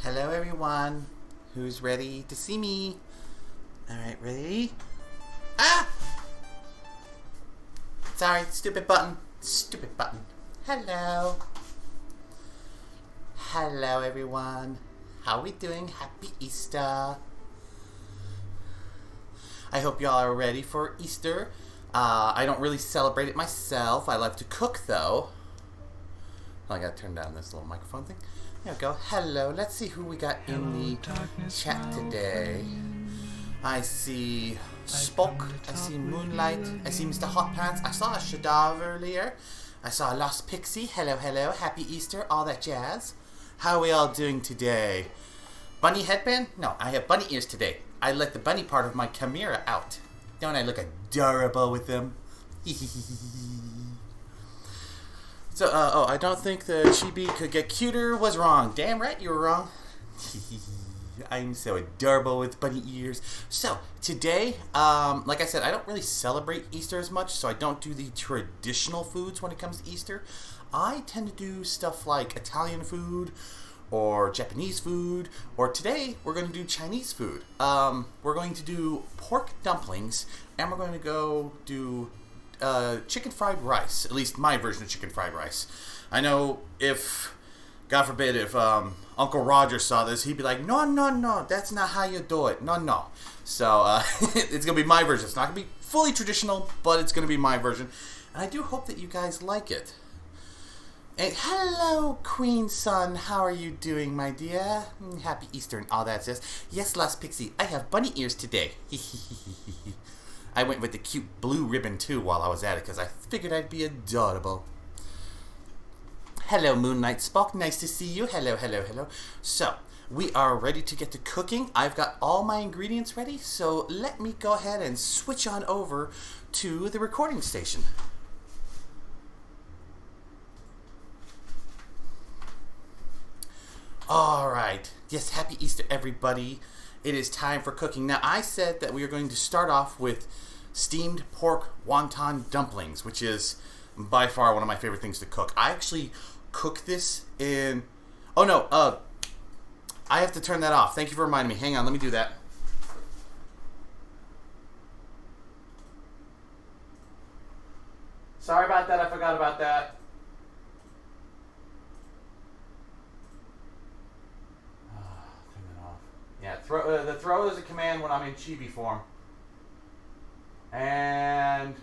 Hello everyone. Who's ready to see me? Alright, ready? Ah! Sorry, stupid button. Stupid button. Hello. Hello everyone. How are we doing? Happy Easter. I hope y'all are ready for Easter. I don't really celebrate it myself. I love to cook though. I gotta turn down this little microphone thing. There we go. Hello. Let's see who we got in the chat today. I see Spock. I see Moonlight. I see Mr. Hot Pants. I saw a Xograd earlier. I saw a Lost Pixie. Hello, hello. Happy Easter. All that jazz. How are we all doing today? Bunny headband? No, I have bunny ears today. I let the bunny part of my chimera out. Don't I look adorable with them? So, I don't think the chibi could get cuter was wrong. Damn right you were wrong. I'm so adorable with bunny ears. So, today, like I said, I don't really celebrate Easter as much, so I don't do the traditional foods when it comes to Easter. I tend to do stuff like Italian food, or Japanese food, or today, we're going to do Chinese food. We're going to do pork dumplings, and we're going to go do chicken fried rice, at least my version of chicken fried rice. I know if, God forbid, if Uncle Roger saw this, he'd be like, no, that's not how you do it. No. So it's going to be my version. It's not going to be fully traditional, but it's going to be my version. And I do hope that you guys like it. And hello, Queen Sun. How are you doing, my dear? Happy Easter and all that says. Yes, Lost Pixie, I have bunny ears today. I went with the cute blue ribbon too while I was at it because I figured I'd be adorable. Hello, Moonlight Spock. Nice to see you. Hello. So, we are ready to get to cooking. I've got all my ingredients ready, so let me go ahead and switch on over to the recording station. Alright. Yes, happy Easter, everybody. It is time for cooking. Now, I said that we are going to start off with steamed pork wonton dumplings, which is by far one of my favorite things to cook. I actually cook this in... Oh, no. I have to turn that off. Thank you for reminding me. Hang on. Let me do that. Sorry about that. I forgot about that. Yeah, the throw is a command when I'm in chibi form. And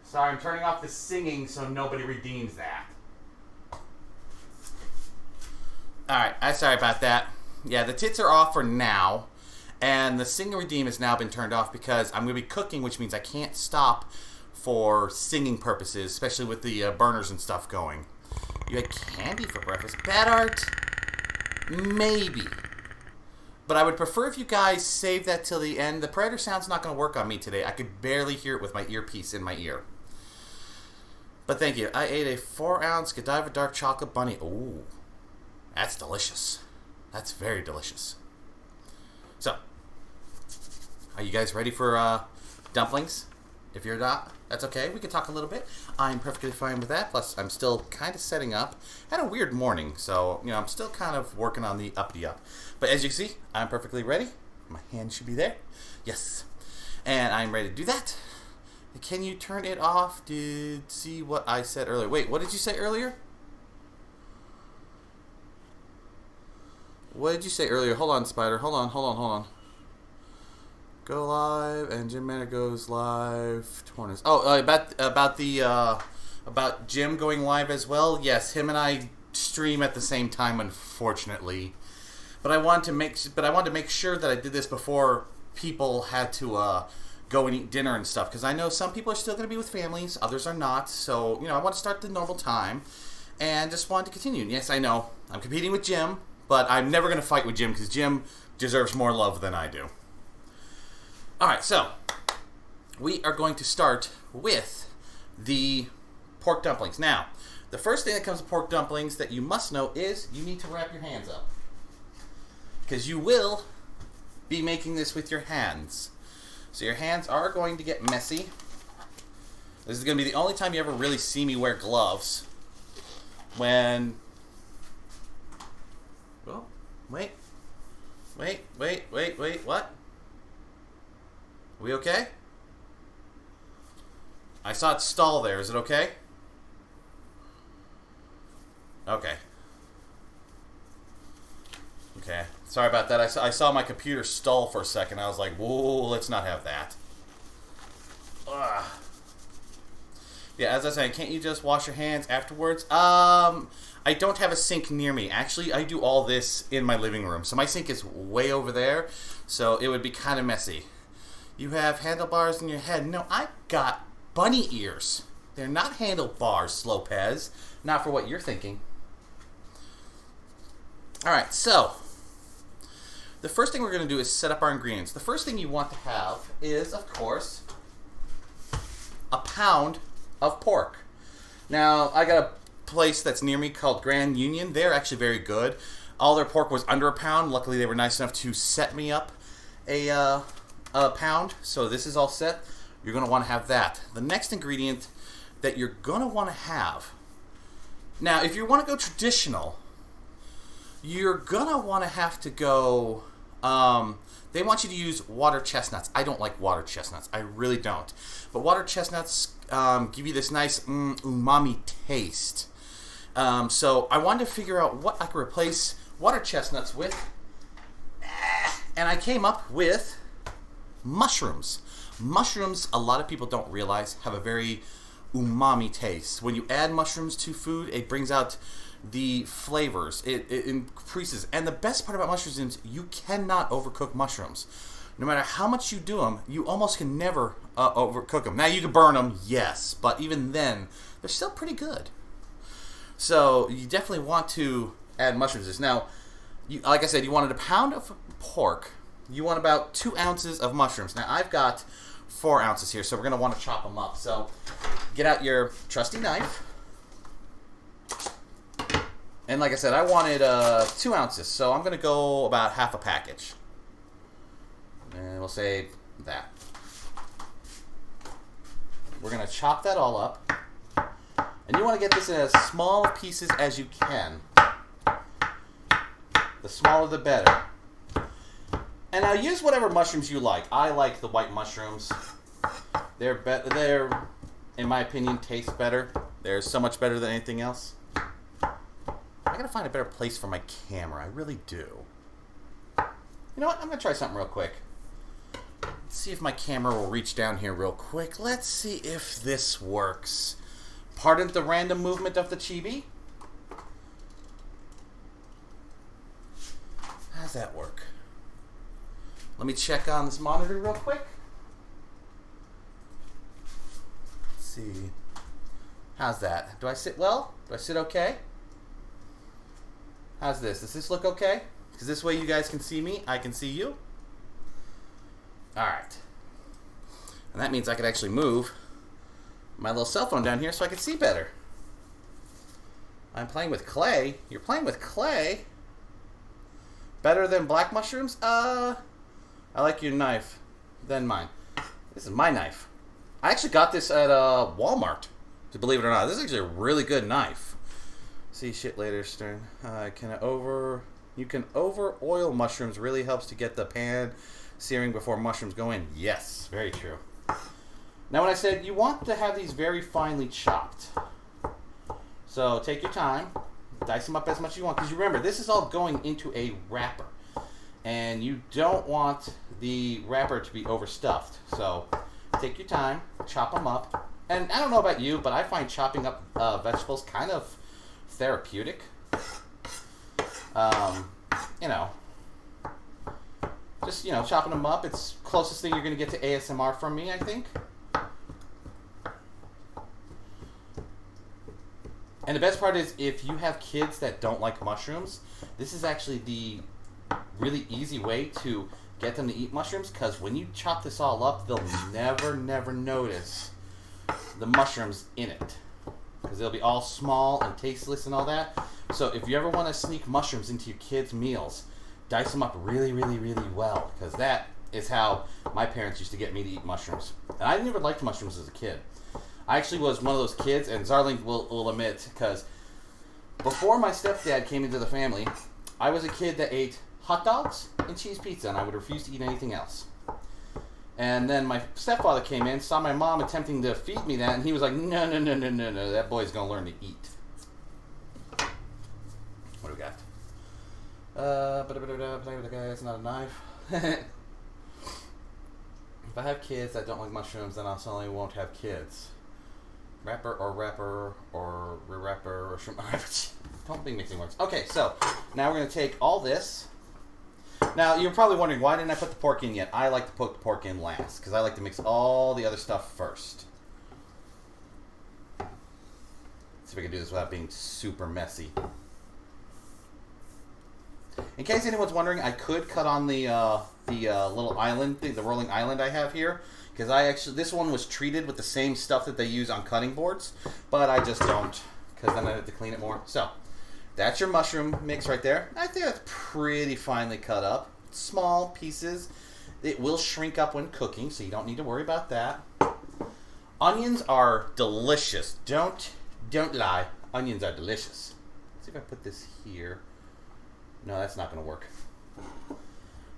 sorry, I'm turning off the singing so nobody redeems that. Alright, I'm sorry about that. Yeah, the tits are off for now. And the sing and redeem has now been turned off because I'm going to be cooking, which means I can't stop for singing purposes, especially with the burners and stuff going. You had candy for breakfast? Bad art? Maybe. But I would prefer if you guys save that till the end. The Predator sound's not going to work on me today. I could barely hear it with my earpiece in my ear. But thank you. I ate a 4-ounce Godiva dark chocolate bunny. Ooh, that's delicious. That's very delicious. So, are you guys ready for dumplings? If you're not, that's okay. We can talk a little bit. I'm perfectly fine with that. Plus, I'm still kind of setting up. I had a weird morning, so, I'm still kind of working on the uppity-up. But as you can see, I'm perfectly ready. My hand should be there. Yes. And I'm ready to do that. Can you turn it off to see what I said earlier? Wait, what did you say earlier? What did you say earlier? Hold on, Spider. Hold on. Go live, and Jim Manor goes live. About Jim going live as well. Yes, him and I stream at the same time, unfortunately. But I wanted to make sure that I did this before people had to go and eat dinner and stuff, because I know some people are still going to be with families, others are not. So I want to start the normal time, and just wanted to continue. And yes, I know I'm competing with Jim, but I'm never going to fight with Jim because Jim deserves more love than I do. Alright, so we are going to start with the pork dumplings. Now, the first thing that comes with pork dumplings that you must know is you need to wrap your hands up, because you will be making this with your hands. So your hands are going to get messy. This is going to be the only time you ever really see me wear gloves. When... Well, Wait. Wait. What? We okay? I saw it stall there. Is it okay? Okay. Okay. Sorry about that. I saw my computer stall for a second. I was like, whoa, let's not have that. Ugh. Yeah, as I was saying, can't you just wash your hands afterwards? I don't have a sink near me. Actually, I do all this in my living room. So my sink is way over there, so it would be kind of messy. You have handlebars in your head. No, I got bunny ears. They're not handlebars, Lopez. Not for what you're thinking. Alright, so the first thing we're going to do is set up our ingredients. The first thing you want to have is, of course, a pound of pork. Now, I got a place that's near me called Grand Union. They're actually very good. All their pork was under a pound. Luckily, they were nice enough to set me up a pound. So this is all set. You're going to want to have that. The next ingredient that you're going to want to have. Now, if you want to go traditional, you're going to want to have to go... they want you to use water chestnuts. I don't like water chestnuts. I really don't. But water chestnuts give you this nice umami taste. So I wanted to figure out what I could replace water chestnuts with. And I came up with mushrooms. Mushrooms, a lot of people don't realize, have a very umami taste. When you add mushrooms to food, it brings out the flavors. It increases. And the best part about mushrooms is you cannot overcook mushrooms. No matter how much you do them, you almost can never overcook them. Now, you can burn them, yes, but even then, they're still pretty good. So, you definitely want to add mushrooms. Now, like I said, you wanted a pound of pork. You want about 2 ounces of mushrooms. Now, I've got 4 ounces here, so we're going to want to chop them up. So, get out your trusty knife. And like I said, I wanted 2 ounces, so I'm going to go about half a package. And we'll say that. We're going to chop that all up. And you want to get this in as small pieces as you can. The smaller the better. And now use whatever mushrooms you like. I like the white mushrooms. They're, in my opinion, taste better. They're so much better than anything else. I gotta find a better place for my camera. I really do. You know what? I'm gonna try something real quick. Let's see if my camera will reach down here real quick. Let's see if this works. Pardon the random movement of the chibi. How's that work? Let me check on this monitor real quick. Let's see. How's that? Do I sit well? Do I sit okay? How's this? Does this look okay? Because this way you guys can see me, I can see you. Alright. And that means I could actually move my little cell phone down here so I can see better. I'm playing with clay. You're playing with clay? Better than black mushrooms? I like your knife than mine. This is my knife. I actually got this at Walmart, to believe it or not. This is actually a really good knife. See shit later, Stern. You can over oil mushrooms. Really helps to get the pan searing before mushrooms go in. Yes, very true. Now, when I said you want to have these very finely chopped, so take your time, dice them up as much as you want. Because you remember, this is all going into a wrapper, and you don't want the wrapper to be overstuffed. So take your time, chop them up. And I don't know about you, but I find chopping up vegetables kind of therapeutic. You know, just, chopping them up. It's closest thing you're going to get to ASMR from me, I think. And the best part is, if you have kids that don't like mushrooms, this is actually the really easy way to get them to eat mushrooms, because when you chop this all up, they'll never notice the mushrooms in it, because they'll be all small and tasteless and all that. So if you ever want to sneak mushrooms into your kids' meals, dice them up really well, because that is how my parents used to get me to eat mushrooms. And I never liked mushrooms as a kid. I actually was one of those kids, and Zarling will admit, because before my stepdad came into the family, I was a kid that ate hot dogs and cheese pizza, and I would refuse to eat anything else. And then my stepfather came in, saw my mom attempting to feed me that, and he was like, no, no, no, no, no, no, that boy's going to learn to eat. What do we got? It's not a knife. If I have kids that don't like mushrooms, then I certainly won't have kids. Rapper or shrimp. Don't be mixing words. Okay, so now we're going to take all this. Now, you're probably wondering, why didn't I put the pork in yet? I like to put the pork in last, because I like to mix all the other stuff first. See if I can do this without being super messy. In case anyone's wondering, I could cut on the little island thing, the rolling island I have here, because this one was treated with the same stuff that they use on cutting boards, but I just don't, because then I have to clean it more. So, that's your mushroom mix right there. I think that's pretty finely cut up. Small pieces. It will shrink up when cooking, so you don't need to worry about that. Onions are delicious. Don't lie. Onions are delicious. Let's see if I put this here. No, that's not going to work.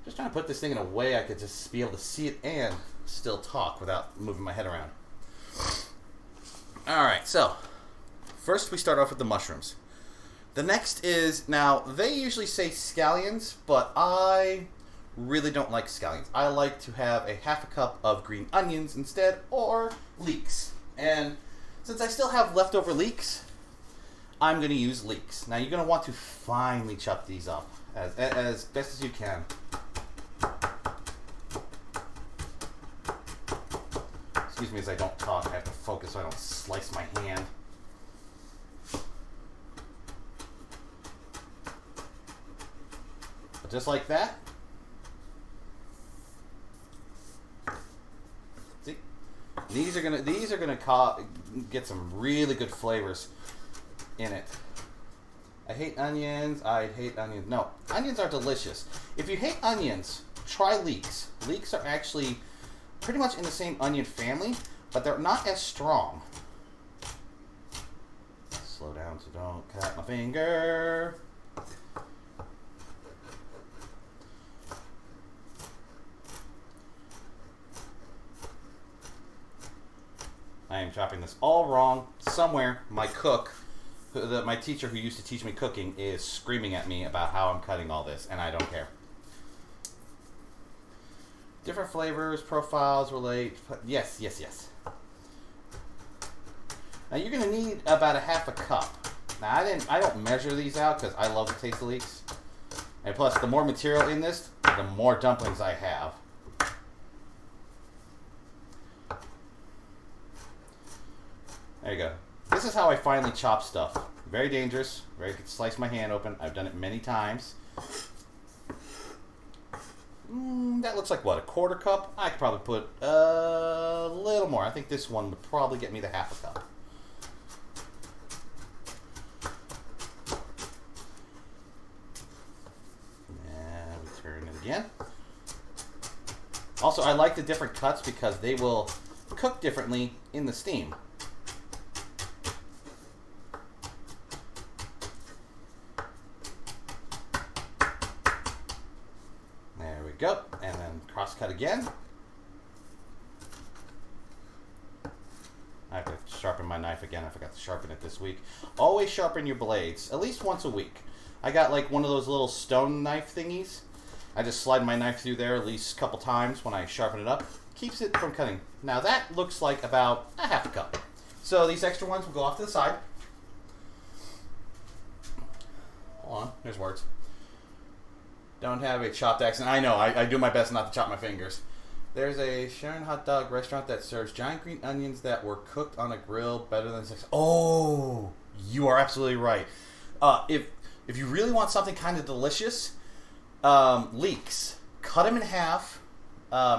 Just trying to put this thing in a way I could just be able to see it and still talk without moving my head around. Alright, so first we start off with the mushrooms. The next is, now they usually say scallions, but I really don't like scallions. I like to have a half a cup of green onions instead, or leeks. And since I still have leftover leeks, I'm going to use leeks. Now you're going to want to finely chop these up as best as you can. Excuse me as I don't talk. I have to focus so I don't slice my hand. But just like that. See? These are gonna get some really good flavors in it. I hate onions. I hate onions. No, onions are delicious. If you hate onions, try leeks. Leeks are actually pretty much in the same onion family, but they're not as strong. Slow down so don't cut my finger. I am chopping this all wrong. Somewhere, my cook, my teacher who used to teach me cooking, is screaming at me about how I'm cutting all this, and I don't care. Different flavors, profiles, relate. Yes, yes, yes. Now you're gonna need about a half a cup. Now I don't measure these out because I love the taste of leeks. And plus, the more material in this, the more dumplings I have. There you go. This is how I finally chop stuff. Very dangerous. Very could slice my hand open. I've done it many times. That looks like what, a quarter cup? I could probably put a little more. I think this one would probably get me the half a cup. And we turn it again. Also, I like the different cuts because they will cook differently in the steam. Go, and then cross cut again. I have to sharpen my knife again. I forgot to sharpen it this week. Always sharpen your blades, at least once a week. I got like one of those little stone knife thingies. I just slide my knife through there at least a couple times when I sharpen it up. Keeps it from cutting. Now that looks like about a half a cup. So these extra ones will go off to the side. Hold on, there's words. Don't have a chopped accent. I know, I do my best not to chop my fingers. There's a Sharon hot dog restaurant that serves giant green onions that were cooked on a grill better than six. Oh, you are absolutely right. If you really want something kind of delicious, leeks, cut them in half.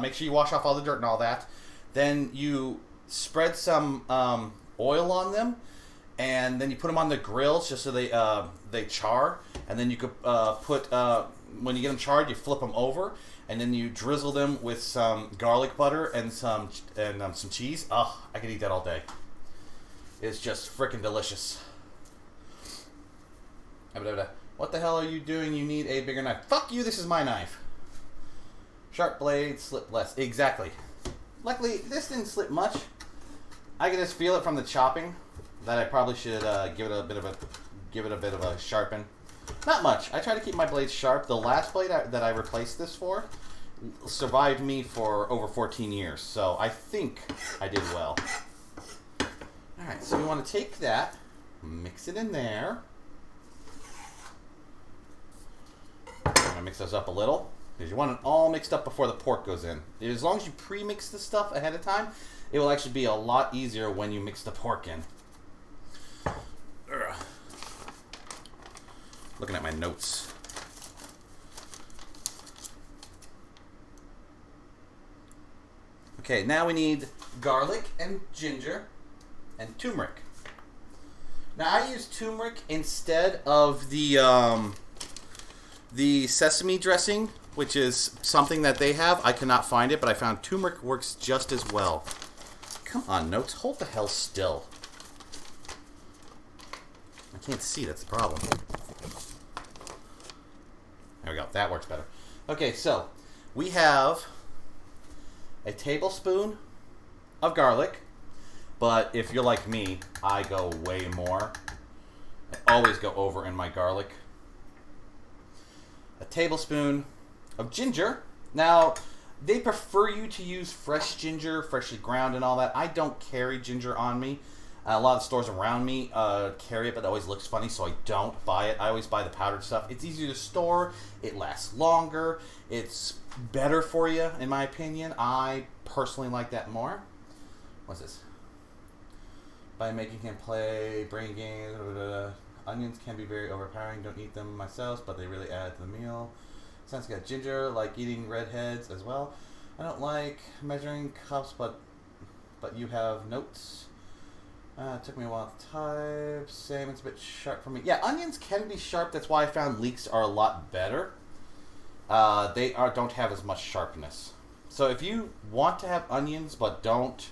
Make sure you wash off all the dirt and all that. Then you spread some oil on them, and then you put them on the grills just so they char. And then you could put when you get them charred, you flip them over, and then you drizzle them with some garlic butter and some cheese. Oh, I could eat that all day. It's just freaking delicious. What the hell are you doing? You need a bigger knife. Fuck you, this is my knife. Sharp blade, slip less. Exactly. Luckily, this didn't slip much. I can just feel it from the chopping that I probably should give it a bit of a sharpen. Not much. I try to keep my blades sharp. The last blade that I replaced this for survived me for over 14 years, so I think I did well. Alright, so we want to take that, mix it in there. I'm going to mix those up a little, because you want it all mixed up before the pork goes in. As long as you pre-mix the stuff ahead of time, it will actually be a lot easier when you mix the pork in. Looking at my notes. Okay, now we need garlic and ginger and turmeric. Now I use turmeric instead of the sesame dressing, which is something that they have. I cannot find it, but I found turmeric works just as well. Come on, notes, hold the hell still. I can't see, that's the problem. There we go, that works better. Okay, so we have a tablespoon of garlic, but if you're like me, I go way more. I always go over in my garlic. A tablespoon of ginger. Now, they prefer you to use fresh ginger, freshly ground and all that. I don't carry ginger on me. A lot of stores around me carry it, but it always looks funny, so I don't buy it. I always buy the powdered stuff. It's easier to store. It lasts longer. It's better for you, in my opinion. I personally like that more. What's this? By making him play, brain games, onions can be very overpowering. Don't eat them myself, but they really add to the meal. Sounds got ginger, like eating redheads as well. I don't like measuring cups, but you have notes. It took me a while to type. Same, it's a bit sharp for me. Yeah, onions can be sharp. That's why I found leeks are a lot better. They don't have as much sharpness. So if you want to have onions but don't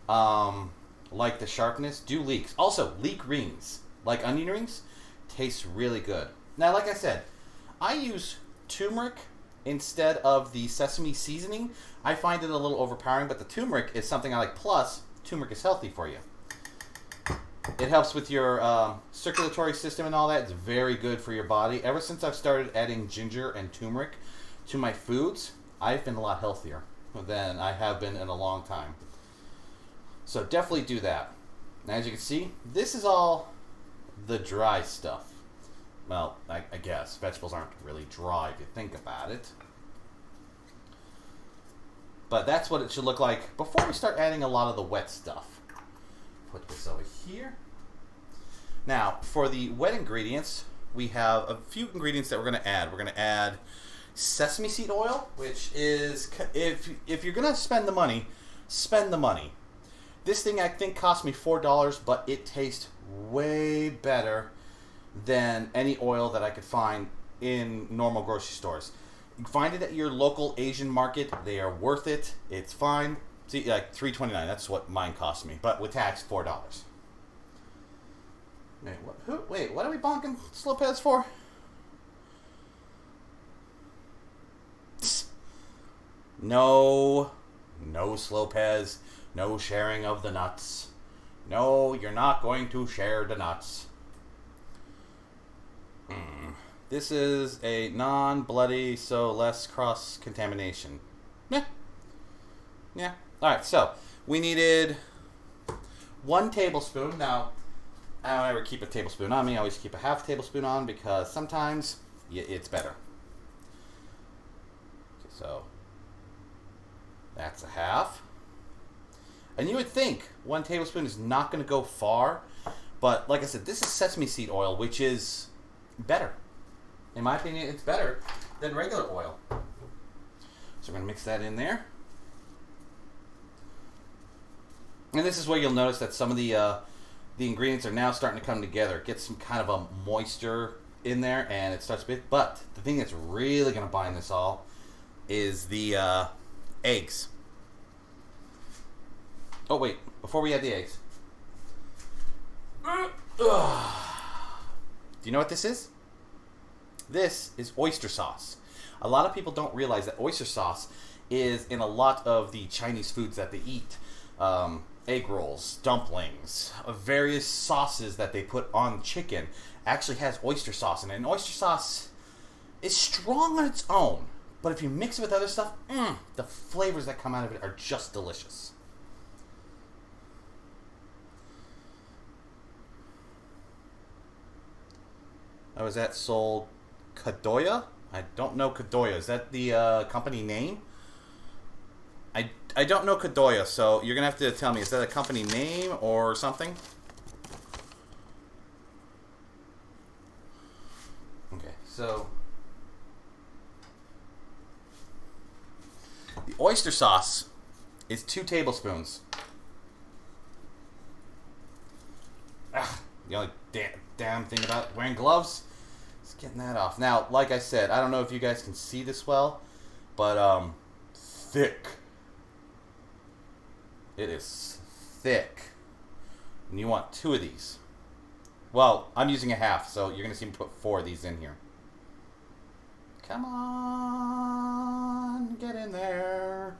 like the sharpness, do leeks. Also, leek rings, like onion rings, taste really good. Now, like I said, I use turmeric instead of the sesame seasoning. I find it a little overpowering, but the turmeric is something I like. Plus, turmeric is healthy for you. It helps with your circulatory system and all that. It's very good for your body. Ever since I've started adding ginger and turmeric to my foods, I've been a lot healthier than I have been in a long time. So definitely do that. Now, as you can see, this is all the dry stuff. Well, I guess. Vegetables aren't really dry if you think about it. But that's what it should look like before we start adding a lot of the wet stuff. Put this over here. Now, for the wet ingredients, we have a few ingredients that we're going to add. We're going to add sesame seed oil, which is, if you're going to spend the money, spend the money. This thing, I think, cost me $4, but it tastes way better than any oil that I could find in normal grocery stores. You can find it at your local Asian market. They are worth it. It's fine. See, like $3.29. That's what mine cost me, but with tax, $4. Wait, what are we bonking slow pads for? No slow pads. No sharing of the nuts. No, you're not going to share the nuts. This is a non-bloody, so less cross-contamination. Yeah. Alright, so we needed 1 tablespoon. Now, I don't ever keep a tablespoon on me. I always keep a half tablespoon on because sometimes it's better. Okay, so that's a half. And you would think 1 tablespoon is not going to go far, but like I said, this is sesame seed oil, which is better. In my opinion, it's better than regular oil. So we're going to mix that in there. And this is where you'll notice that some of the ingredients are now starting to come together. Get some kind of a moisture in there, and it starts to be. But the thing that's really going to bind this all is the eggs. Oh, wait. Before we add the eggs. Do you know what this is? This is oyster sauce. A lot of people don't realize that oyster sauce is in a lot of the Chinese foods that they eat. Egg rolls, dumplings, various sauces that they put on chicken actually has oyster sauce in it. And oyster sauce is strong on its own, but if you mix it with other stuff, the flavors that come out of it are just delicious. Oh, is that sold Kadoya? I don't know Kadoya. Is that the company name? I don't know Kadoya, so you're going to have to tell me, is that a company name or something? Okay, so the oyster sauce is 2 tablespoons. The only damn thing about wearing gloves is getting that off. Now, like I said, I don't know if you guys can see this well, but thick. It is thick. And you want 2 of these. Well, I'm using a half, so you're going to see me put 4 of these in here. Come on, get in there.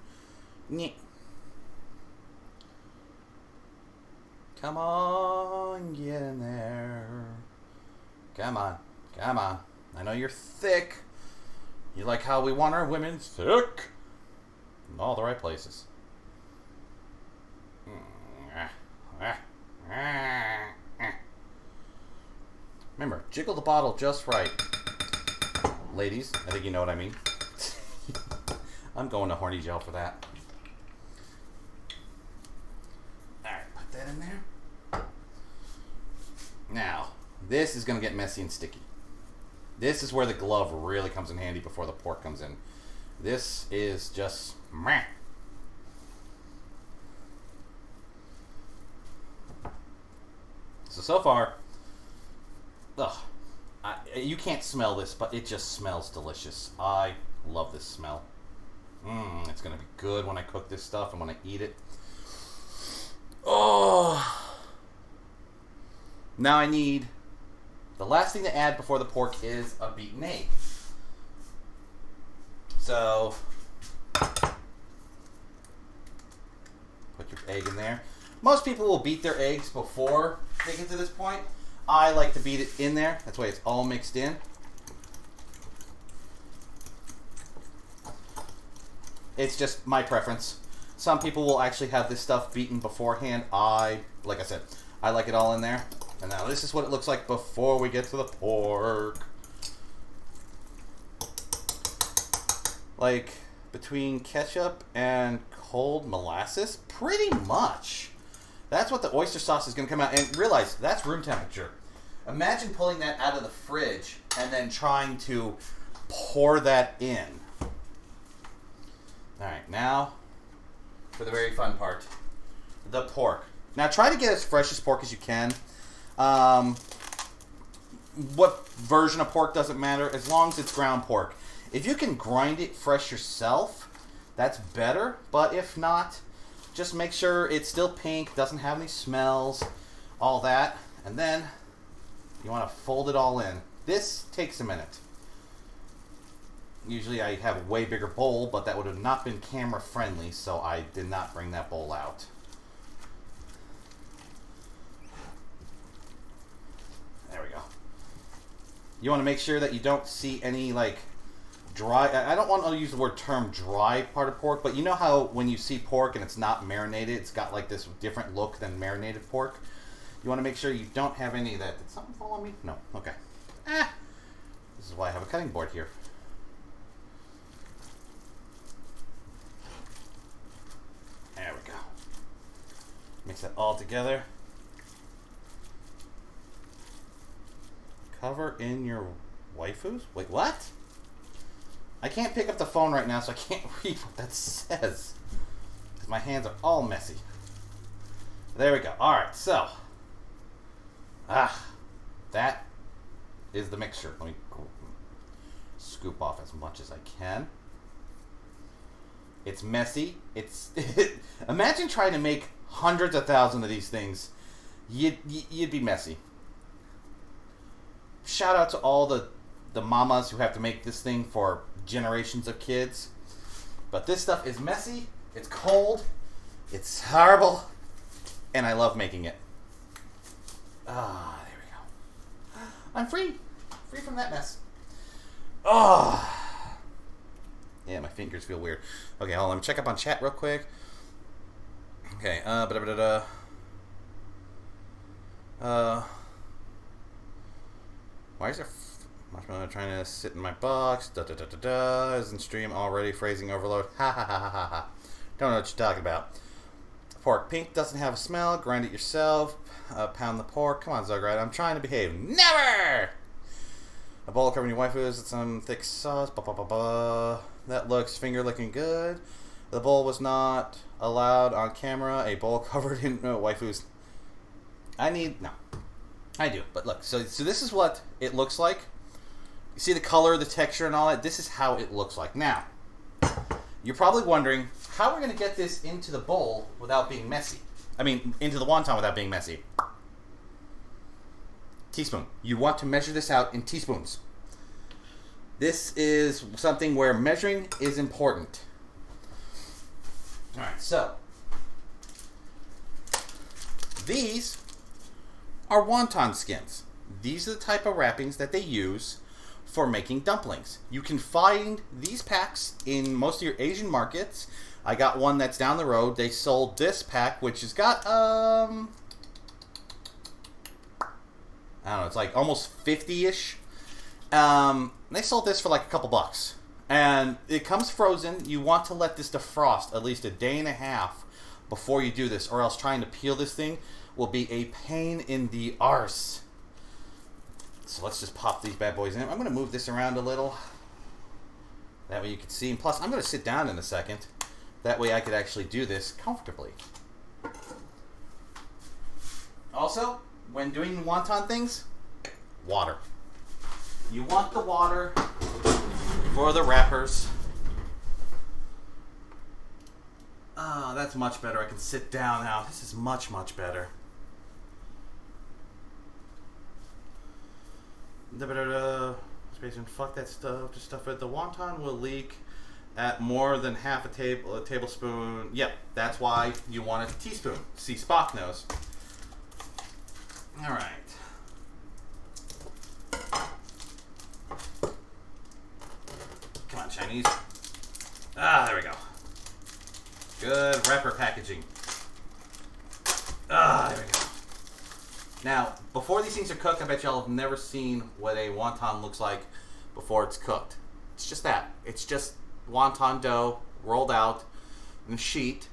Come on, get in there. Come on, come on. I know you're thick. You like how we want our women thick. In all the right places. Remember, jiggle the bottle just right. Ladies, I think you know what I mean. I'm going to horny gel for that. Alright, put that in there. Now, this is going to get messy and sticky. This is where the glove really comes in handy before the pork comes in. This is just meh. So far, you can't smell this, but it just smells delicious. I love this smell. It's going to be good when I cook this stuff and when I eat it. Oh! Now I need... The last thing to add before the pork is a beaten egg. So, put your egg in there. Most people will beat their eggs before they get to this point. I like to beat it in there. That's why it's all mixed in. It's just my preference. Some people will actually have this stuff beaten beforehand. Like I said, I like it all in there. And now this is what it looks like before we get to the pork. Like, between ketchup and cold molasses, pretty much. That's what the oyster sauce is going to come out. And realize, that's room temperature. Imagine pulling that out of the fridge and then trying to pour that in. Alright, now for the very fun part. The pork. Now try to get as fresh as pork as you can. What version of pork doesn't matter, as long as it's ground pork. If you can grind it fresh yourself, that's better. But if not, just make sure it's still pink, doesn't have any smells, all that. And then you want to fold it all in. This takes a minute. Usually I have a way bigger bowl, but that would have not been camera friendly, so I did not bring that bowl out. There we go. You want to make sure that you don't see any, like, dry... I don't want to use the word term dry part of pork, but you know how when you see pork and it's not marinated, it's got, like, this different look than marinated pork? You want to make sure you don't have any of that. Did something fall on me? No. Okay. This is why I have a cutting board here. There we go. Mix that all together. Cover in your waifus? Wait, what? I can't pick up the phone right now, so I can't read what that says. Because my hands are all messy. There we go. Alright, so. That is the mixture. Let me scoop off as much as I can. It's messy. Imagine trying to make hundreds of thousands of these things. You'd be messy. Shout out to all the the mamas who have to make this thing for generations of kids. But this stuff is messy, it's cold, it's horrible, and I love making it. Ah, there we go. I'm free. Free from that mess. Oh. Yeah, my fingers feel weird. Okay, hold on. Let me check up on chat real quick. Okay, why is there marshmallow trying to sit in my box? Da da da da da. Isn't stream already phrasing overload? Ha ha ha ha ha ha. Don't know what you're talking about. Pork pink doesn't have a smell. Grind it yourself. Pound the pork. Come on, Xograd. I'm trying to behave. Never! A bowl covering your waifu with some thick sauce. Ba, ba, ba, ba. That looks finger licking good. The bowl was not allowed on camera. A bowl covered in waifus. No. I do. But look. So this is what it looks like. You see the color, the texture, and all that? This is how it looks like. Now, you're probably wondering how we're going to get this into the bowl without being messy. I mean, into the wonton without being messy. Teaspoon. You want to measure this out in teaspoons. This is something where measuring is important. Alright, so these are wonton skins. These are the type of wrappings that they use for making dumplings. You can find these packs in most of your Asian markets. I got one that's down the road. They sold this pack, which has got, I don't know, it's like almost 50-ish. They sold this for like a couple bucks. And it comes frozen. You want to let this defrost at least a day and a half before you do this, or else trying to peel this thing will be a pain in the arse. So let's just pop these bad boys in. I'm going to move this around a little. That way you can see. And plus, I'm going to sit down in a second. That way I could actually do this comfortably. Also, when doing wonton things, water. You want the water for the wrappers. Ah, that's much better. I can sit down now. This is much, much better. Fuck that stuff. Just stuff it. The wonton will leak at more than half a tablespoon. Yep, that's why you want a teaspoon. See, Spock knows. All right. Come on, Chinese. Ah, there we go. Good wrapper packaging. Ah, there we go. Now, before these things are cooked, I bet y'all have never seen what a wonton looks like before it's cooked. It's just that. It's just wonton dough rolled out in a sheet.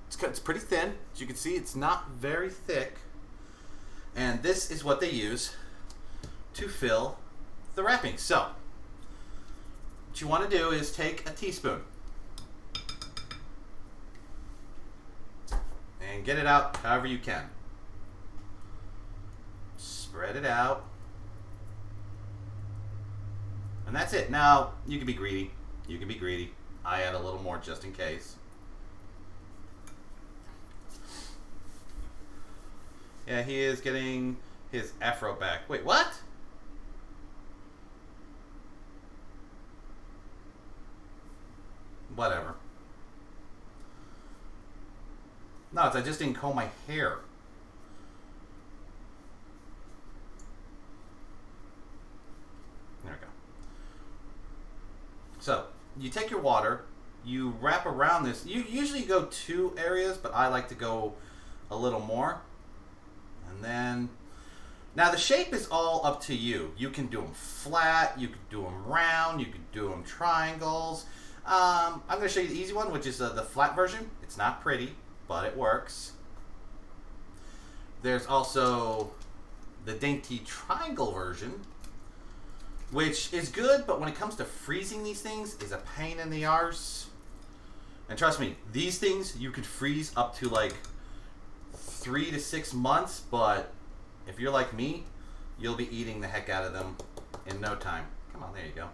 It's pretty thin. As you can see, it's not very thick. And this is what they use to fill the wrapping. So, what you want to do is take a teaspoon and get it out however you can. Spread it out. And that's it. Now, you can be greedy. You can be greedy. I add a little more just in case. Yeah, he is getting his afro back. Wait, what? Whatever. No, I just didn't comb my hair. There we go. So, you take your water, you wrap around this. You usually go 2 areas, but I like to go a little more. And then, now the shape is all up to you. You can do them flat, you can do them round, you can do them triangles. I'm going to show you the easy one, which is the flat version. It's not pretty, but it works. There's also the dainty triangle version, which is good, but when it comes to freezing these things, is a pain in the arse. And trust me, these things you could freeze up to like 3 to 6 months, but if you're like me, you'll be eating the heck out of them in no time. Come on, there you go.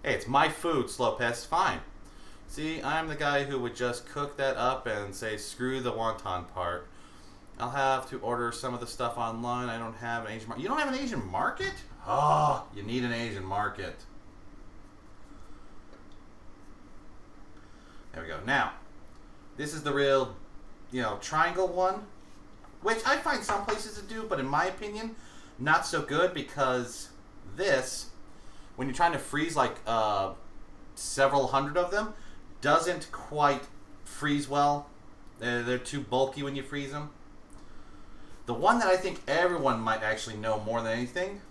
Hey, it's my food, Slowpass. Fine. See, I'm the guy who would just cook that up and say, screw the wonton part. I'll have to order some of the stuff online. I don't have an Asian market. You don't have an Asian market? Oh, you need an Asian market. There we go. Now, this is the real, triangle one, which I find some places to do, but in my opinion, not so good, because this, when you're trying to freeze like several hundred of them, doesn't quite freeze well. They're too bulky when you freeze them. The one that I think everyone might actually know more than anything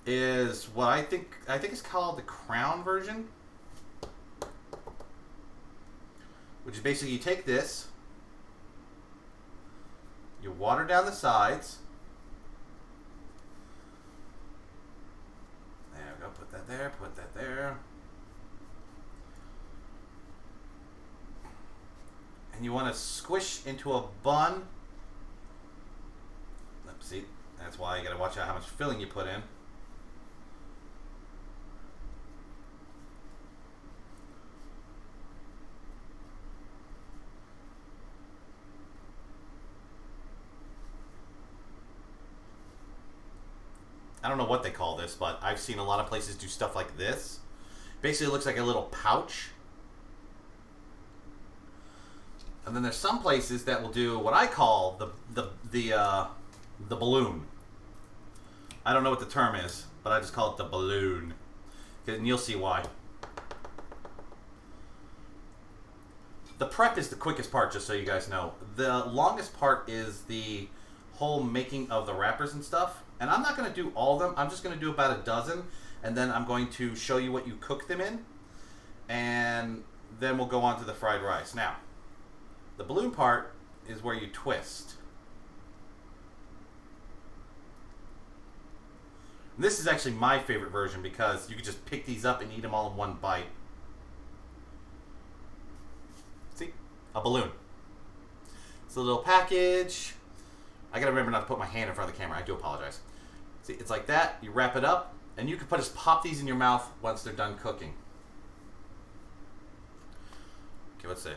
is what I think is called the Crown version, which is basically you take this, you water down the sides. There we go. Put that there. Put that there. And you want to squish into a bun. See, that's why you got to watch out how much filling you put in. I don't know what they call this, but I've seen a lot of places do stuff like this. Basically, it looks like a little pouch. And then there's some places that will do what I call the balloon. I don't know what the term is, but I just call it the balloon. And you'll see why. The prep is the quickest part, just so you guys know. The longest part is the whole making of the wrappers and stuff. And I'm not going to do all of them. I'm just going to do about a dozen. And then I'm going to show you what you cook them in. And then we'll go on to the fried rice. Now, the balloon part is where you twist. This is actually my favorite version because you can just pick these up and eat them all in one bite. See? A balloon. It's a little package. I gotta remember not to put my hand in front of the camera. I do apologize. See, it's like that. You wrap it up, and you can just pop these in your mouth once they're done cooking. Okay, let's see.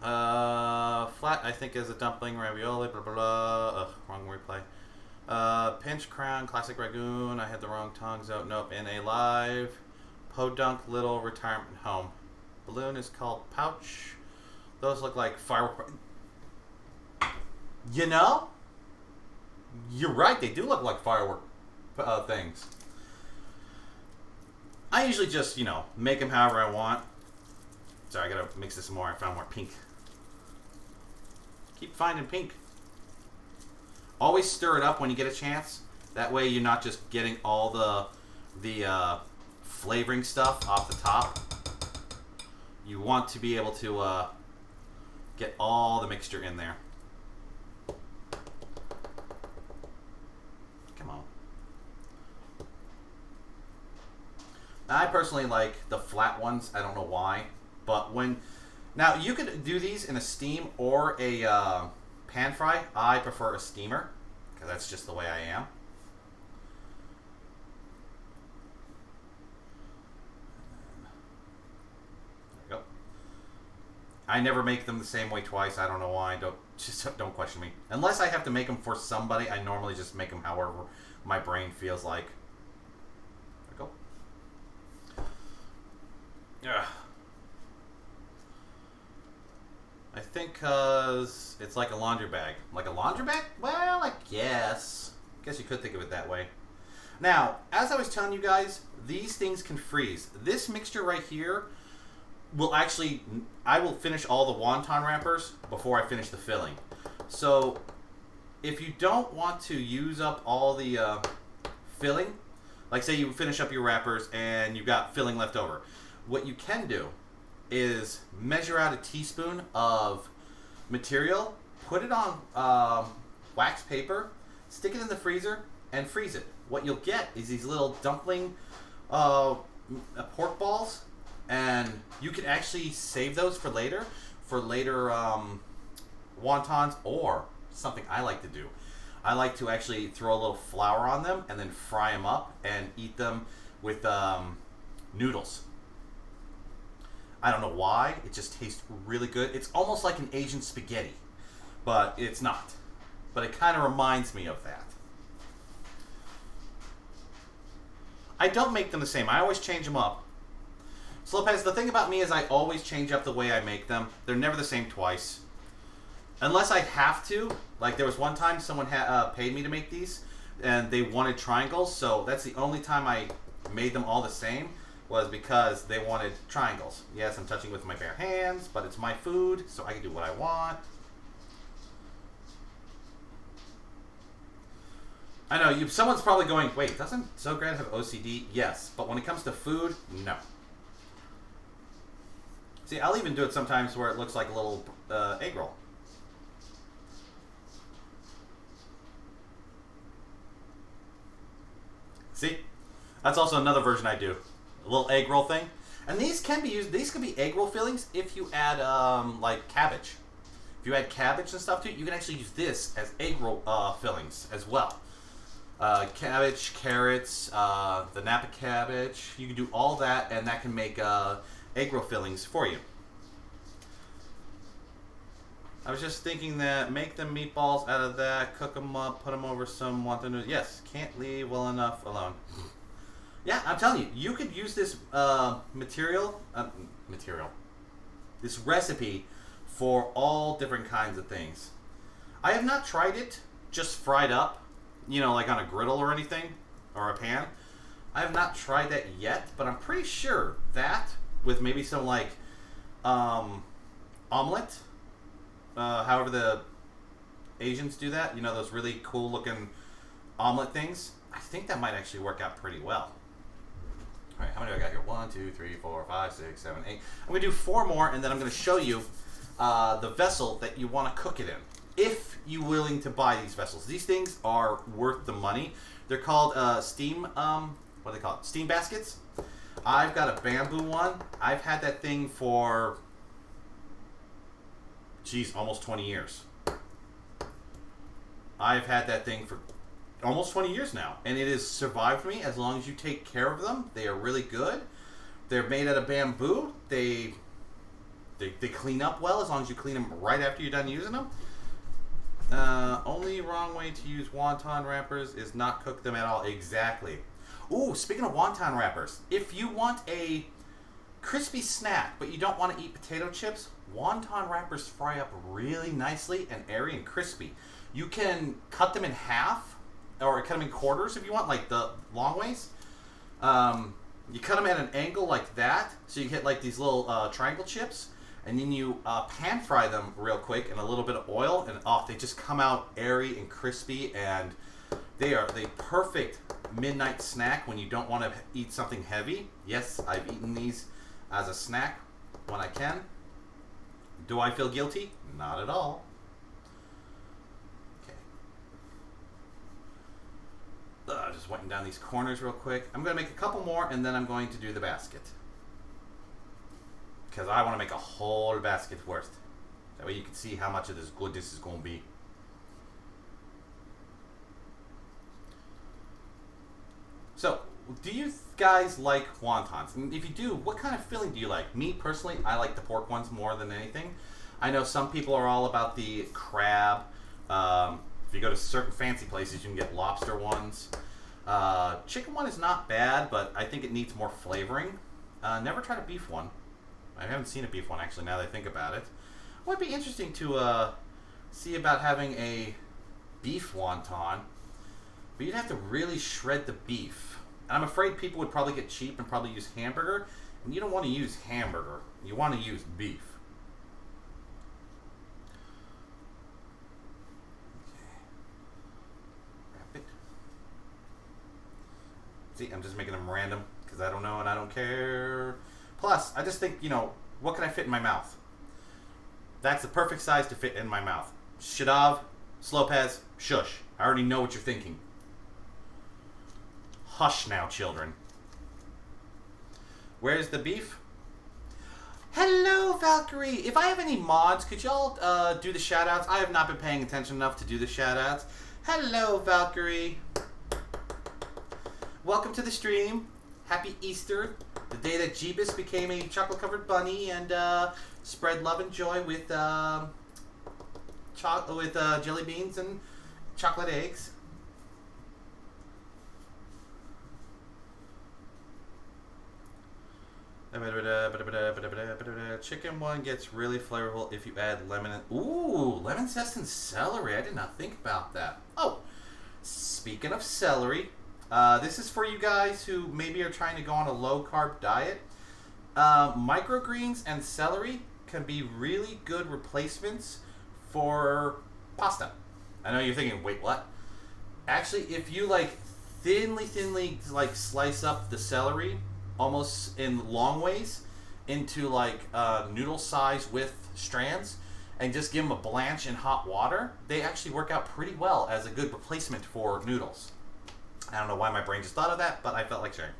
Flat, I think, is a dumpling, ravioli, blah, blah, blah. Ugh, wrong replay. Pinch crown, classic ragoon. I had the wrong tongues out. Nope, NA live. Podunk, little retirement home. Balloon is called pouch. Those look like firework. You know? You're right, they do look like firework things. I usually just, make them however I want. Sorry, I gotta mix this more. I found more pink. Keep finding pink. Always stir it up when you get a chance. That way you're not just getting all the flavoring stuff off the top. You want to be able to get all the mixture in there. Come on. I personally like the flat ones. I don't know why. But now you could do these in a steam or a pan fry. I prefer a steamer because that's just the way I am. There we go. I never make them the same way twice. I don't know why. Don't question me. Unless I have to make them for somebody, I normally just make them however my brain feels like. There we go. Yeah. I think because it's like a laundry bag. Like a laundry bag? Well, I guess. Guess you could think of it that way. Now, as I was telling you guys, these things can freeze. This mixture right here will actually... I will finish all the wonton wrappers before I finish the filling. So, if you don't want to use up all the filling, like say you finish up your wrappers and you've got filling left over, what you can do is measure out a teaspoon of material, put it on wax paper, stick it in the freezer, and freeze it. What you'll get is these little dumpling pork balls, and you can actually save those for later wontons, or something I like to do. I like to actually throw a little flour on them and then fry them up and eat them with noodles. I don't know why. It just tastes really good. It's almost like an Asian spaghetti, but it's not. But it kind of reminds me of that. I don't make them the same. I always change them up. So Lopez, the thing about me is I always change up the way I make them. They're never the same twice. Unless I have to. Like there was one time someone paid me to make these, and they wanted triangles, so that's the only time I made them all the same, was because they wanted triangles. Yes, I'm touching with my bare hands, but it's my food, so I can do what I want. I know, someone's probably going, wait, doesn't Xograd have OCD? Yes, but when it comes to food, no. See, I'll even do it sometimes where it looks like a little egg roll. See? That's also another version I do. A little egg roll thing. And these can be used, these can be egg roll fillings if you add, like, cabbage. If you add cabbage and stuff to it, you can actually use this as egg roll fillings as well. Cabbage, carrots, the Napa cabbage. You can do all that, and that can make egg roll fillings for you. I was just thinking that make the meatballs out of that, cook them up, put them over some wonton noodles. Yes, can't leave well enough alone. Yeah, I'm telling you, you could use this this recipe for all different kinds of things. I have not tried it just fried up, you know, like on a griddle or anything, or a pan. I have not tried that yet, but I'm pretty sure that with maybe some like omelet, however the Asians do that, you know, those really cool looking omelet things, I think that might actually work out pretty well. All right, how many do I got here? 1, 2, 3, 4, 5, 6, 7, 8. I'm going to do 4 more, and then I'm going to show you the vessel that you want to cook it in, if you're willing to buy these vessels. These things are worth the money. They're called steam, what do they call it? Steam baskets. I've got a bamboo one. I've had that thing for, geez, almost 20 years. I've had that thing for almost 20 years now, and it has survived me as long as you take care of them. They are really good. They're made out of bamboo. They clean up well as long as you clean them right after you're done using them. Only wrong way to use wonton wrappers is not cook them at all. Exactly. Ooh, speaking of wonton wrappers, if you want a crispy snack but you don't want to eat potato chips, wonton wrappers fry up really nicely and airy and crispy. You can cut them in half, or cut them in quarters if you want, like the long ways. You cut them at an angle like that, so you get like these little triangle chips, and then you pan fry them real quick in a little bit of oil, and they just come out airy and crispy, and they are the perfect midnight snack when you don't want to eat something heavy. Yes, I've eaten these as a snack when I can. Do I feel guilty? Not at all. Just wetting down these corners real quick. I'm going to make a couple more, and then I'm going to do the basket. Because I want to make a whole basket worth. That way you can see how much of this goodness is going to be. So, do you guys like wontons? And if you do, what kind of filling do you like? Me, personally, I like the pork ones more than anything. I know some people are all about the crab. If you go to certain fancy places, you can get lobster ones. Chicken one is not bad, but I think it needs more flavoring. Never tried a beef one. I haven't seen a beef one, actually, now that I think about it. It would be interesting to see about having a beef wonton, but you'd have to really shred the beef. And I'm afraid people would probably get cheap and probably use hamburger, and you don't want to use hamburger. You want to use beef. See, I'm just making them random because I don't know and I don't care. Plus, I just think, you know, what can I fit in my mouth? That's the perfect size to fit in my mouth. Shadav, Slopez, shush. I already know what you're thinking. Hush now, children. Where's the beef? Hello, Valkyrie. If I have any mods, could y'all do the shout-outs? I have not been paying attention enough to do the shout-outs. Hello, Valkyrie. Welcome to the stream. Happy Easter, the day that Jeebus became a chocolate-covered bunny and spread love and joy with jelly beans and chocolate eggs. Chicken one gets really flavorful if you add lemon and... Ooh, lemon zest and celery. I did not think about that. Oh, speaking of celery, this is for you guys who maybe are trying to go on a low-carb diet. Microgreens and celery can be really good replacements for pasta. I know you're thinking, wait, what? Actually, if you like thinly like slice up the celery almost in long ways into like noodle size with strands and just give them a blanch in hot water, they actually work out pretty well as a good replacement for noodles. I don't know why my brain just thought of that, but I felt like sharing.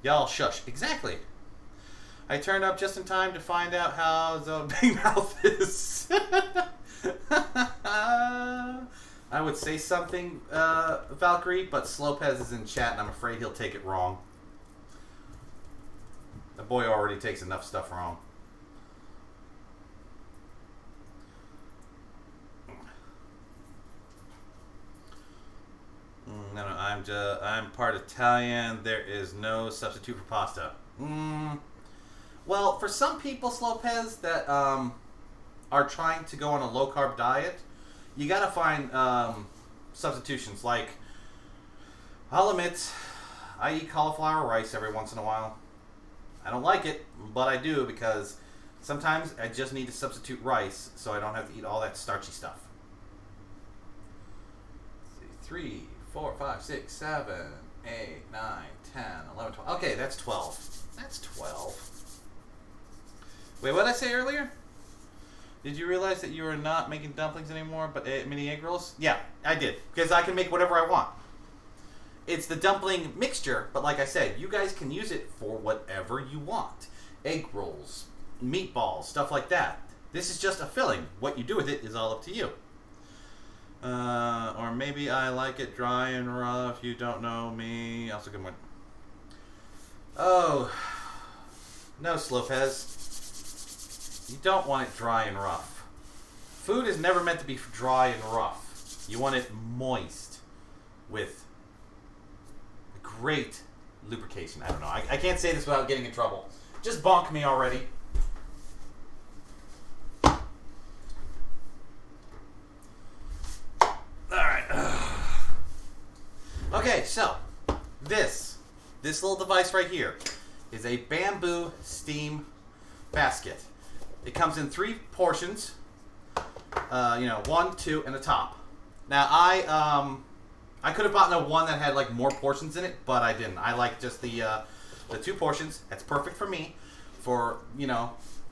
Y'all shush. Exactly. I turned up just in time to find out how the Big Mouth is. I would say something, Valkyrie, but Slopez is in chat and I'm afraid he'll take it wrong. The boy already takes enough stuff wrong. No, I'm part Italian. There is no substitute for pasta. Well, for some people, Slopez, that are trying to go on a low-carb diet, you gotta find substitutions. Like, I'll admit, I eat cauliflower rice every once in a while. I don't like it, but I do because sometimes I just need to substitute rice so I don't have to eat all that starchy stuff. Let's see, 3, 4, 5, 6, 7, 8, 9, 10, 11, 12. Okay, that's 12. That's 12. Wait, what did I say earlier? Did you realize that you are not making dumplings anymore, but mini egg rolls? Yeah, I did. Because I can make whatever I want. It's the dumpling mixture, but like I said, you guys can use it for whatever you want. Egg rolls, meatballs, stuff like that. This is just a filling. What you do with it is all up to you. Or maybe I like it dry and rough. You don't know me. Also good one. Oh, no, Slopez. You don't want it dry and rough. Food is never meant to be dry and rough. You want it moist with great lubrication. I don't know. I can't say this without getting in trouble. Just bonk me already. Okay, so this little device right here is a bamboo steam basket. It comes in 3 portions. 1, 2, and a top. Now I could have bought one that had like more portions in it, but I didn't. I like just the 2 portions. That's perfect for me, for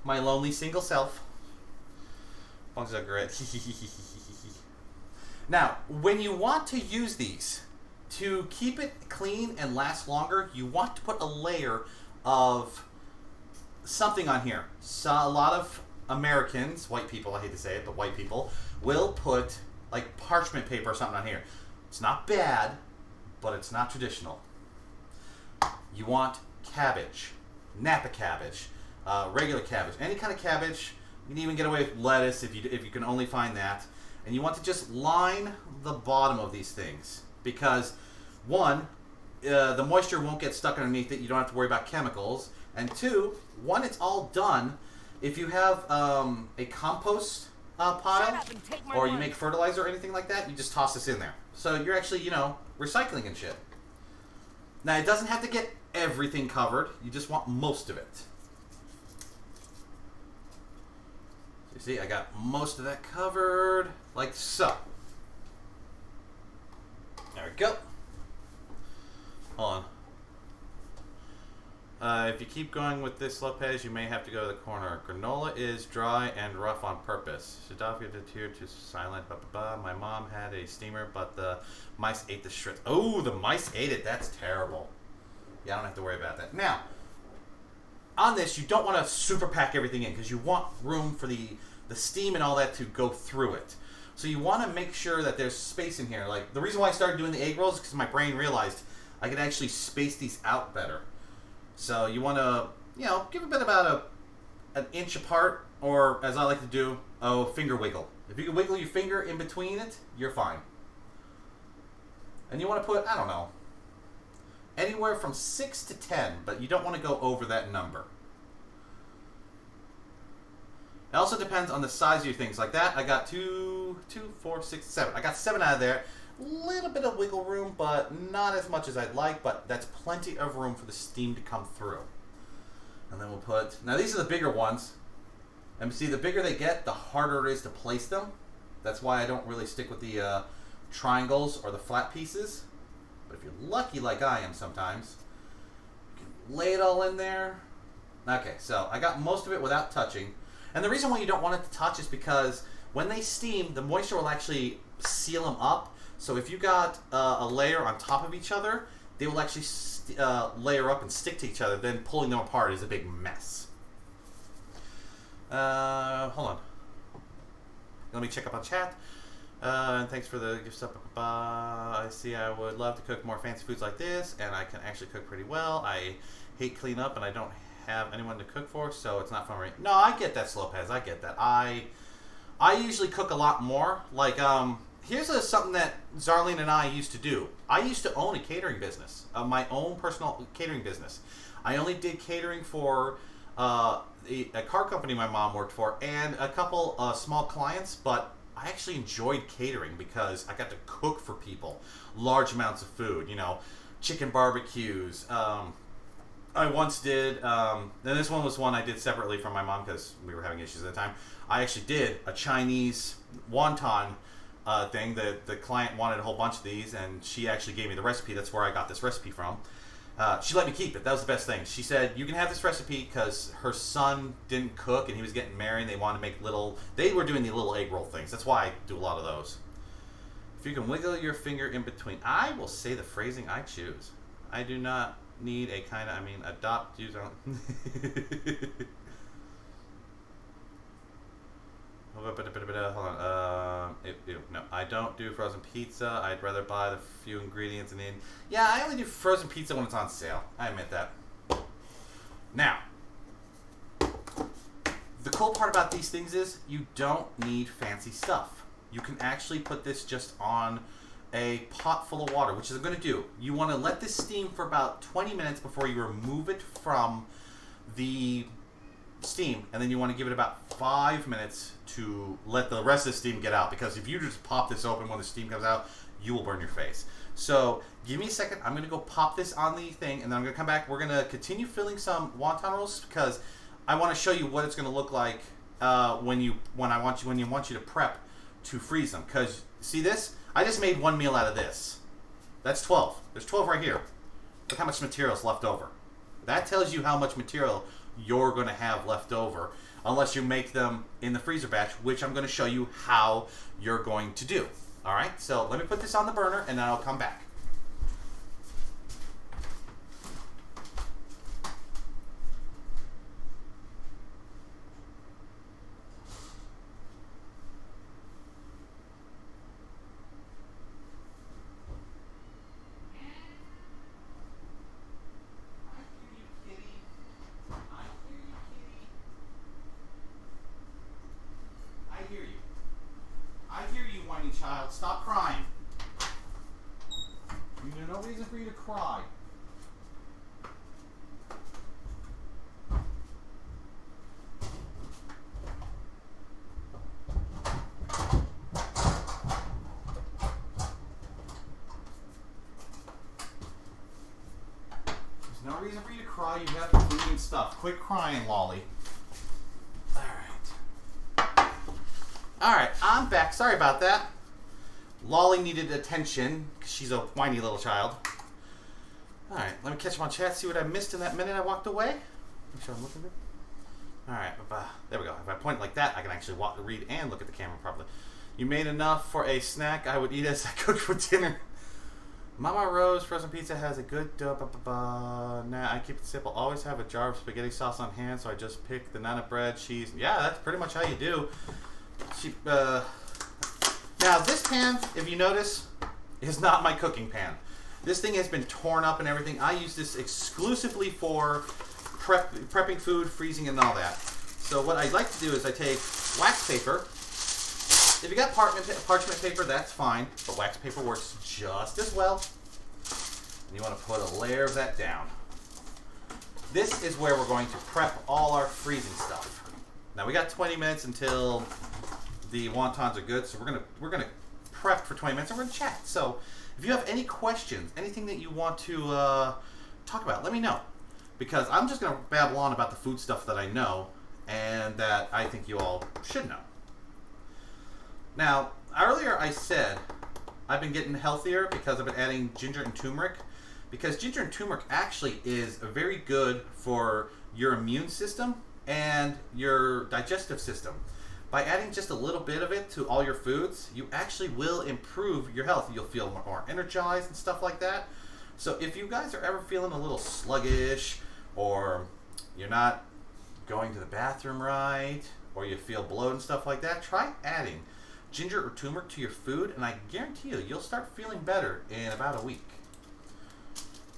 my lonely single self. Now, when you want to use these to keep it clean and last longer, you want to put a layer of something on here. So a lot of Americans, white people, I hate to say it, but white people will put like parchment paper or something on here. It's not bad, but it's not traditional. You want cabbage, Napa cabbage, regular cabbage, any kind of cabbage. You can even get away with lettuce if you can only find that. And you want to just line the bottom of these things because, one, the moisture won't get stuck underneath it. You don't have to worry about chemicals. And 2, when it's all done, if you have a compost pile or you make fertilizer or anything like that, you just toss this in there. So you're actually, recycling and shit. Now, it doesn't have to get everything covered. You just want most of it. So you see, I got most of that covered, like so. There we go. Hold on. If you keep going with this, Lopez, you may have to go to the corner. Granola is dry and rough on purpose. Shadavia deterred to silent. My mom had a steamer, but the mice ate the shreds. Oh, the mice ate it. That's terrible. Yeah, I don't have to worry about that. Now, on this, you don't want to super pack everything in because you want room for the steam and all that to go through it. So you want to make sure that there's space in here. Like, the reason why I started doing the egg rolls is because my brain realized I could actually space these out better. So you want to, give a bit about an inch apart, or as I like to do, a finger wiggle. If you can wiggle your finger in between it, you're fine. And you want to put, I don't know, anywhere from 6 to 10, but you don't want to go over that number. It also depends on the size of your things. Like that, I got 2, 4, 6, 7. I got 7 out of there. Little bit of wiggle room, but not as much as I'd like, but that's plenty of room for the steam to come through. And then we'll put, now these are the bigger ones. And see, the bigger they get, the harder it is to place them. That's why I don't really stick with the triangles or the flat pieces. But if you're lucky like I am sometimes, you can lay it all in there. Okay, so I got most of it without touching. And the reason why you don't want it to touch is because when they steam, the moisture will actually seal them up. So if you got a layer on top of each other, they will actually layer up and stick to each other. Then pulling them apart is a big mess. Hold on. Let me check up on chat. And thanks for the gift stuff. I see I would love to cook more fancy foods like this, and I can actually cook pretty well. I hate cleanup, and I don't have anyone to cook for, so it's not fun for me. No, I get that, Slopez. I get that. I usually cook a lot more. Like, here's something that Zarlene and I used to do. I used to own a catering business, my own personal catering business. I only did catering for a car company my mom worked for and a couple small clients, but I actually enjoyed catering because I got to cook for people large amounts of food, chicken barbecues. I once did, and this one was one I did separately from my mom because we were having issues at the time. I actually did a Chinese wonton thing. The client wanted a whole bunch of these, and she actually gave me the recipe. That's where I got this recipe from. She let me keep it. That was the best thing. She said, you can have this recipe because her son didn't cook and he was getting married and they wanted to make they were doing the little egg roll things. That's why I do a lot of those. If you can wiggle your finger in between, I will say the phrasing I choose. I do not need a kind of, adopt, use, hold on. No, I don't do frozen pizza. I'd rather buy the few ingredients and then. Yeah, I only do frozen pizza when it's on sale. I admit that. Now, the cool part about these things is you don't need fancy stuff. You can actually put this just on a pot full of water, which is I'm going to do. You want to let this steam for about 20 minutes before you remove it from the steam, and then you want to give it about 5 minutes to let the rest of the steam get out, because if you just pop this open when the steam comes out, you will burn your face. So give me a second. I'm going to go pop this on the thing, and then I'm going to come back. We're going to continue filling some wonton rolls because I want to show you what it's going to look like when you want you to prep to freeze them. Because see this? I just made one meal out of this. That's 12. There's 12 right here. Look how much material is left over. That tells you how much material you're going to have left over unless you make them in the freezer batch, which I'm going to show you how you're going to do. All right, so let me put this on the burner and then I'll come back. Child, stop crying. There's no reason for you to cry. There's no reason for you to cry. You have food and stuff. Quit crying, Lolly. Alright, I'm back. Sorry about that. Lolly needed attention because she's a whiny little child. Alright, let me catch up on chat, see what I missed in that minute I walked away. Make sure I'm looking good. Alright, there we go. If I point like that, I can actually read and look at the camera properly. You made enough for a snack I would eat as I cooked for dinner. Mama Rose frozen pizza has a good Nah, I keep it simple. Always have a jar of spaghetti sauce on hand, so I just pick the nana bread, cheese. Yeah, that's pretty much how you do. Now this pan, if you notice, is not my cooking pan. This thing has been torn up and everything. I use this exclusively for prepping food, freezing, and all that. So what I like to do is I take wax paper. If you got parchment paper, that's fine, but wax paper works just as well. And you want to put a layer of that down. This is where we're going to prep all our freezing stuff. Now we got 20 minutes until the wontons are good, so we're gonna prep for 20 minutes and we're gonna chat. So if you have any questions, anything that you want to talk about, let me know, because I'm just gonna babble on about the food stuff that I know and that I think you all should know. Now, earlier I said I've been getting healthier because I've been adding ginger and turmeric, because ginger and turmeric actually is very good for your immune system and your digestive system. By adding just a little bit of it to all your foods, you actually will improve your health. You'll feel more energized and stuff like that. So if you guys are ever feeling a little sluggish, or you're not going to the bathroom right, or you feel bloated and stuff like that, try adding ginger or turmeric to your food, and I guarantee you, you'll start feeling better in about a week.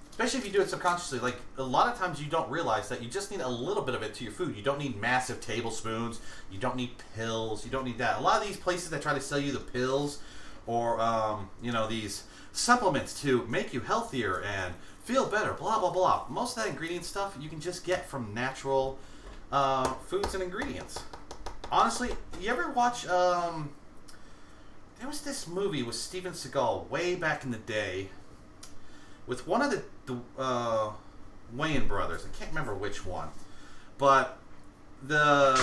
Especially if you do it subconsciously. Like, a lot of times you don't realize that you just need a little bit of it to your food. You don't need massive tablespoons. You don't need pills. You don't need that. A lot of these places that try to sell you the pills or, these supplements to make you healthier and feel better, blah, blah, blah. Most of that ingredient stuff you can just get from natural foods and ingredients. Honestly, you ever watch, there was this movie with Steven Seagal way back in the day with one of the Wayans brothers. I can't remember which one, but Steven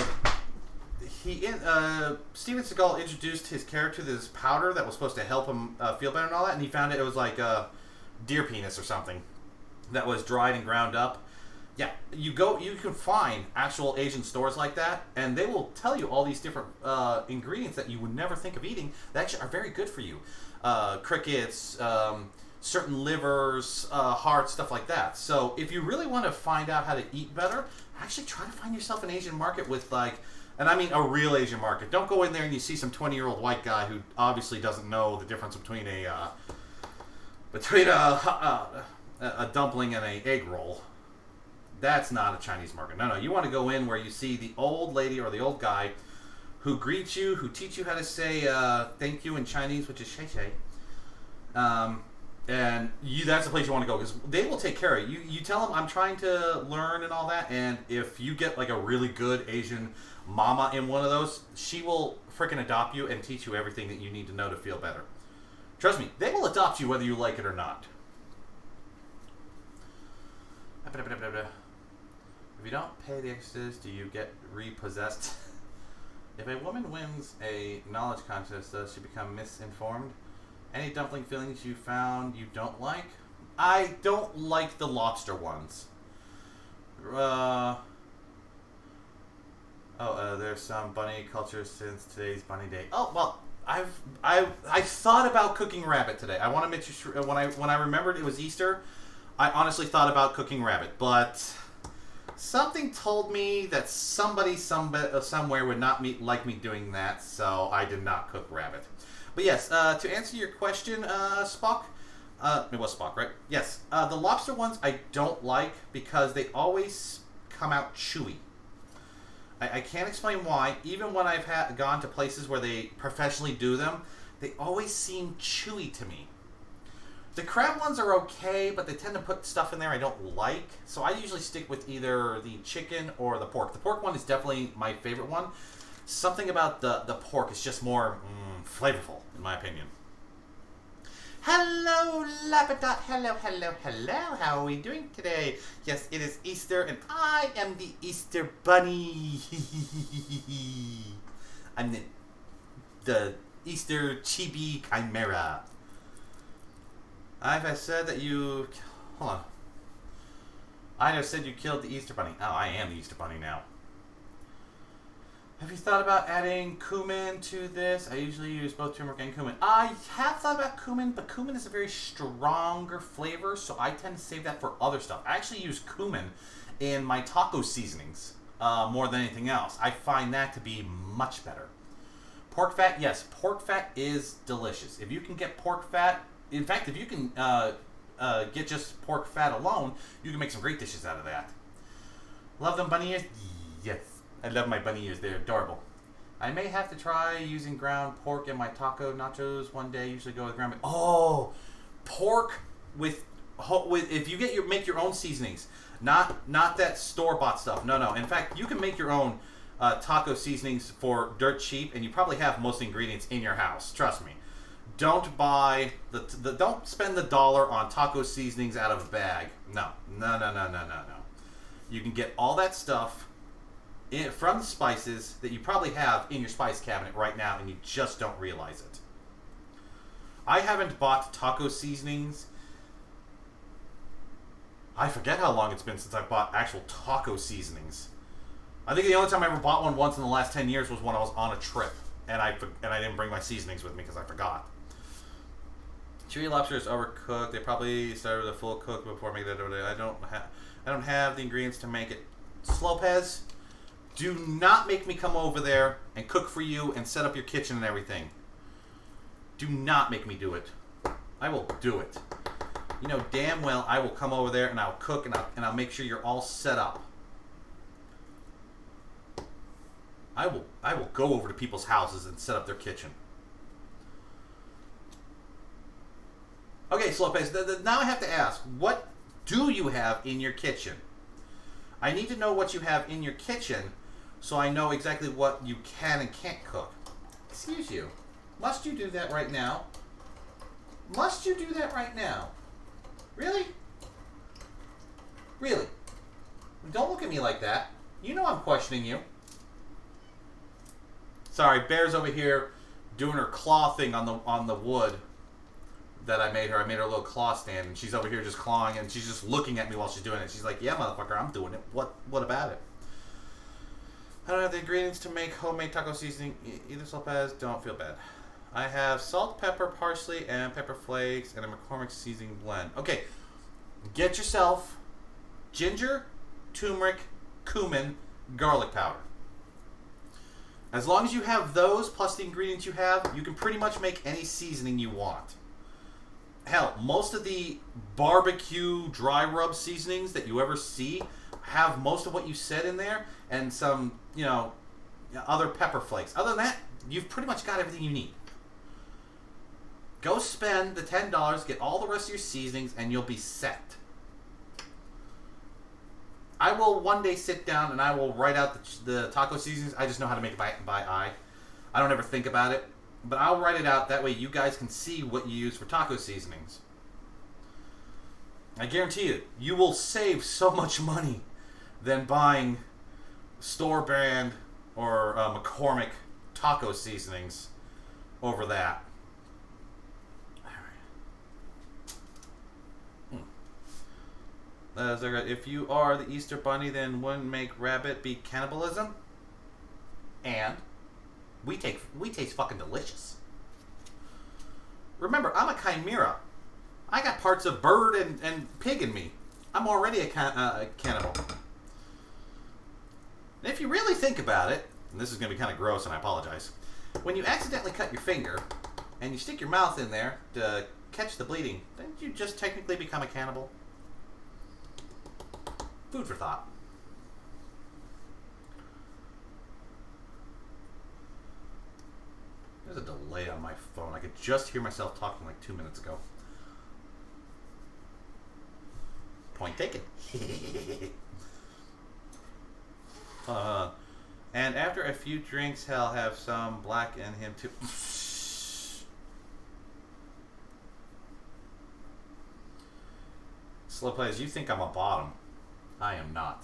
Seagal introduced his character to this powder that was supposed to help him feel better and all that, and he found it was like deer penis or something that was dried and ground up. Yeah, you can find actual Asian stores like that, and they will tell you all these different ingredients that you would never think of eating that actually are very good for you. Crickets, certain livers, hearts, stuff like that. So if you really want to find out how to eat better, actually try to find yourself an Asian market with and I mean a real Asian market. Don't go in there and you see some 20-year-old white guy who obviously doesn't know the difference between a dumpling and an egg roll. That's not a Chinese market. No, you want to go in where you see the old lady or the old guy who greets you, who teach you how to say thank you in Chinese, which is shay shay. And that's the place you want to go, because they will take care of you. You tell them, I'm trying to learn and all that, and if you get like a really good Asian mama in one of those, she will freaking adopt you and teach you everything that you need to know to feel better. Trust me, they will adopt you whether you like it or not. If you don't pay the extras, do you get repossessed? If a woman wins a knowledge contest, does she become misinformed? Any dumpling fillings you found you don't like? I don't like the lobster ones. There's some bunny culture since today's bunny day. Oh, well, I thought about cooking rabbit today. I want to make sure, when I remembered it was Easter, I honestly thought about cooking rabbit, but something told me that somebody somewhere would not like me doing that, so I did not cook rabbit. But yes, to answer your question, Spock, it was Spock, right? Yes, the lobster ones I don't like because they always come out chewy. I can't explain why. Even when I've gone to places where they professionally do them, they always seem chewy to me. The crab ones are okay, but they tend to put stuff in there I don't like. So I usually stick with either the chicken or the pork. The pork one is definitely my favorite one. Something about the pork is just more flavorful, in my opinion. Hello, Lapidot. Hello. How are we doing today? Yes, it is Easter, and I am the Easter Bunny. I'm the Easter Chibi Chimera. I've said that you... Hold on. I just said you killed the Easter Bunny. Oh, I am the Easter Bunny now. Have you thought about adding cumin to this? I usually use both turmeric and cumin. I have thought about cumin, but cumin is a very stronger flavor, so I tend to save that for other stuff. I actually use cumin in my taco seasonings more than anything else. I find that to be much better. Pork fat, yes, pork fat is delicious. If you can get pork fat, in fact, if you can get just pork fat alone, you can make some great dishes out of that. Love them bunny ears? Yes. I love my bunny ears. They're adorable. I may have to try using ground pork in my taco nachos one day. Usually go with ground. Oh, pork with if you make your own seasonings, not that store-bought stuff. No. In fact, you can make your own taco seasonings for dirt cheap, and you probably have most ingredients in your house. Trust me. Don't buy don't spend the $1 on taco seasonings out of a bag. No. You can get all that stuff from the spices that you probably have in your spice cabinet right now, and you just don't realize it. I haven't bought taco seasonings. I forget how long it's been since I bought actual taco seasonings. I think the only time I ever bought one once in the last 10 years was when I was on a trip, and I didn't bring my seasonings with me because I forgot. Chewy lobster is overcooked. They probably started with a full cook before making it. I don't have the ingredients to make it. Slopez, do not make me come over there and cook for you and set up your kitchen and everything. Do not make me do it. I will do it. You know damn well I will come over there and I'll cook and I'll make sure you're all set up. I will go over to people's houses and set up their kitchen. Okay, Slopez, now I have to ask, what do you have in your kitchen? I need to know what you have in your kitchen so I know exactly what you can and can't cook. Excuse you. Must you do that right now? Must you do that right now? Really? Really? Don't look at me like that. You know I'm questioning you. Sorry, Bear's over here doing her claw thing on the wood that I made her. I made her a little claw stand, and she's over here just clawing, and she's just looking at me while she's doing it. She's like, yeah, motherfucker, I'm doing it. What about it? I don't have the ingredients to make homemade taco seasoning. Either Slopez, don't feel bad. I have salt, pepper, parsley, and pepper flakes, and a McCormick seasoning blend. Okay, get yourself ginger, turmeric, cumin, garlic powder. As long as you have those plus the ingredients you have, you can pretty much make any seasoning you want. Hell, most of the barbecue dry rub seasonings that you ever see have most of what you said in there and some, other pepper flakes. Other than that, you've pretty much got everything you need. Go spend the $10, get all the rest of your seasonings, and you'll be set. I will one day sit down and I will write out the taco seasonings. I just know how to make it by eye. I don't ever think about it. But I'll write it out. That way you guys can see what you use for taco seasonings. I guarantee you, you will save so much money than buying store brand or McCormick taco seasonings over that. If you are the Easter Bunny, then wouldn't make rabbit be cannibalism? And we taste fucking delicious. Remember, I'm a chimera. I got parts of bird and pig in me. I'm already a cannibal. And if you really think about it, and this is going to be kind of gross and I apologize, when you accidentally cut your finger and you stick your mouth in there to catch the bleeding, didn't you just technically become a cannibal? Food for thought. There's a delay on my phone. I could just hear myself talking like 2 minutes ago. Point taken. And after a few drinks, he'll have some black in him too. Slow plays, you think I'm a bottom. I am not.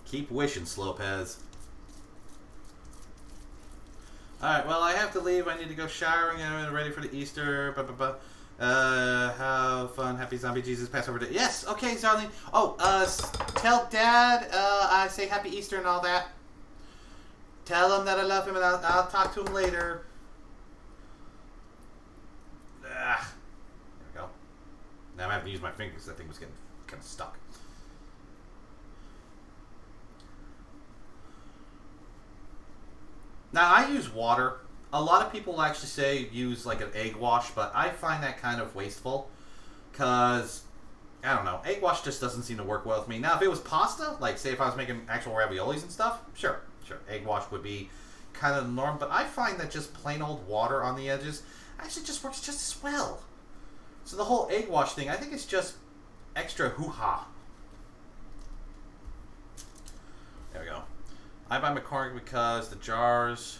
Keep wishing, Slopez. Alright, well, I have to leave. I need to go showering and I'm ready for the Easter. Have fun. Happy Zombie Jesus Passover Day. Yes, okay, Zarlene. Oh, tell Dad I say Happy Easter and all that. Tell him that I love him and I'll talk to him later. There we go. Now I'm having to use my fingers because that thing was getting kind of stuck. Now, I use water. A lot of people actually say use like an egg wash, but I find that kind of wasteful. Because, I don't know, egg wash just doesn't seem to work well with me. Now, if it was pasta, like say if I was making actual raviolis and stuff, sure. Egg wash would be kind of the norm. But I find that just plain old water on the edges actually just works just as well. So the whole egg wash thing, I think it's just extra hoo-ha. There we go. I buy McCormick because the jars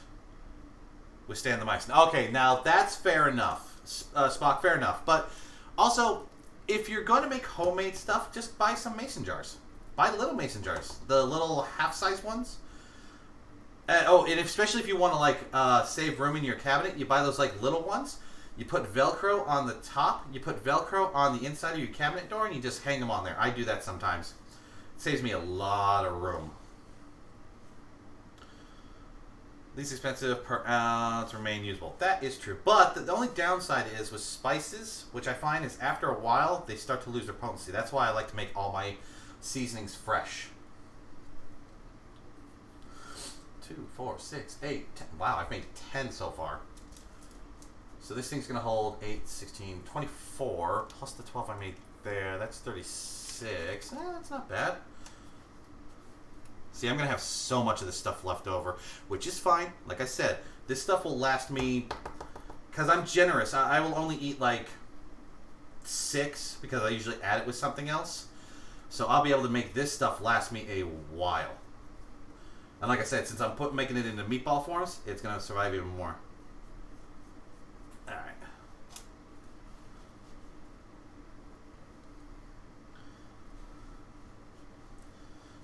withstand the mice. Okay, now that's fair enough. Spock, fair enough. But also, if you're going to make homemade stuff, just buy some mason jars. Buy little mason jars. The little half-size ones. And especially if you want to, like, save room in your cabinet, you buy those, like, little ones. You put Velcro on the top. You put Velcro on the inside of your cabinet door, and you just hang them on there. I do that sometimes. It saves me a lot of room. Least expensive per ounce, remain usable. That is true. But the only downside is with spices, which I find is after a while, they start to lose their potency. That's why I like to make all my seasonings fresh. 2, 4, 6, 8, 10. Wow, I've made 10 so far. So this thing's going to hold 8, 16, 24, plus the 12 I made there. That's 36. That's not bad. See, I'm going to have so much of this stuff left over, which is fine. Like I said, this stuff will last me, because I'm generous. I will only eat like 6, because I usually add it with something else. So I'll be able to make this stuff last me a while. And like I said, since I'm making it into meatball forms, it's going to survive even more. Alright.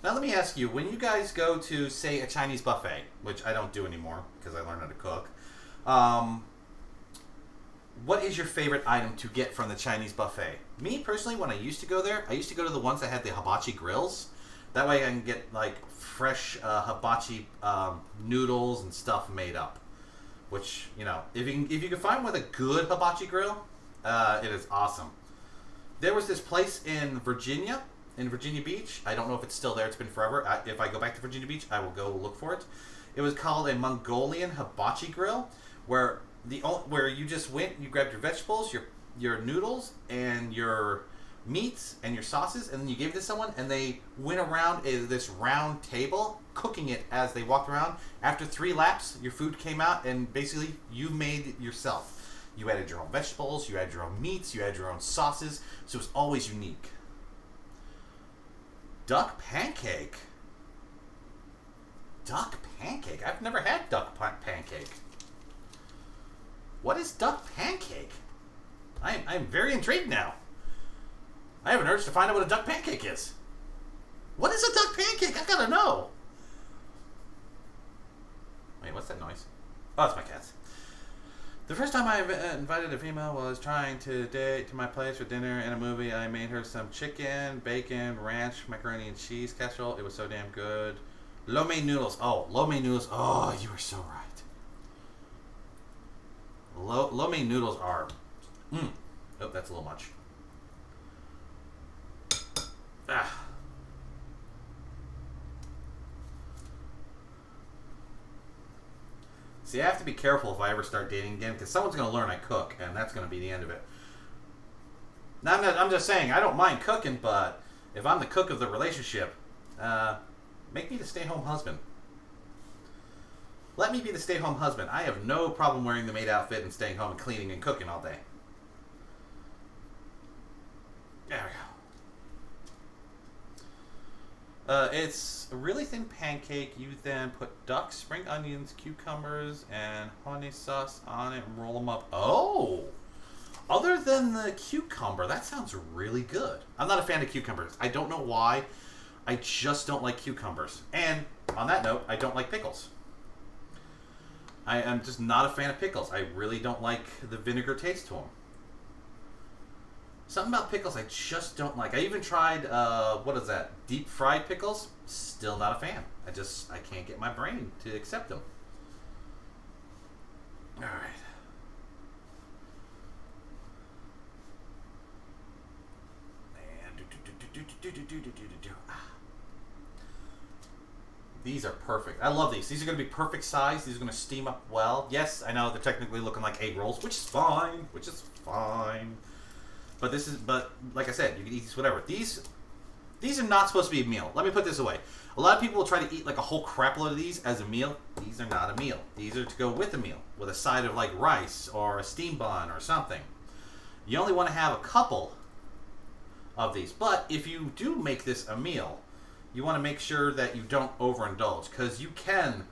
Now let me ask you, when you guys go to, say, a Chinese buffet, which I don't do anymore because I learned how to cook, what is your favorite item to get from the Chinese buffet? Me, personally, when I used to go there, I used to go to the ones that had the hibachi grills. That way I can get, like, fresh hibachi noodles and stuff made up. Which, you know, if you can find one with a good hibachi grill, it is awesome. There was this place in Virginia Beach. I don't know if it's still there. It's been forever. If I go back to Virginia Beach, I will go look for it. It was called a Mongolian hibachi grill, where you just went, you grabbed your vegetables, your noodles, and your meats and your sauces, and then you gave it to someone, and they went around this round table cooking it as they walked around. After 3 laps, your food came out, and basically you made it yourself. You added your own vegetables, you added your own meats, you added your own sauces, so it was always unique. Duck pancake. Duck pancake? I've never had duck pancake. What is duck pancake? I'm very intrigued now. I have an urge to find out what a duck pancake is. What is a duck pancake? I've got to know. Wait, what's that noise? Oh, it's my cats. The first time I invited a female was trying to date to my place for dinner and a movie. I made her some chicken, bacon, ranch, macaroni and cheese casserole. It was so damn good. Lo mein noodles. Oh, lo mein noodles. Oh, you were so right. Lo mein noodles are... Oh, that's a little much. Ah. See, I have to be careful if I ever start dating again, because someone's going to learn I cook, and that's going to be the end of it. Now, I'm just saying, I don't mind cooking, but if I'm the cook of the relationship, make me the stay-home husband. Let me be the stay-home husband. I have no problem wearing the maid outfit and staying home and cleaning and cooking all day. There we go. It's a really thin pancake. You then put duck, spring onions, cucumbers, and honey sauce on it and roll them up. Oh! Other than the cucumber, that sounds really good. I'm not a fan of cucumbers. I don't know why. I just don't like cucumbers. And on that note, I don't like pickles. I am just not a fan of pickles. I really don't like the vinegar taste to them. Something about pickles I just don't like. I even tried, what is that? Deep fried pickles? Still not a fan. I can't get my brain to accept them. Alright. And These are perfect. I love these. These are going to be perfect size. These are going to steam up well. Yes, I know they're technically looking like egg rolls, which is fine. But like I said, you can eat these whatever. These are not supposed to be a meal. Let me put this away. A lot of people will try to eat like a whole crap load of these as a meal. These are not a meal. These are to go with a meal, with a side of like rice or a steam bun or something. You only want to have a couple of these. But if you do make this a meal, you want to make sure that you don't overindulge, because you can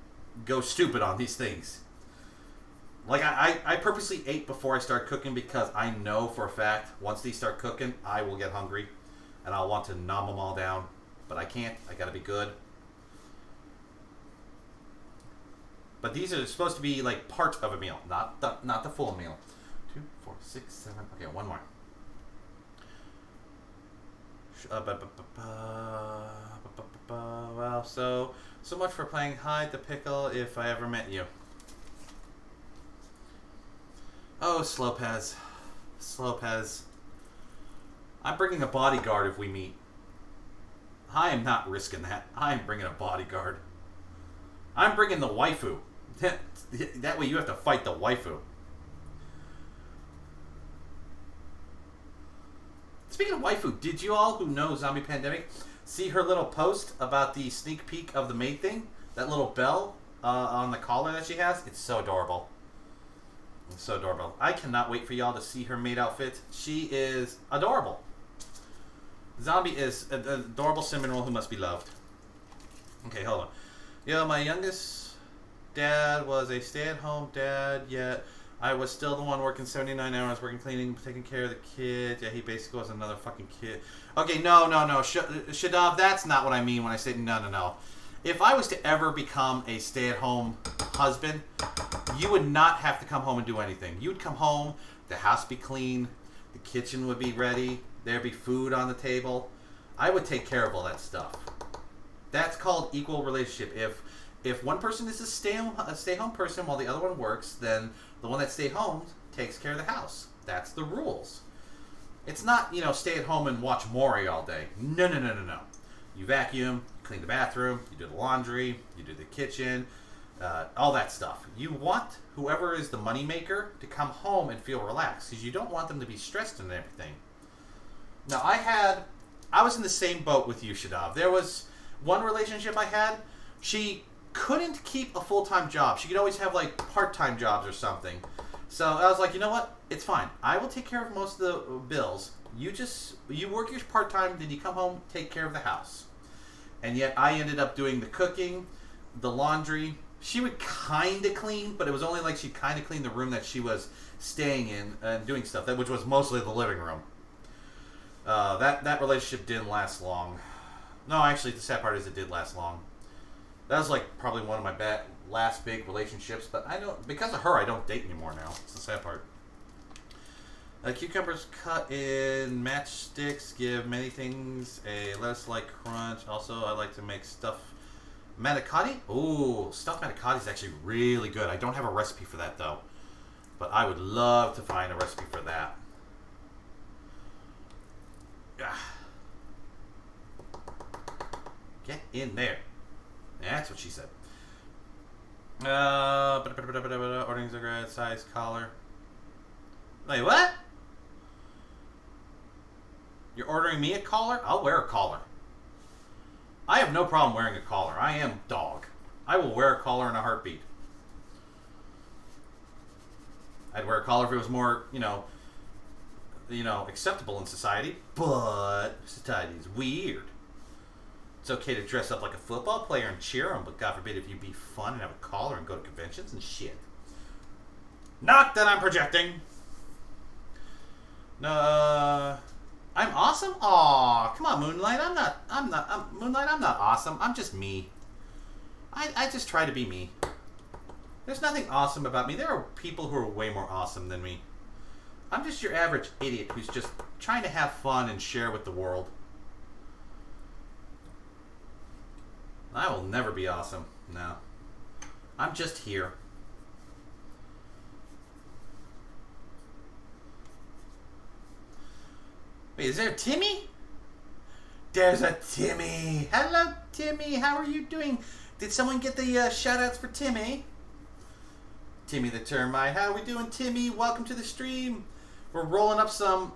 go stupid on these things. Like, I purposely ate before I start cooking, because I know for a fact, once these start cooking, I will get hungry, and I'll want to nom them all down. But I can't. I gotta be good. But these are supposed to be, like, part of a meal, not the full meal. 2, 4, 6, 7... Okay, one more. Well, so much for playing hide the pickle if I ever met you. Oh, Slopez. I'm bringing a bodyguard if we meet. I am not risking that. I'm bringing a bodyguard. I'm bringing the waifu. That way you have to fight the waifu. Speaking of waifu, did you all who know Zombie Pandemic see her little post about the sneak peek of the maid thing? That little bell on the collar that she has? It's so adorable. It's so adorable. I cannot wait for y'all to see her maid outfit. She is adorable. Zombie is an adorable cinnamon roll who must be loved. Okay, hold on. Yo, my youngest dad was a stay-at-home dad, yet I was still the one working 79 hours, working, cleaning, taking care of the kids. Yeah, he basically was another fucking kid. Okay, no. Shadav, that's not what I mean when I say no. If I was to ever become a stay-at-home husband, you would not have to come home and do anything. You would come home, the house be clean, the kitchen would be ready, there'd be food on the table. I would take care of all that stuff. That's called equal relationship. If one person is a stay-home person while the other one works, then the one that stays home takes care of the house. That's the rules. It's not, stay at home and watch Maury all day. No. You vacuum, you clean the bathroom, you do the laundry, you do the kitchen, all that stuff. You want whoever is the moneymaker to come home and feel relaxed, because you don't want them to be stressed and everything. Now, I was in the same boat with you, Shadav. There was one relationship I had. She couldn't keep a full-time job. She could always have, like, part-time jobs or something. So I was like, you know what? It's fine. I will take care of most of the bills. You work your part-time, then you come home, take care of the house. And yet I ended up doing the cooking, the laundry. She would kind of clean, but it was only like she kind of cleaned the room that she was staying in and doing stuff, which was mostly the living room. That relationship didn't last long. No, actually, the sad part is it did last long. That was like probably one of my last big relationships, but because of her, I don't date anymore now. It's the sad part. Cucumbers cut in matchsticks give many things a lettuce-like crunch. Also, I like to make stuffed manicotti. Ooh, stuffed manicotti is actually really good. I don't have a recipe for that, though. But I would love to find a recipe for that. Get in there. That's what she said. Ordering Xograd size collar. Wait, what? You're ordering me a collar? I'll wear a collar. I have no problem wearing a collar. I am dog. I will wear a collar in a heartbeat. I'd wear a collar if it was more, acceptable in society. But society is weird. It's okay to dress up like a football player and cheer them, but God forbid if you be fun and have a collar and go to conventions and shit. Not that I'm projecting. No, I'm awesome? Aw, come on, Moonlight. Moonlight, I'm not awesome. I'm just me. I just try to be me. There's nothing awesome about me. There are people who are way more awesome than me. I'm just your average idiot who's just trying to have fun and share with the world. I will never be awesome. No. I'm just here. Wait, is there a Timmy? There's a Timmy. Hello, Timmy. How are you doing? Did someone get the shout-outs for Timmy? Timmy the Termite. How we doing, Timmy? Welcome to the stream. We're rolling up some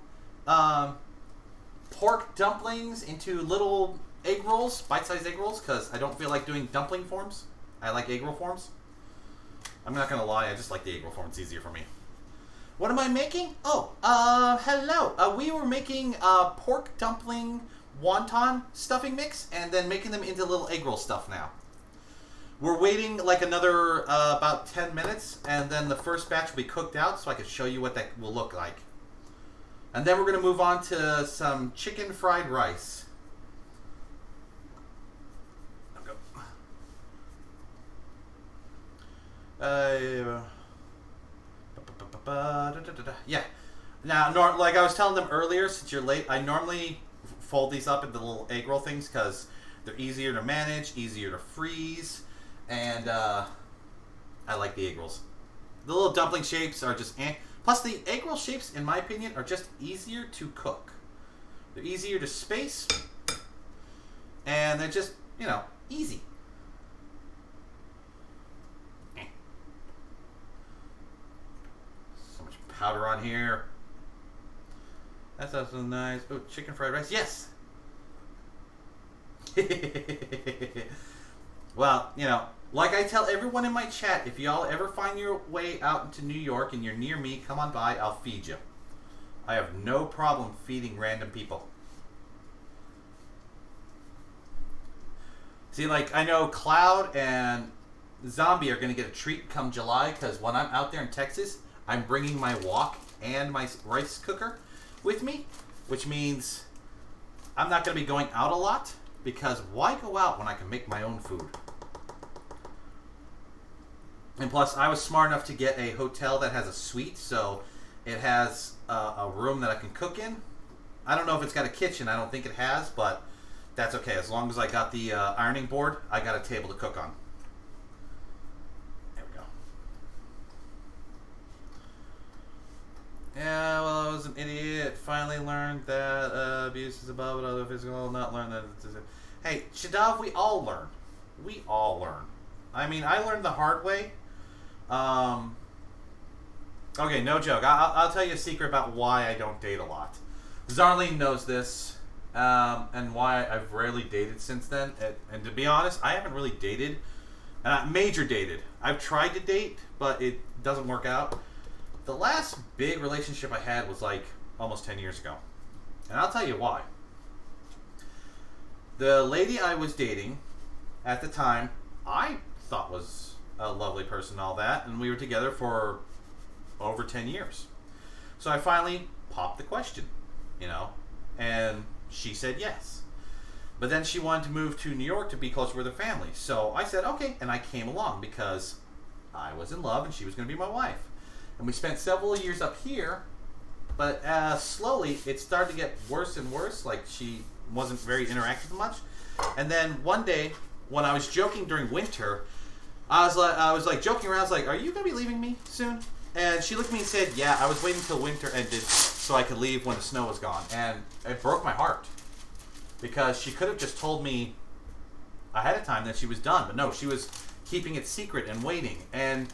pork dumplings into little egg rolls, bite-sized egg rolls, because I don't feel like doing dumpling forms. I like egg roll forms. I'm not going to lie, I just like the egg roll form. It's easier for me. What am I making? Oh, hello. We were making pork dumpling wonton stuffing mix and then making them into little egg roll stuff now. We're waiting like another about 10 minutes and then the first batch will be cooked out so I can show you what that will look like. And then we're going to move on to some chicken fried rice. Yeah. Now, like I was telling them earlier, since you're late, I normally fold these up into little egg roll things because they're easier to manage, easier to freeze, and I like the egg rolls. The little dumpling shapes are just plus the egg roll shapes, in my opinion, are just easier to cook. They're easier to space, and they're just, you know, easy. Powder on here. That's also nice. Oh, chicken fried rice. Yes. Well, you know, like I tell everyone in my chat, if y'all ever find your way out into New York and you're near me, come on by. I'll feed you. I have no problem feeding random people. See, like, I know Cloud and Zombie are going to get a treat come July because when I'm out there in Texas, I'm bringing my wok and my rice cooker with me, which means I'm not going to be going out a lot because why go out when I can make my own food? And plus, I was smart enough to get a hotel that has a suite, so it has a room that I can cook in. I don't know if it's got a kitchen. I don't think it has, but that's okay. As long as I got the ironing board, I got a table to cook on. Yeah, well, I was an idiot. Finally learned that abuse is above other physical. Not learn that. Hey, Shadav, we all learn. We all learn. I mean, I learned the hard way. Okay, no joke. I'll tell you a secret about why I don't date a lot. Zarlene knows this, and why I've rarely dated since then. And to be honest, I haven't really dated. Major dated. I've tried to date, but it doesn't work out. The last big relationship I had was like almost 10 years ago. And I'll tell you why. The lady I was dating at the time, I thought was a lovely person and all that. And we were together for over 10 years. So I finally popped the question, you know. And she said yes. But then she wanted to move to New York to be closer with her family. So I said, okay. And I came along because I was in love and she was going to be my wife. And we spent several years up here, but slowly it started to get worse and worse. Like she wasn't very interactive much. And then one day, when I was joking during winter, I was like joking around. I was like, "Are you gonna be leaving me soon?" And she looked at me and said, "Yeah, I was waiting until winter ended so I could leave when the snow was gone." And it broke my heart because she could have just told me ahead of time that she was done, but no, she was keeping it secret and waiting. And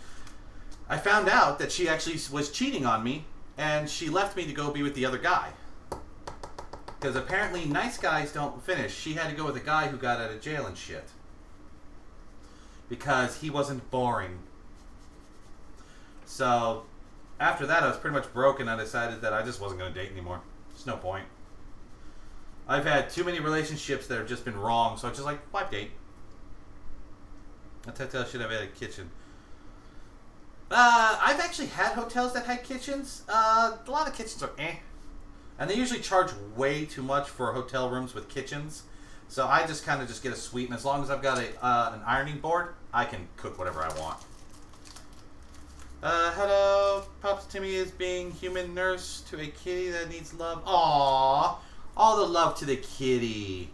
I found out that she actually was cheating on me, and she left me to go be with the other guy. Because apparently nice guys don't finish. She had to go with a guy who got out of jail and shit. Because he wasn't boring. So, after that I was pretty much broke, and I decided that I just wasn't going to date anymore. There's no point. I've had too many relationships that have just been wrong, so I was just like, why date? That hotel should have had a kitchen. I've actually had hotels that had kitchens. A lot of kitchens are and they usually charge way too much for hotel rooms with kitchens. So I just kind of just get a suite, and as long as I've got an ironing board, I can cook whatever I want. Hello, Pops Timmy is being human nurse to a kitty that needs love. Aww, all the love to the kitty.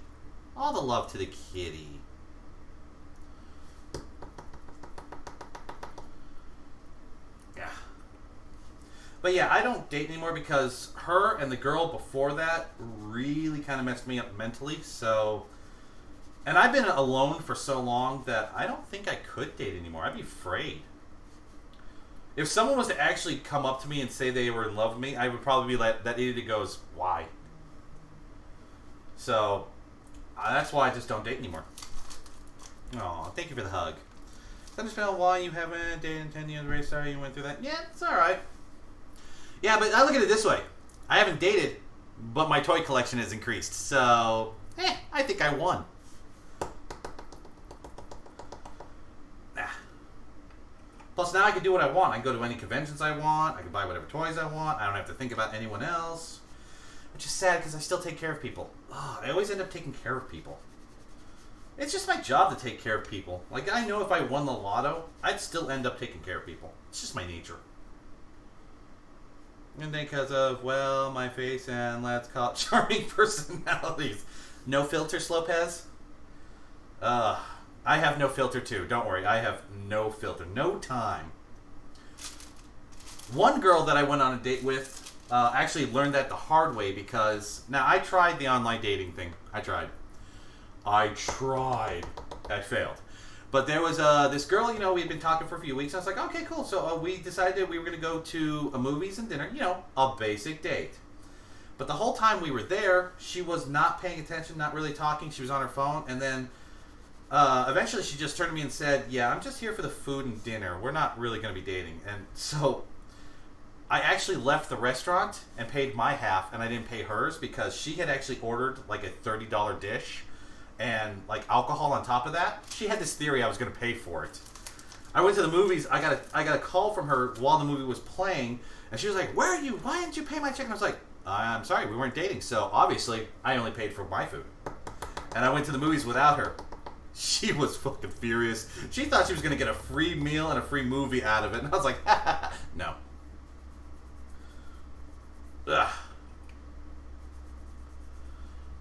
All the love to the kitty. But yeah, I don't date anymore because her and the girl before that really kind of messed me up mentally. So And I've been alone for so long that I don't think I could date anymore. I'd be afraid. If someone was to actually come up to me and say they were in love with me, I would probably be like that idiot that goes, why? So, that's why I just don't date anymore. Oh, thank you for the hug. I understand why you haven't dated in 10 years. Very sorry you went through that. Yeah, it's alright. Yeah, but I look at it this way. I haven't dated, but my toy collection has increased. So, I think I won. Plus, now I can do what I want. I can go to any conventions I want. I can buy whatever toys I want. I don't have to think about anyone else. Which is sad because I still take care of people. Oh, I always end up taking care of people. It's just my job to take care of people. Like, I know if I won the lotto, I'd still end up taking care of people. It's just my nature. And because of, well, my face and let's call it charming personalities. No filter, Slopez? I have no filter too. Don't worry, I have no filter. No time. One girl that I went on a date with actually learned that the hard way because... Now, I tried the online dating thing. I tried. I failed. But there was this girl, you know, we had been talking for a few weeks. And I was like, okay, cool. So we decided we were going to go to a movies and dinner. You know, a basic date. But the whole time we were there, she was not paying attention, not really talking. She was on her phone. And then eventually she just turned to me and said, yeah, I'm just here for the food and dinner. We're not really going to be dating. And so I actually left the restaurant and paid my half. And I didn't pay hers because she had actually ordered like a $30 dish. And like alcohol on top of that. She had this theory I was going to pay for it. I went to the movies. I got a call from her while the movie was playing, and she was like, "Where are you? Why didn't you pay my check?" And I was like, "I'm sorry, we weren't dating, so obviously I only paid for my food." And I went to the movies without her. She was fucking furious. She thought she was going to get a free meal and a free movie out of it, and I was like, "No." Ugh.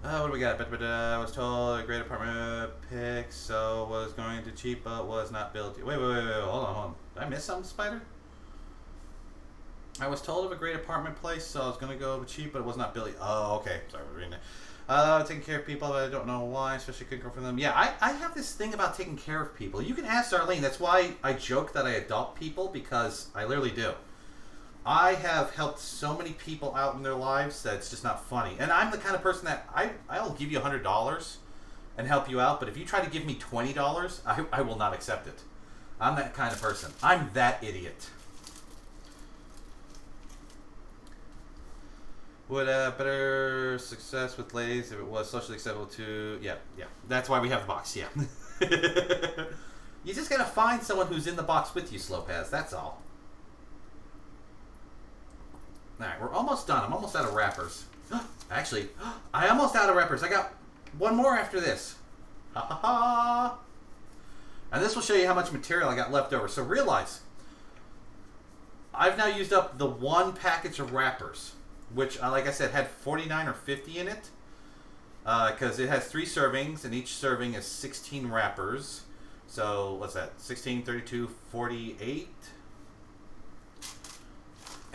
What do we got? I was told a great apartment pick, so was going to cheap, but was not built. Wait. Hold on. Did I miss something, Spider? I was told of a great apartment place, so I was going to go cheap, but it was not built. Oh, okay. Sorry, we're reading it. Taking care of people, but I don't know why, especially couldn't go for them. Yeah, I have this thing about taking care of people. You can ask Darlene. That's why I joke that I adopt people, because I literally do. I have helped so many people out in their lives that it's just not funny. And I'm the kind of person that I'll give you $100 and help you out, but if you try to give me $20, I will not accept it. I'm that kind of person. I'm that idiot. Would better success with ladies if it was socially acceptable to... Yeah. That's why we have the box, yeah. You just gotta find someone who's in the box with you, Slopaz. That's all. Alright, we're almost done. I'm almost out of wrappers. Actually, I'm almost out of wrappers. I got one more after this. Ha ha ha! And this will show you how much material I got left over. So realize, I've now used up the one package of wrappers, which, like I said, had 49 or 50 in it. Because it has 3 servings, and each serving is 16 wrappers. So, what's that? 16, 32, 48...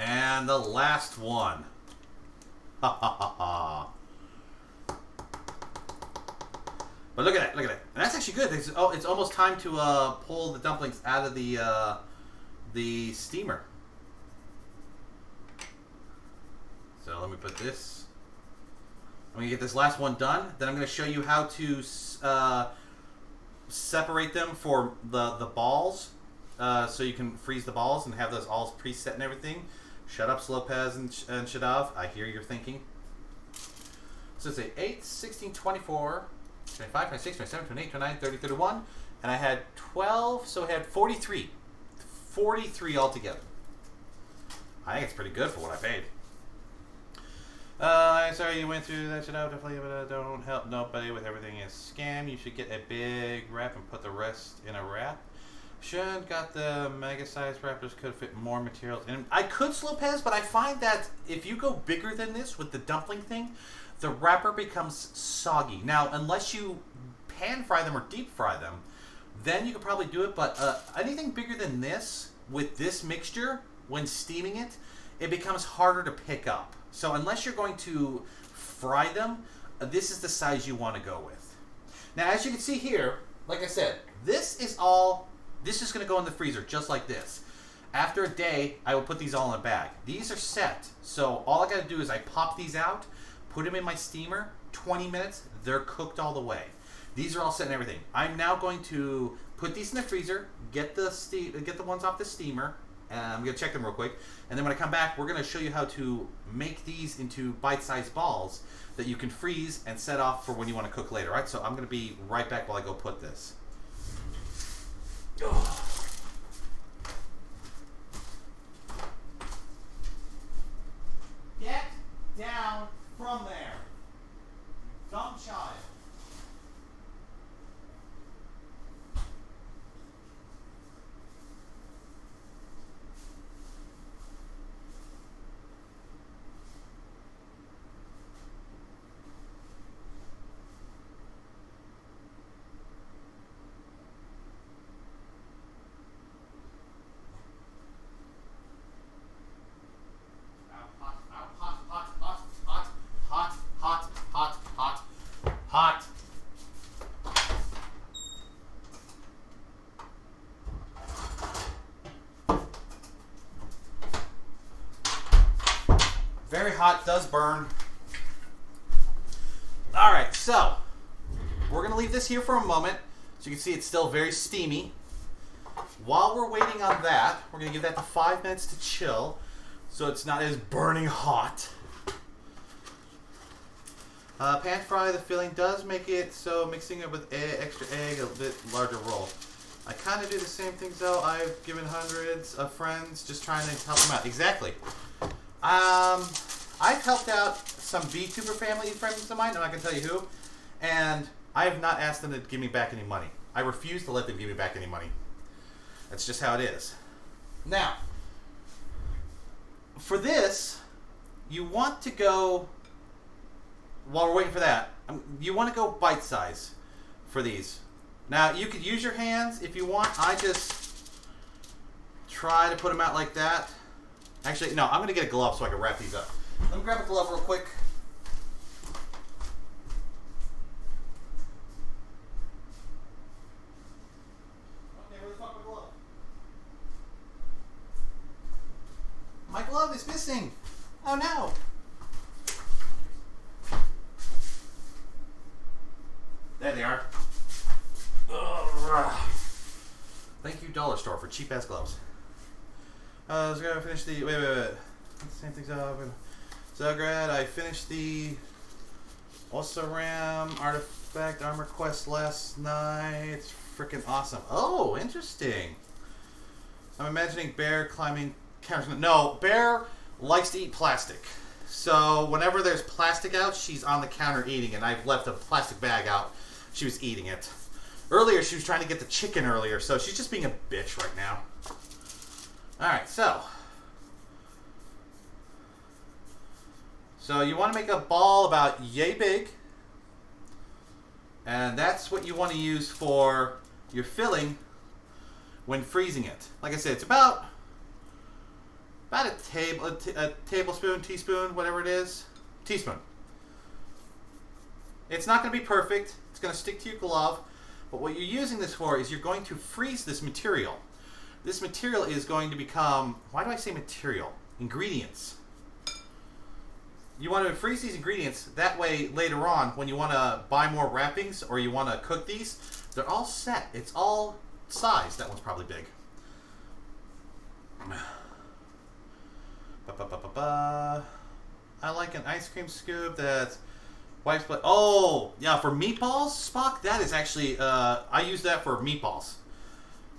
And the last one. Ha ha ha ha. But look at that, And that's actually good. It's almost time to pull the dumplings out of the steamer. So let me put this. I'm going to get this last one done. Then I'm going to show you how to separate them for the balls. So you can freeze the balls and have those all preset and everything. Shut up, Slopez and Shadav. I hear you're thinking. So it's a 8, 16, 24, 25, 26, 27, 28, 29, 30, 31. And I had 12, so I had 43. 43 altogether. I think it's pretty good for what I paid. I'm sorry you went through that, Shadav. Definitely, but don't help nobody with everything is scam. You should get a big wrap and put the rest in a wrap. Should got the mega-sized wrappers, could fit more materials in. I could, Slopez, but I find that if you go bigger than this with the dumpling thing, the wrapper becomes soggy. Now, unless you pan fry them or deep fry them, then you could probably do it. But anything bigger than this, with this mixture, when steaming it, it becomes harder to pick up. So unless you're going to fry them, this is the size you want to go with. Now, as you can see here, like I said, this is going to go in the freezer just like this. After a day, I will put these all in a bag. These are set, so all I got to do is I pop these out, put them in my steamer, 20 minutes, they're cooked all the way. These are all set and everything. I'm now going to put these in the freezer, get the ones off the steamer, and I'm going to check them real quick. And then when I come back, we're going to show you how to make these into bite-sized balls that you can freeze and set off for when you want to cook later, right? So I'm going to be right back while I go put this. Oh. Get down from there, dumb child. Hot. Very hot, does burn. Alright, so we're going to leave this here for a moment. So you can see it's still very steamy. While we're waiting on that, we're going to give that 5 minutes to chill so it's not as burning hot. Pan fry, the filling does make it so mixing it with extra egg, a bit larger roll. I kind of do the same things though. I've given hundreds of friends just trying to help them out. Exactly. I've helped out some Vtuber family friends of mine, I'm not going to tell you who, and I have not asked them to give me back any money. I refuse to let them give me back any money. That's just how it is. Now, for this, you want to go... While we're waiting for that, you want to go bite size for these. Now, you could use your hands if you want. I just try to put them out like that. Actually, no, I'm going to get a glove so I can wrap these up. Let me grab a glove real quick. Okay, where the fuck my glove? My glove is missing. Oh no. There they are. Thank you, Dollar Store, for cheap ass gloves. I was gonna finish the wait. Same things up. Xograd. I finished the Ram Artifact Armor Quest last night. It's freaking awesome. Oh, interesting. I'm imagining Bear climbing counters. No, Bear likes to eat plastic. So whenever there's plastic out, she's on the counter eating, and I've left a plastic bag out. She was eating it. Earlier, she was trying to get the chicken earlier, so she's just being a bitch right now. Alright, so you want to make a ball about yay big, and that's what you want to use for your filling when freezing it. Like I said, it's about a tablespoon, teaspoon, whatever it is. Teaspoon. It's not going to be perfect. It's going to stick to your glove. But what you're using this for is you're going to freeze this material. This material is going to become, why do I say material? Ingredients. You want to freeze these ingredients. That way, later on, when you want to buy more wrappings or you want to cook these, they're all set. It's all sized. That one's probably big. I like an ice cream scoop that's wipes plate. Oh, yeah, for meatballs, Spock, that is actually, I use that for meatballs.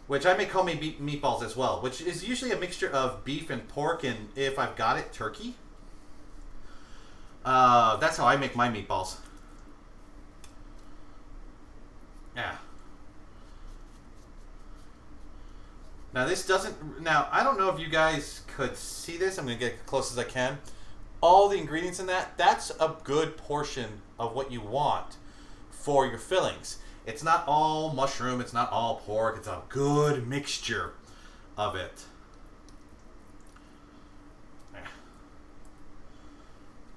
Which I make homemade meatballs as well, which is usually a mixture of beef and pork, and if I've got it, turkey. That's how I make my meatballs. Yeah. Now this doesn't, now I don't know if you guys could see this. I'm going to get as close as I can. All the ingredients in that, that's a good portion of what you want for your fillings. It's not all mushroom, it's not all pork, it's a good mixture of it.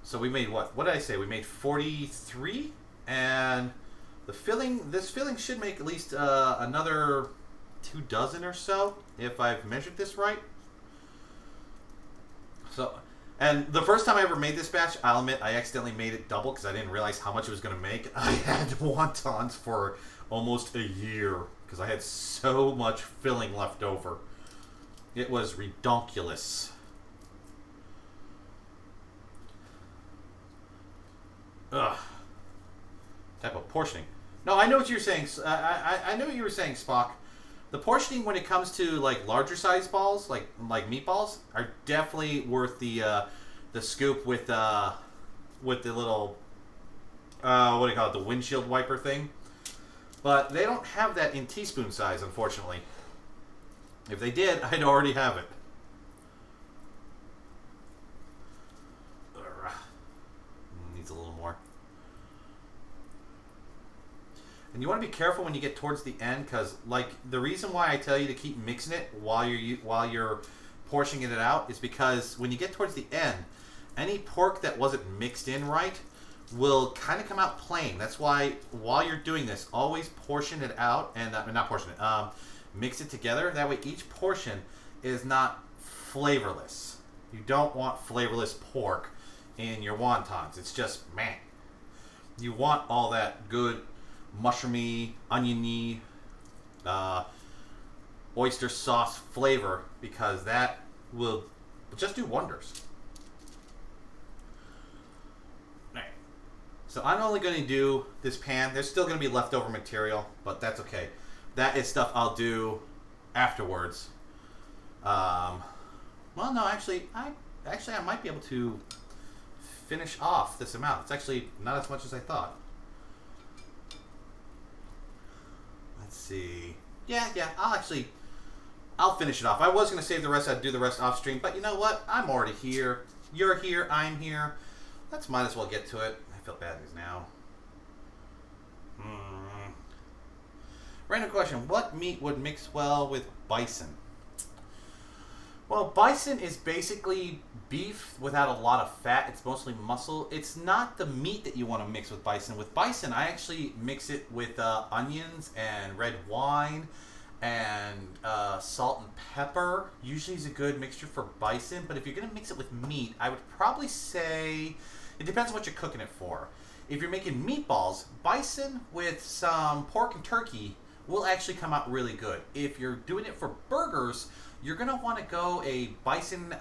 So we made what? What did I say? We made 43, and This filling should make at least another 2 dozen or so, if I've measured this right. So, and the first time I ever made this batch, I'll admit I accidentally made it double because I didn't realize how much it was going to make. I had wontons for almost a year because I had so much filling left over. It was redonkulous. Ugh. Type of portioning. No, I know what you're saying. I know what you were saying, Spock. The portioning when it comes to like larger size balls, like meatballs, are definitely worth the scoop with the little what do you call it, the windshield wiper thing. But they don't have that in teaspoon size, unfortunately. If they did, I'd already have it. Needs a little more. And you want to be careful when you get towards the end, because like the reason why I tell you to keep mixing it while you're portioning it out is because when you get towards the end, any pork that wasn't mixed in right will kind of come out plain. That's why while you're doing this, always portion it out and not portion it. Mix it together. That way, each portion is not flavorless. You don't want flavorless pork in your wontons. It's just man. You want all that good mushroomy, oniony, oyster sauce flavor because that will just do wonders. Right. So I'm only going to do this pan. There's still going to be leftover material, but that's okay. That is stuff I'll do afterwards. Well, no, actually, I might be able to finish off this amount. It's actually not as much as I thought. Let's see. Yeah, I'll finish it off. I was going to save the rest. I'd do the rest off stream, but you know what? I'm already here. You're here. I'm here. Let's might as well get to it. I feel bad now. Random question. What meat would mix well with bison? Well, bison is basically beef without a lot of fat. It's mostly muscle. It's not the meat that you want to mix with bison. With bison, I actually mix it with onions and red wine and salt and pepper. Usually is a good mixture for bison, but if you're going to mix it with meat, I would probably say it depends on what you're cooking it for. If you're making meatballs, bison with some pork and turkey will actually come out really good. If you're doing it for burgers, you're going to want to go a bison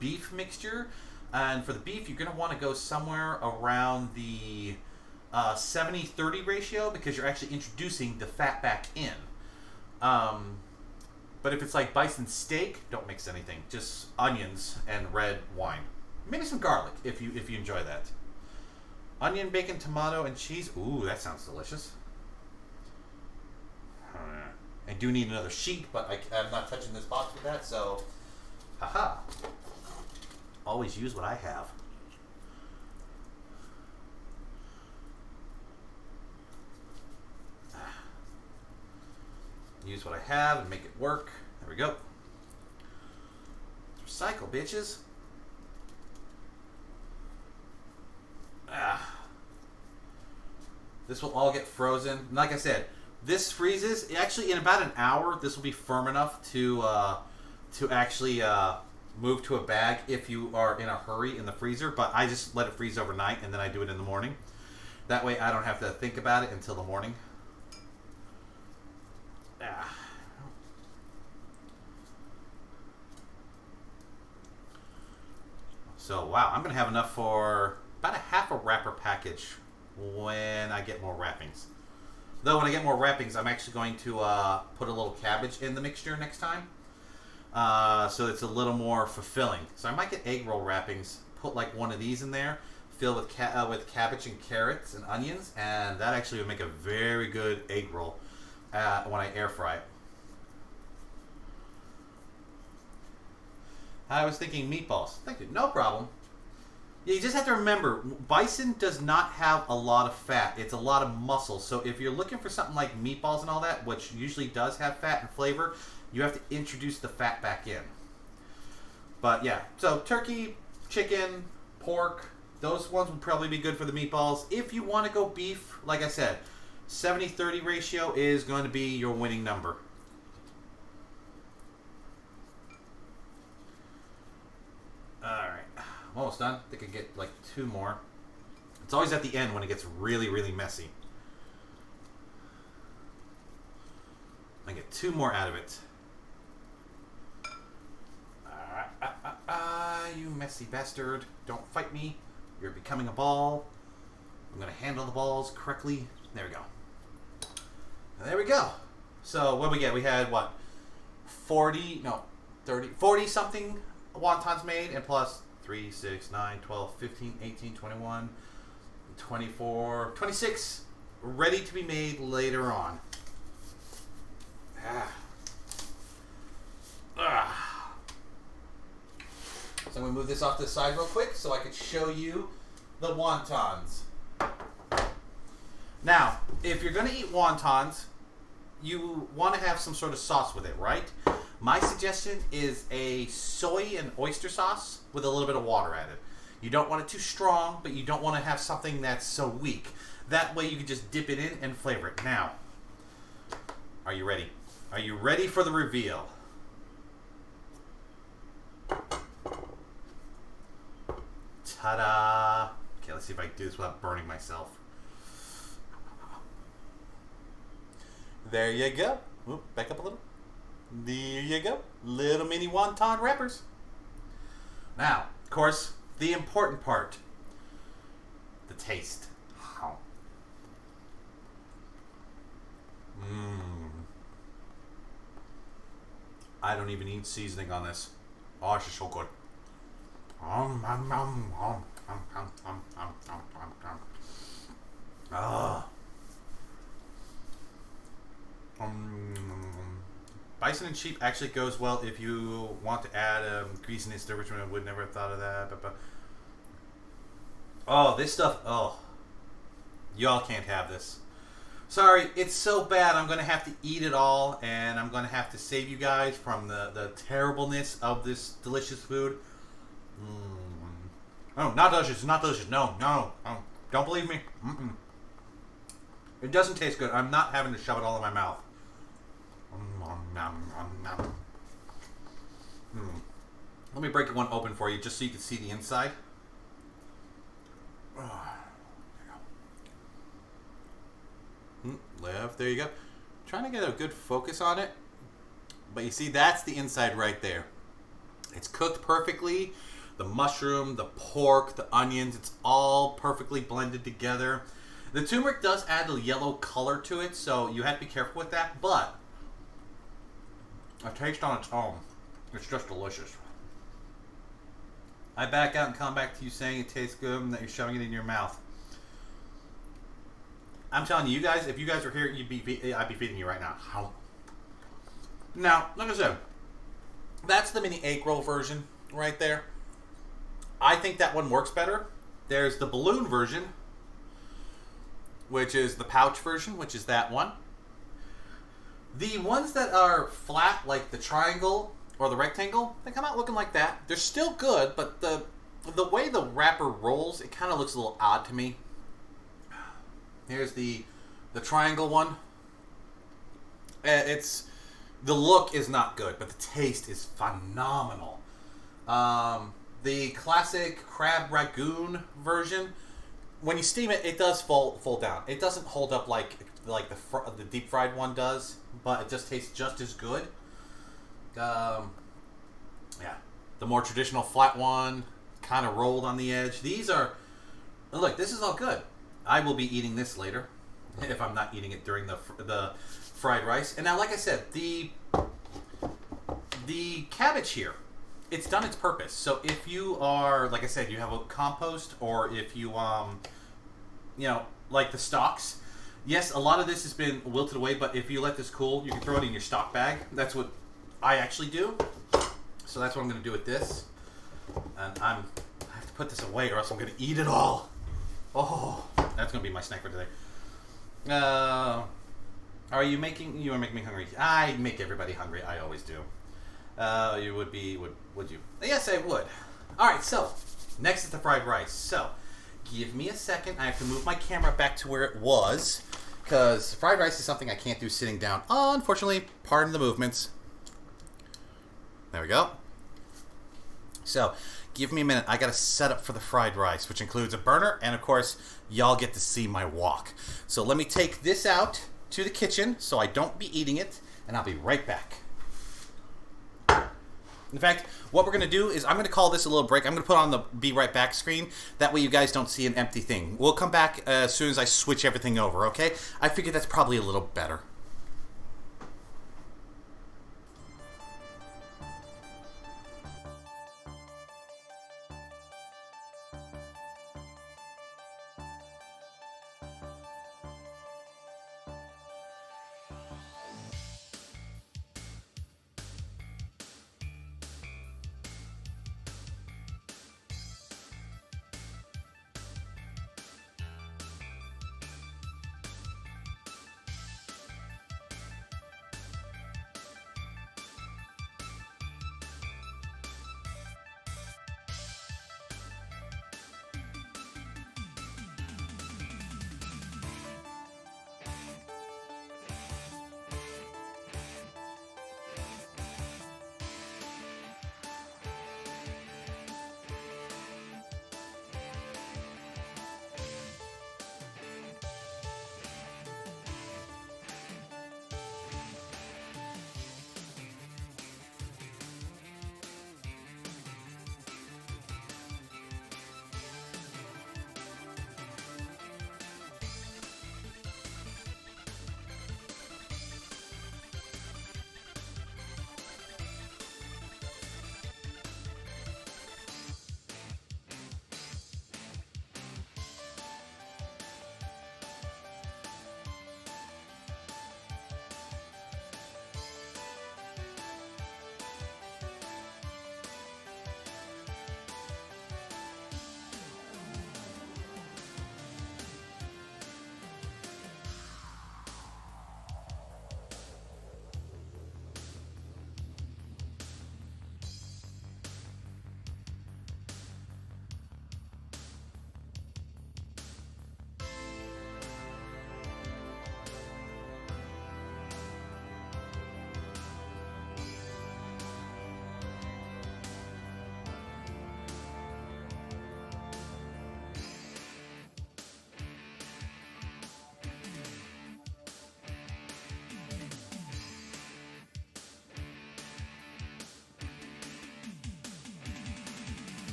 beef mixture. And for the beef, you're going to want to go somewhere around the 70-30 ratio because you're actually introducing the fat back in. But if it's like bison steak, don't mix anything. Just onions and red wine. Maybe some garlic if you enjoy that. Onion, bacon, tomato, and cheese. Ooh, that sounds delicious. I do need another sheet, but I'm not touching this box with that, so haha. Always use what I have. Use what I have and make it work. There we go. Recycle, bitches. This will all get frozen. And like I said, this freezes. Actually, in about an hour, this will be firm enough to actually move to a bag if you are in a hurry in the freezer. But I just let it freeze overnight, and then I do it in the morning. That way, I don't have to think about it until the morning. So, wow, I'm going to have enough for about a half a wrapper package when I get more wrappings. Though when I get more wrappings, I'm actually going to put a little cabbage in the mixture next time. So it's a little more fulfilling. So I might get egg roll wrappings, put like one of these in there, fill with cabbage and carrots and onions, and that actually would make a very good egg roll when I air fry it. I was thinking meatballs. Thank you. No problem. You just have to remember, bison does not have a lot of fat. It's a lot of muscle. So if you're looking for something like meatballs and all that, which usually does have fat and flavor, you have to introduce the fat back in. But yeah, so turkey, chicken, pork, those ones would probably be good for the meatballs. If you want to go beef, like I said, 70-30 ratio is going to be your winning number. Alright. I'm almost done. I think I get like 2 more. It's always at the end when it gets really, really messy. I get 2 more out of it. You messy bastard. Don't fight me. You're becoming a ball. I'm going to handle the balls correctly. There we go. There we go. So, what did we get? We had, what? 40 something wontons made, and plus 3, 6, 9, 12, 15, 18, 21, 24, 26 ready to be made later on. So I'm going to move this off to the side real quick so I can show you the wontons. Now, if you're going to eat wontons, you want to have some sort of sauce with it, right? My suggestion is a soy and oyster sauce with a little bit of water added. You don't want it too strong, but you don't want to have something that's so weak. That way you can just dip it in and flavor it. Now, are you ready? Are you ready for the reveal? Ta-da! Okay, let's see if I can do this without burning myself. There you go. Oop, back up a little. There you go. Little mini wonton wrappers. Now, of course, the important part. The taste. I don't even need seasoning on this. Oh, it's just so good. Bison and sheep actually goes well if you want to add greasiness to which I would never have thought of that. Oh, this stuff. Oh, y'all can't have this. Sorry, it's so bad I'm going to have to eat it all, and I'm going to have to save you guys from the terribleness of this delicious food. Oh, not delicious, not delicious. No. Don't believe me. It doesn't taste good. I'm not having to shove it all in my mouth. Let me break one open for you just so you can see the inside. Left, there you go. Trying to get a good focus on it. But you see, that's the inside right there. It's cooked perfectly. The mushroom, the pork, the onions, it's all perfectly blended together. The turmeric does add a yellow color to it, so you have to be careful with that. But a taste on its own, it's just delicious. I back out and come back to you saying it tastes good and that you're shoving it in your mouth. I'm telling you, guys, if you guys were here, I'd be feeding you right now. Now, like I said, that's the mini egg roll version right there. I think that one works better. There's the balloon version, which is the pouch version, which is that one. The ones that are flat, like the triangle or the rectangle, they come out looking like that. They're still good, but the way the wrapper rolls, it kind of looks a little odd to me. Here's the triangle one. The look is not good, but the taste is phenomenal. The classic crab ragoon version, when you steam it, it does fold down. It doesn't hold up like the deep fried one does, but it just tastes just as good. Yeah, the more traditional flat one, kind of rolled on the edge. These are, look, this is all good. I will be eating this later, if I'm not eating it during the fried rice. And now, like I said, the cabbage here, it's done its purpose. So if you are, like I said, you have a compost, or if you like the stalks. Yes, a lot of this has been wilted away, but if you let this cool, you can throw it in your stock bag. That's what I actually do. So that's what I'm going to do with this. And I have to put this away, or else I'm going to eat it all. Oh, that's going to be my snack for today. You are making me hungry. I make everybody hungry. I always do. You would you? Yes, I would. All right, so next is the fried rice. So give me a second. I have to move my camera back to where it was. because fried rice is something I can't do sitting down. Unfortunately, pardon the movements. There we go. So, give me a minute. I got to set up for the fried rice, which includes a burner, and of course, y'all get to see my wok. So let me take this out to the kitchen so I don't be eating it, and I'll be right back. In fact, what we're going to do is I'm going to call this a little break. I'm going to put on the be right back screen. That way you guys don't see an empty thing. We'll come back as soon as I switch everything over, okay? I figure that's probably a little better.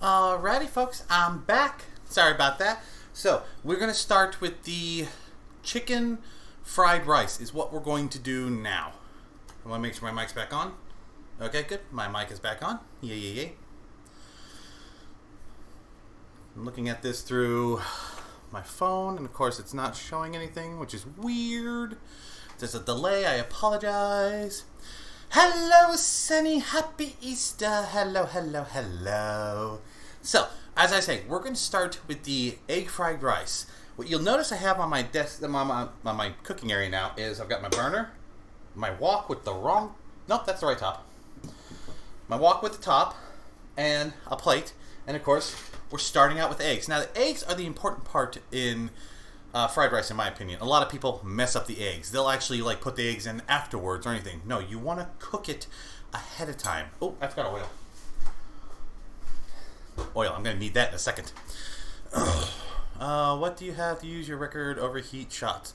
Alrighty, folks, I'm back. Sorry about that. So, we're going to start with the chicken fried rice is what we're going to do now. I want to make sure my mic's back on. Okay, good. My mic is back on. Yay. I'm looking at this through my phone, and of course it's not showing anything, which is weird. There's a delay. I apologize. Hello, Sunny. Happy Easter. Hello. So, as I say, we're going to start with the egg fried rice. What you'll notice I have on my desk, on my cooking area now, is I've got my burner, my wok with the wrong... Nope, that's the right top. My wok with the top, and a plate, and of course, we're starting out with eggs. Now, the eggs are the important part in fried rice, in my opinion. A lot of people mess up the eggs. They'll actually like put the eggs in afterwards or anything. No, you want to cook it ahead of time. Oh, I forgot oil. I'm going to need that in a second. What do you have to use your record overheat shots?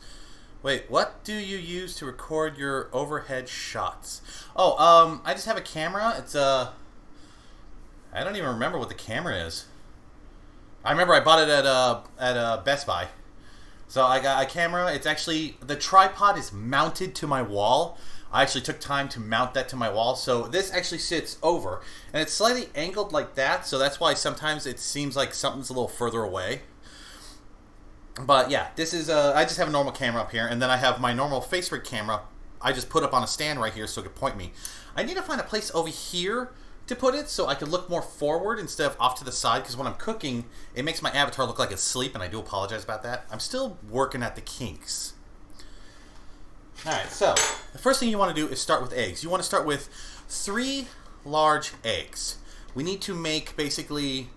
Wait, what do you use to record your overhead shots? Oh, I just have a camera. It's I don't even remember what the camera is. I remember I bought it at Best Buy. So I got a camera. It's actually, the tripod is mounted to my wall. I actually took time to mount that to my wall. So this actually sits over. And it's slightly angled like that. So that's why sometimes it seems like something's a little further away. But yeah, this is, I just have a normal camera up here. And then I have my normal face rig camera. I just put up on a stand right here so it can point me. I need to find a place over here to put it so I can look more forward instead of off to the side, because when I'm cooking, it makes my avatar look like it's asleep, and I do apologize about that. I'm still working at the kinks. Alright, so the first thing you want to do is start with eggs. You want to start with 3 large eggs. We need to make basically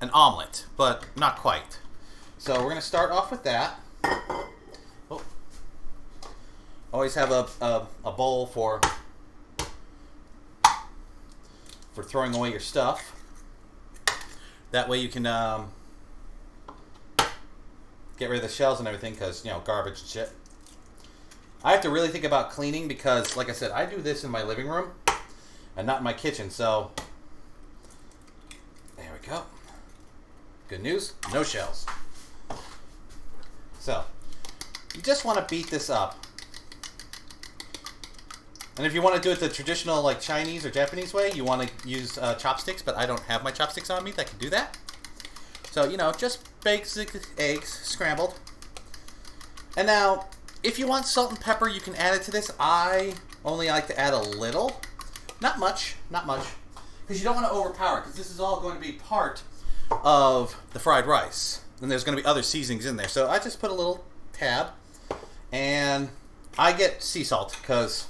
an omelet, but not quite. So we're going to start off with that. Oh. Always have a bowl for throwing away your stuff. That way you can get rid of the shells and everything, because, you know, garbage and shit. I have to really think about cleaning because, like I said, I do this in my living room and not in my kitchen, so there we go. Good news, no shells. So, you just want to beat this up. And if you want to do it the traditional, like, Chinese or Japanese way, you want to use chopsticks, but I don't have my chopsticks on me that can do that. So, you know, just basic eggs, scrambled. And now, if you want salt and pepper, you can add it to this. I only like to add a little. Not much. Because you don't want to overpower it, because this is all going to be part of the fried rice. And there's going to be other seasonings in there. So I just put a little tab. And I get sea salt, because...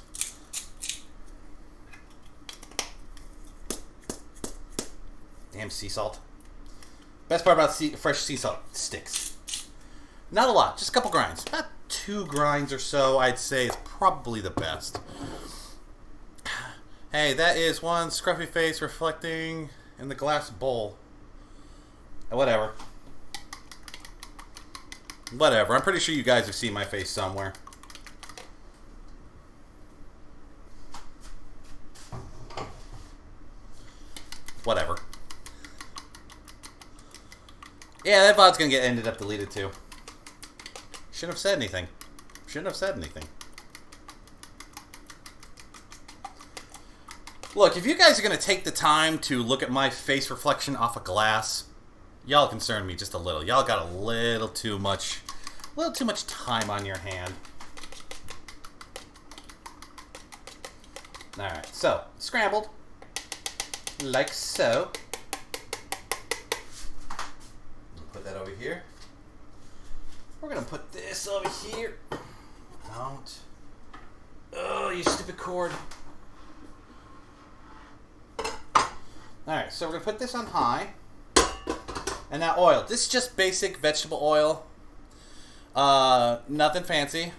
Damn sea salt. Best part about fresh sea salt, sticks. Not a lot, just a couple grinds. About 2 grinds or so, I'd say, is probably the best. Hey, that is one scruffy face reflecting in the glass bowl. Whatever. I'm pretty sure you guys have seen my face somewhere. Whatever. Yeah, that VOD's gonna get ended up deleted too. Shouldn't have said anything. Look, if you guys are gonna take the time to look at my face reflection off a glass, y'all concern me just a little. Y'all got a little too much time on your hand. Alright, so, scrambled. Like so. Put that over here. We're gonna put this over here. Don't. Oh, you stupid cord. Alright, so we're gonna put this on high. And now oil. This is just basic vegetable oil. Nothing fancy.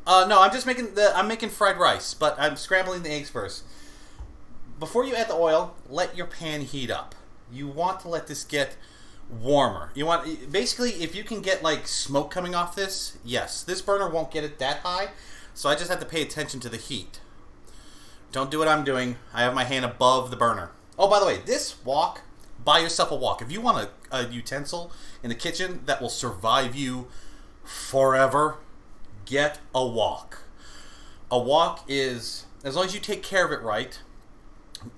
No, I'm making fried rice, but I'm scrambling the eggs first. Before you add the oil, let your pan heat up. You want to let this get warmer. You want, basically, if you can get like smoke coming off this, yes. This burner won't get it that high, so I just have to pay attention to the heat. Don't do what I'm doing. I have my hand above the burner. Oh, by the way, this wok buy yourself a wok. If you want a utensil in the kitchen that will survive you forever, get a wok. A wok is, as long as you take care of it right,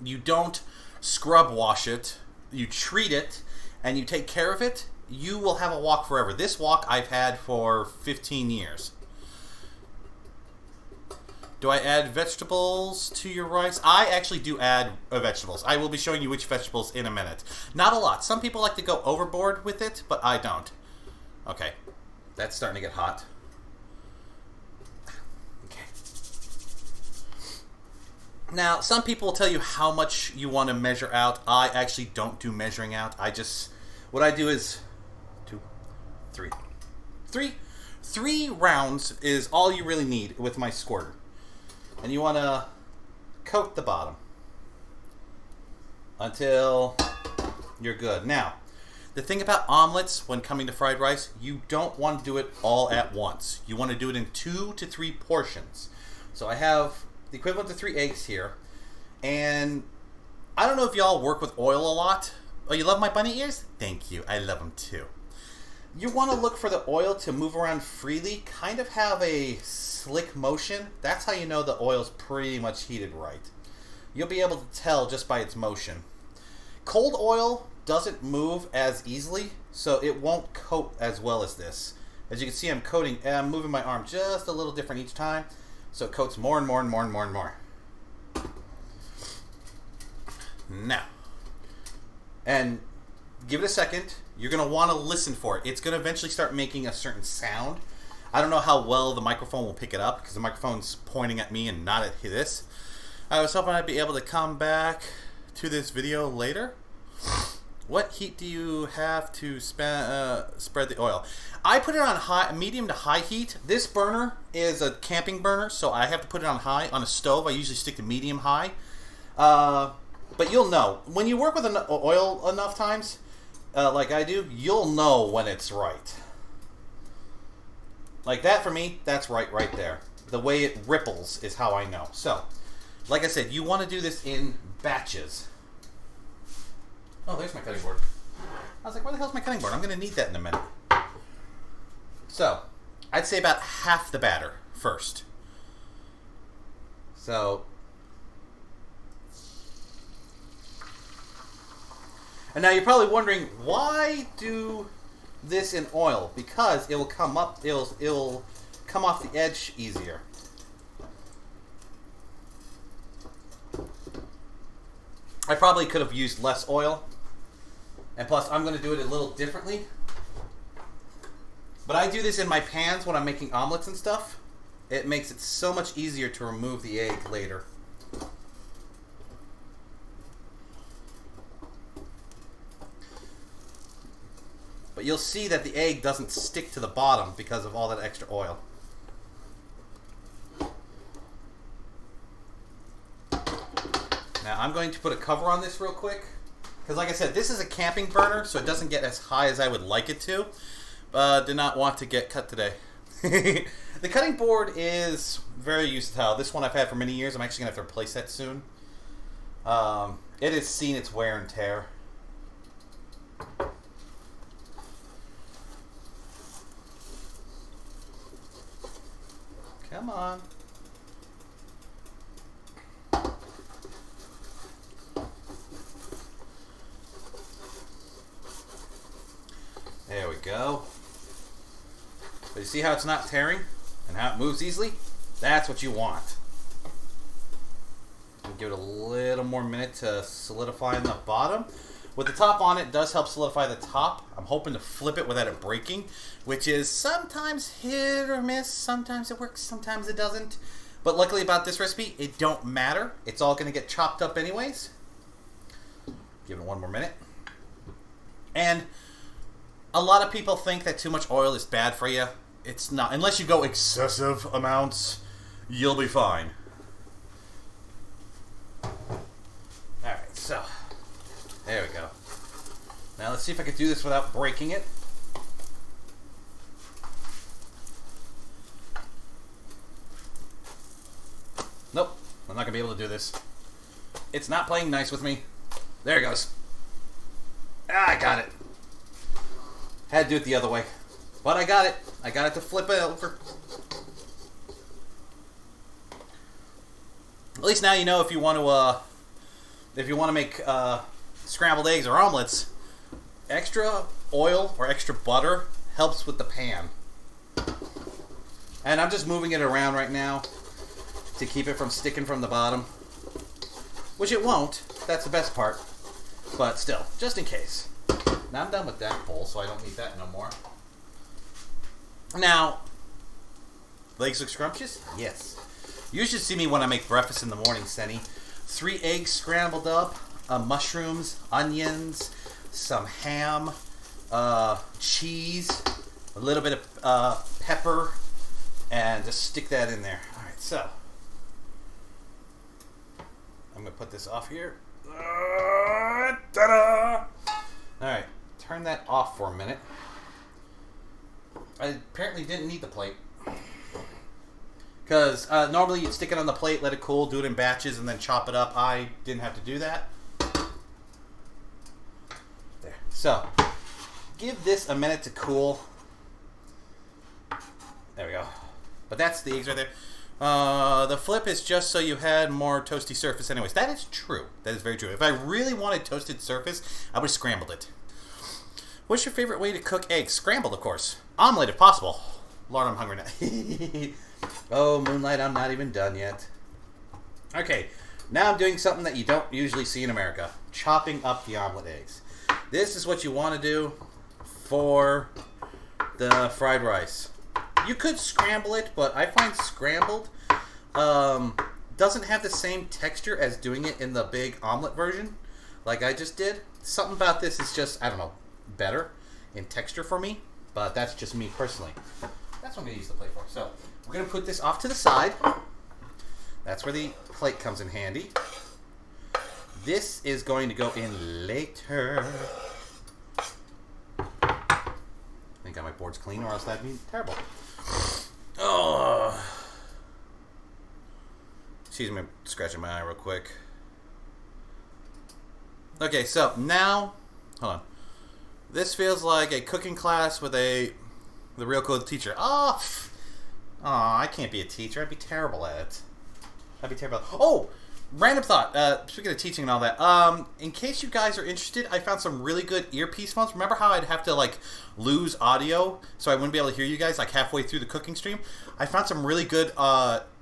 you don't scrub wash it, you treat it, and you take care of it, you will have a wok forever. This wok I've had for 15 years. Do I add vegetables to your rice? I actually do add vegetables. I will be showing you which vegetables in a minute. Not a lot. Some people like to go overboard with it, but I don't. Okay. That's starting to get hot. Okay. Now, some people will tell you how much you want to measure out. I actually don't do measuring out. What I do is 2, 3. 3 rounds is all you really need with my squirter. And you want to coat the bottom until you're good. Now, the thing about omelets when coming to fried rice, you don't want to do it all at once. You want to do it in 2 to 3 portions. So I have the equivalent to 3 eggs here. And I don't know if y'all work with oil a lot. Oh, you love my bunny ears? Thank you. I love them too. You want to look for the oil to move around freely, kind of have a slick motion. That's how you know the oil's pretty much heated right. You'll be able to tell just by its motion. Cold oil doesn't move as easily, so it won't coat as well as this. As you can see, I'm moving my arm just a little different each time, so it coats more and more and more and more and more. Now, and give it a second. You're going to want to listen for it. It's going to eventually start making a certain sound. I don't know how well the microphone will pick it up because the microphone's pointing at me and not at this. I was hoping I'd be able to come back to this video later. What heat do you have to spread the oil? I put it on medium to high heat. This burner is a camping burner, so I have to put it on high. On a stove, I usually stick to medium high. But you'll know. When you work with oil enough times, like I do, you'll know when it's right. Like that for me, that's right there. The way it ripples is how I know. So, like I said, you want to do this in batches. Oh, there's my cutting board. I was like, where the hell's my cutting board? I'm going to need that in a minute. So, I'd say about half the batter first. So, and now you're probably wondering, why do this in oil? Because it will come up, it'll come off the edge easier. I probably could have used less oil, and plus I'm going to do it a little differently. But I do this in my pans when I'm making omelets and stuff. It makes it so much easier to remove the egg later. But you'll see that the egg doesn't stick to the bottom because of all that extra oil. Now I'm going to put a cover on this real quick. Because like I said, this is a camping burner, so it doesn't get as high as I would like it to. Did not want to get cut today. The cutting board is very versatile. This one I've had for many years. I'm actually going to have to replace that soon. It has seen its wear and tear. Come on. There we go. So you see how it's not tearing and how it moves easily? That's what you want. I'll give it a little more minute to solidify in the bottom. With the top on, it does help solidify the top. I'm hoping to flip it without it breaking, which is sometimes hit or miss. Sometimes it works, sometimes it doesn't. But luckily about this recipe, it don't matter. It's all going to get chopped up anyways. Give it one more minute. And a lot of people think that too much oil is bad for you. It's not. Unless you go excessive amounts, you'll be fine. Alright, so there we go. Now let's see if I can do this without breaking it. Nope, I'm not going to be able to do this. It's not playing nice with me. There it goes. I got it. Had to do it the other way. But I got it. I got it to flip it over. At least now you know if you want to make scrambled eggs or omelets, extra oil or extra butter helps with the pan. And I'm just moving it around right now to keep it from sticking from the bottom. Which it won't. That's the best part. But still, just in case. Now I'm done with that bowl, so I don't need that no more. Now, legs look scrumptious? Yes. You should see me when I make breakfast in the morning, Senny. 3 eggs scrambled up, mushrooms, onions, some ham, cheese, a little bit of pepper, and just stick that in there. Alright, so I'm going to put this off here. Ta-da! Alright, turn that off for a minute. I apparently didn't need the plate. Because normally you'd stick it on the plate, let it cool, do it in batches, and then chop it up. I didn't have to do that. There. So, give this a minute to cool. There we go. But that's the eggs right there. The flip is just so you had more toasty surface anyways. That is true. That is very true. If I really wanted toasted surface, I would have scrambled it. What's your favorite way to cook eggs? Scrambled, of course. Omelet, if possible. Lord, I'm hungry now. Oh, Moonlight, I'm not even done yet. Okay, now I'm doing something that you don't usually see in America. Chopping up the omelet eggs. This is what you want to do for the fried rice. You could scramble it, but I find scrambled doesn't have the same texture as doing it in the big omelet version, like I just did. Something about this is just, I don't know, better in texture for me, but that's just me personally. That's what I'm going to use the plate for. So, we're going to put this off to the side. That's where the plate comes in handy. This is going to go in later. I think got my boards clean, or else that'd be terrible. Oh. Excuse me, I'm scratching my eye real quick. Okay, so now, hold on. This feels like a cooking class with the real cool teacher. Oh, I can't be a teacher. I'd be terrible at it. I'd be terrible. Oh, random thought. Speaking of teaching and all that, in case you guys are interested, I found some really good earpiece phones. Remember how I'd have to like lose audio so I wouldn't be able to hear you guys like halfway through the cooking stream? I found some really good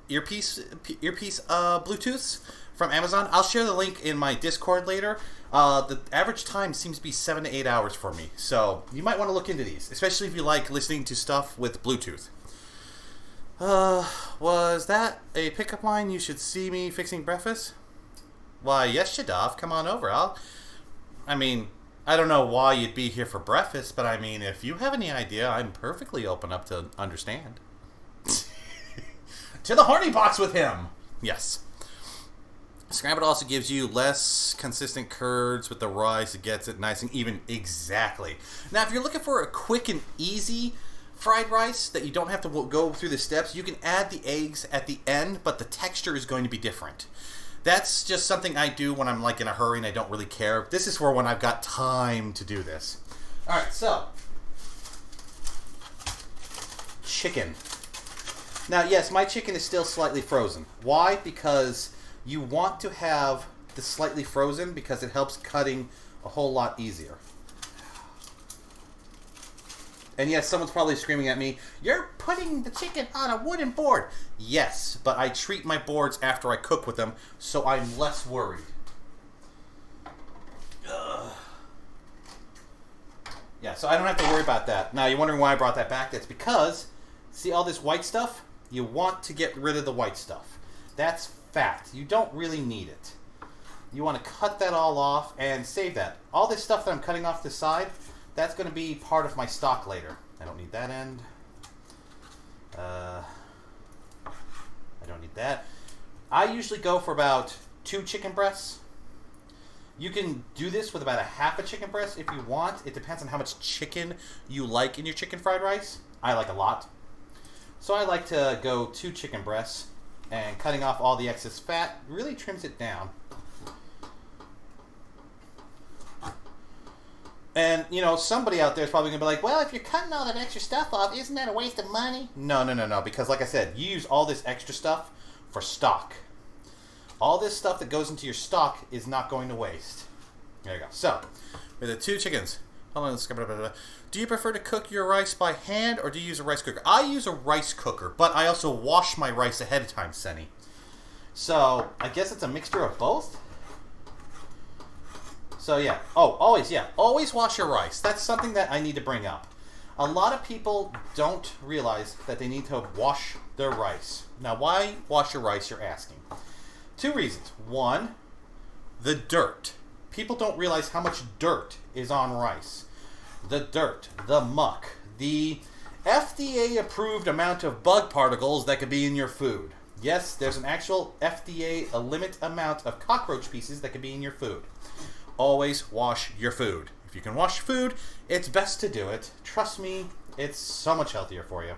earpiece Bluetooths from Amazon. I'll share the link in my Discord later. The average time seems to be 7 to 8 hours for me, so you might want to look into these, especially if you like listening to stuff with Bluetooth. Was that a pickup line? You should see me fixing breakfast? Why, yes, Shadov, come on over. I mean, I don't know why you'd be here for breakfast, but I mean, if you have any idea, I'm perfectly open up to understand. To the horny box with him! Yes. Scrambled also gives you less consistent curds with the rice. It gets it nice and even. Exactly. Now, if you're looking for a quick and easy fried rice that you don't have to go through the steps, you can add the eggs at the end, but the texture is going to be different. That's just something I do when I'm like in a hurry and I don't really care. This is for when I've got time to do this. Alright, so chicken. Now, yes, my chicken is still slightly frozen. Why? Because you want to have the slightly frozen because it helps cutting a whole lot easier. And yes, someone's probably screaming at me, "You're putting the chicken on a wooden board." Yes, but I treat my boards after I cook with them, so I'm less worried. Ugh. Yeah, so I don't have to worry about that. Now, you're wondering why I brought that back? That's because, see all this white stuff? You want to get rid of the white stuff. That's fat. You don't really need it. You want to cut that all off and save that. All this stuff that I'm cutting off the side, that's going to be part of my stock later. I don't need that end. I don't need that. I usually go for about 2 chicken breasts. You can do this with about a half a chicken breast if you want. It depends on how much chicken you like in your chicken fried rice. I like a lot. So I like to go 2 chicken breasts, and cutting off all the excess fat really trims it down. And, you know, somebody out there is probably going to be like, well, if you're cutting all that extra stuff off, isn't that a waste of money? No, no, no, no. Because, like I said, you use all this extra stuff for stock. All this stuff that goes into your stock is not going to waste. There you go. So, with the 2 chickens. Hold on, let's go. Do you prefer to cook your rice by hand or do you use a rice cooker? I use a rice cooker, but I also wash my rice ahead of time, Senny. So, I guess it's a mixture of both. So, yeah. Oh, always wash your rice. That's something that I need to bring up. A lot of people don't realize that they need to wash their rice. Now, why wash your rice, you're asking? 2 reasons. 1, the dirt. People don't realize how much dirt is on rice. The dirt, the muck, the FDA-approved amount of bug particles that could be in your food. Yes, there's an actual FDA limit amount of cockroach pieces that could be in your food. Always wash your food. If you can wash your food, it's best to do it. Trust me, it's so much healthier for you.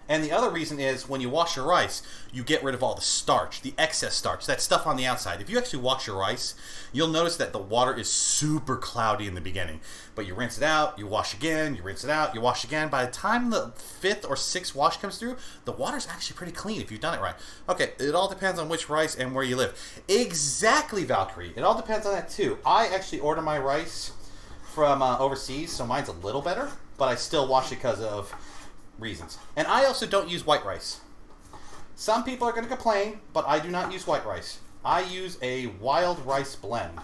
And the other reason is when you wash your rice, you get rid of all the starch, the excess starch, that stuff on the outside. If you actually wash your rice, you'll notice that the water is super cloudy in the beginning. But you rinse it out, you wash again, you rinse it out, you wash again. By the time the 5th or 6th wash comes through, the water's actually pretty clean if you've done it right. Okay, it all depends on which rice and where you live. Exactly, Valkyrie. It all depends on that too. I actually order my rice from overseas, so mine's a little better, but I still wash it because of reasons. And I also don't use white rice. Some people are going to complain, but I do not use white rice. I use a wild rice blend.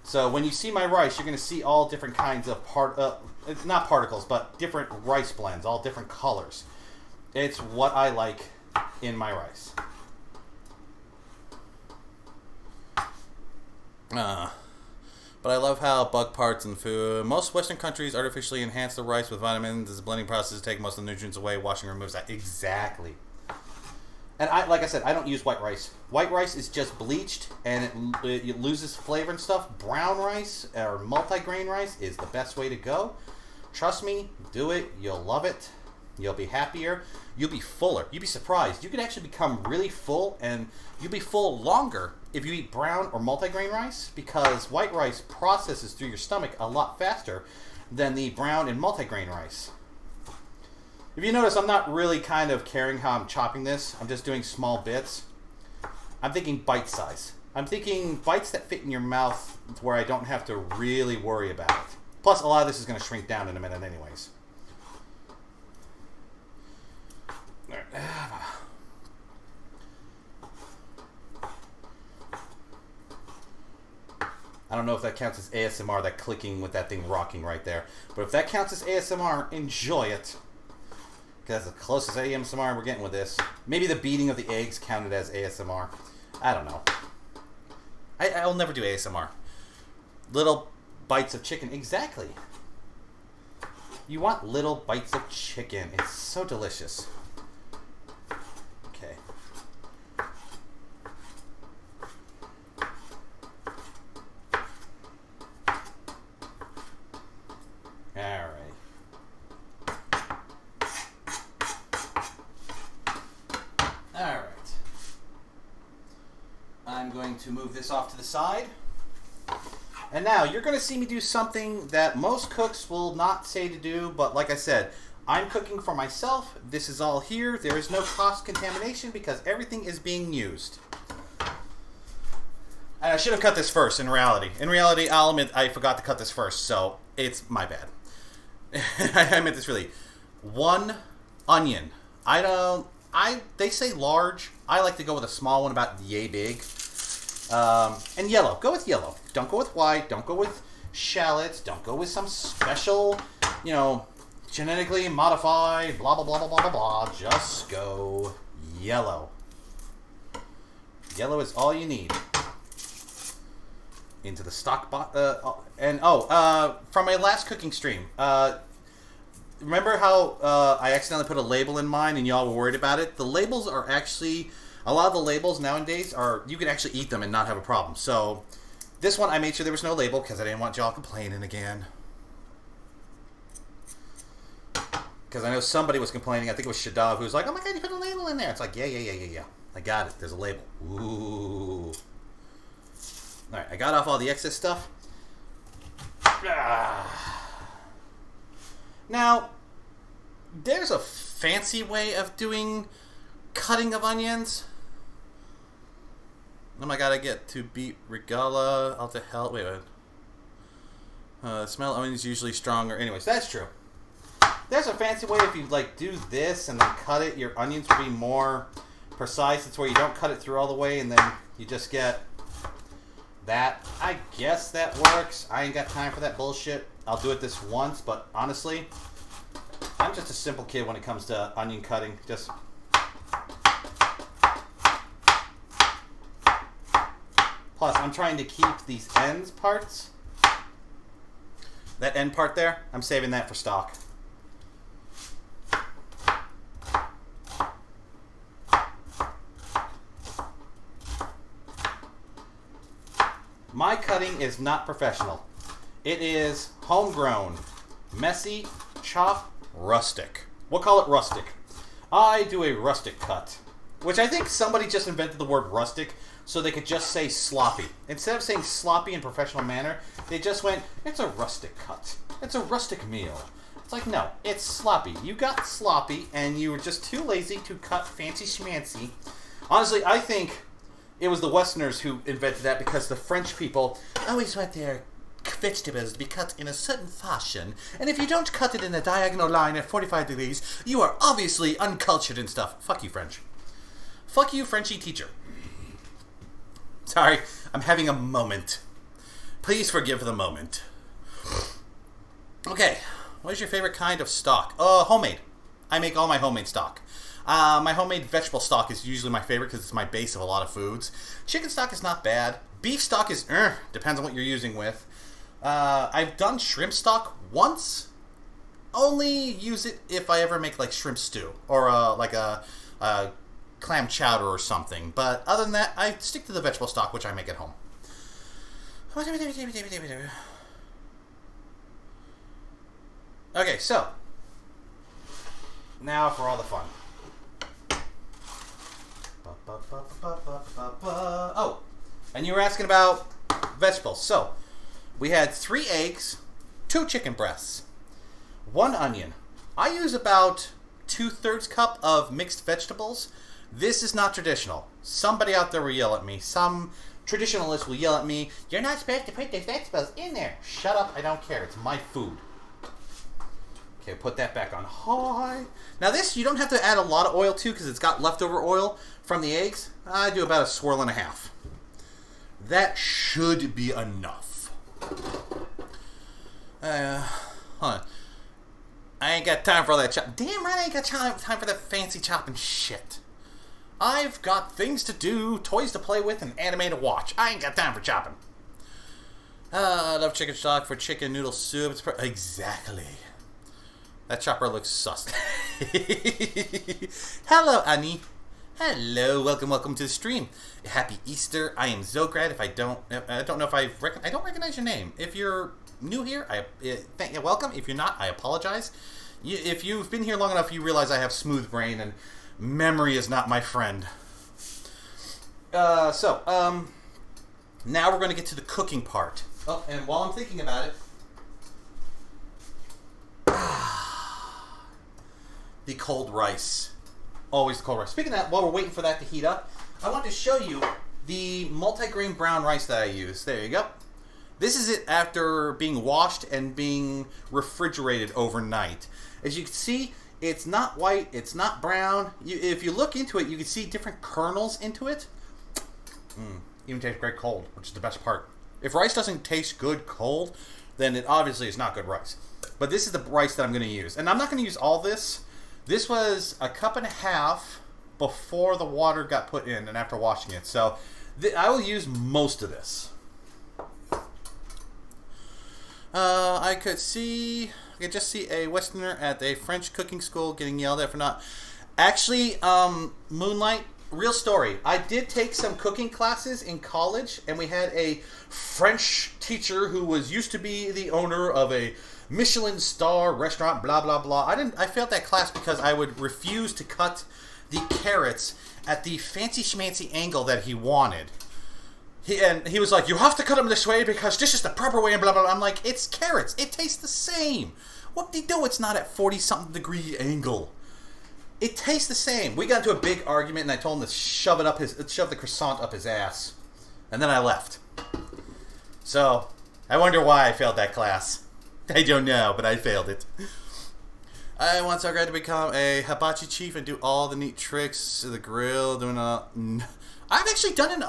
So when you see my rice, you're going to see all different kinds of not particles, but different rice blends, all different colors. It's what I like in my rice. But I love how bug parts in food. Most Western countries artificially enhance the rice with vitamins. This blending process to take most of the nutrients away. Washing removes that. Exactly. And like I said, I don't use white rice. White rice is just bleached and it loses flavor and stuff. Brown rice or multi-grain rice is the best way to go. Trust me, do it. You'll love it. You'll be happier. You'll be fuller. You'll be surprised. You could actually become really full, and you'll be full longer if you eat brown or multigrain rice, because white rice processes through your stomach a lot faster than the brown and multigrain rice. If you notice, I'm not really kind of caring how I'm chopping this. I'm just doing small bits. I'm thinking bite size. I'm thinking bites that fit in your mouth where I don't have to really worry about it. Plus, a lot of this is going to shrink down in a minute anyways. I don't know if that counts as ASMR, that clicking with that thing rocking right there. But if that counts as ASMR, enjoy it. Because that's the closest ASMR we're getting with this. Maybe the beating of the eggs counted as ASMR. I don't know. I'll never do ASMR. Little bites of chicken. Exactly. You want little bites of chicken. It's so delicious. Okay. Alright. Alright. I'm going to move this off to the side. And now, you're going to see me do something that most cooks will not say to do, but like I said, I'm cooking for myself. This is all here. There is no cross-contamination because everything is being used. And I should have cut this first, in reality. In reality, I'll admit I forgot to cut this first, so it's my bad. I meant this really. 1 onion. They say large. I like to go with a small one about yay big. And yellow. Go with yellow. Don't go with white. Don't go with shallots. Don't go with some special, genetically modified, blah, blah, blah, blah, blah, blah, blah. Just go yellow. Yellow is all you need. Into the stock from my last cooking stream, remember how I accidentally put a label in mine and y'all were worried about it? The labels are actually, a lot of the labels nowadays are, you can actually eat them and not have a problem. So, this one I made sure there was no label because I didn't want y'all complaining again. Because I know somebody was complaining, I think it was Shadav, who was like, oh my god, you put a label in there. It's like, yeah. I got it, there's a label. Ooh. Alright, I got off all the excess stuff. Now, there's a fancy way of doing cutting of onions. Oh my god, I get to beat Regala out to hell. Wait. Smell of onions is usually stronger. Anyways, that's true. There's a fancy way if you like do this and then cut it, your onions will be more precise. It's where you don't cut it through all the way and then you just get that. I guess that works. I ain't got time for that bullshit. I'll do it this once, but honestly, I'm just a simple kid when it comes to onion cutting. Just plus, I'm trying to keep these ends parts. That end part there, I'm saving that for stock. My cutting is not professional. It is homegrown, messy, chop, rustic. We'll call it rustic. I do a rustic cut, which I think somebody just invented the word rustic so they could just say sloppy. Instead of saying sloppy in professional manner, they just went, it's a rustic cut. It's a rustic meal. It's like, no, it's sloppy. You got sloppy and you were just too lazy to cut fancy schmancy. Honestly, I think it was the Westerners who invented that because the French people always want their vegetables to be cut in a certain fashion, and if you don't cut it in a diagonal line at 45 degrees, you are obviously uncultured and stuff. Fuck you, French. Fuck you, Frenchy teacher. Sorry, I'm having a moment. Please forgive the moment. Okay, what is your favorite kind of stock? Homemade. I make all my homemade stock. My homemade vegetable stock is usually my favorite because it's my base of a lot of foods. Chicken stock is not bad. Beef stock is, depends on what you're using with. I've done shrimp stock once. Only use it if I ever make like shrimp stew or like a clam chowder or something. But other than that, I stick to the vegetable stock, which I make at home. Okay, so now for all the fun. Oh, and you were asking about vegetables. So, we had 3 eggs, 2 chicken breasts, 1 onion. I use about 2/3 cup of mixed vegetables. This is not traditional. Somebody out there will yell at me. Some traditionalist will yell at me, you're not supposed to put the vegetables in there. Shut up, I don't care. It's my food. Okay, put that back on high. Now this, you don't have to add a lot of oil to because it's got leftover oil from the eggs. I do about a swirl and a half. That should be enough. Hold on. I ain't got time for all that chop. Damn right I ain't got time for that fancy chopping shit. I've got things to do, toys to play with, and anime to watch. I ain't got time for chopping. I love chicken stock for chicken noodle soup. Exactly. That chopper looks sus. Hello, Annie. Hello, welcome to the stream. Happy Easter. I am Xograd. I don't know if I don't recognize your name. If you're new here, welcome. If you're not, I apologize. If you've been here long enough, you realize I have smooth brain and memory is not my friend. Now we're going to get to the cooking part. Oh, and while I'm thinking about it, the cold rice. Always the cold rice. Speaking of that, while we're waiting for that to heat up, I want to show you the multigrain brown rice that I use. There you go. This is it after being washed and being refrigerated overnight. As you can see, it's not white, it's not brown. If you look into it, you can see different kernels into it. Even tastes great cold, which is the best part. If rice doesn't taste good cold, then it obviously is not good rice. But this is the rice that I'm going to use. And I'm not going to use all this. This was a cup and a half before the water got put in and after washing it. So I will use most of this. I could just see a Westerner at a French cooking school getting yelled at for not. Actually, Moonlight, real story. I did take some cooking classes in college, and we had a French teacher who was used to be the owner of a Michelin star restaurant, blah, blah, blah. I failed that class because I would refuse to cut the carrots at the fancy schmancy angle that he wanted. He was like, you have to cut them this way because this is the proper way, and blah, blah, blah. I'm like, it's carrots. It tastes the same. Whoop-de-doo, it's not at 40-something degree angle. It tastes the same. We got into a big argument, and I told him to shove the croissant up his ass. And then I left. So, I wonder why I failed that class. I don't know, but I failed it. I want Xograd to become a hibachi chief and do all the neat tricks to the grill, doing I've actually done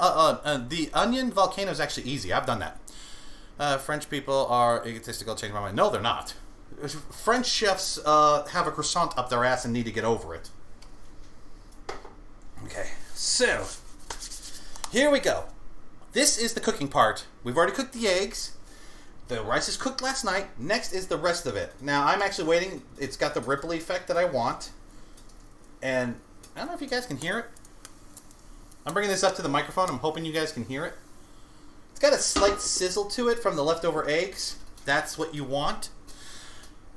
the onion volcano is actually easy. I've done that. French people are egotistical. Change my mind. No, they're not. French chefs have a croissant up their ass and need to get over it. Okay, so here we go. This is the cooking part. We've already cooked the eggs. The rice is cooked last night. Next is the rest of it. Now, I'm actually waiting. It's got the ripple effect that I want. And I don't know if you guys can hear it. I'm bringing this up to the microphone. I'm hoping you guys can hear it. It's got a slight sizzle to it from the leftover eggs. That's what you want.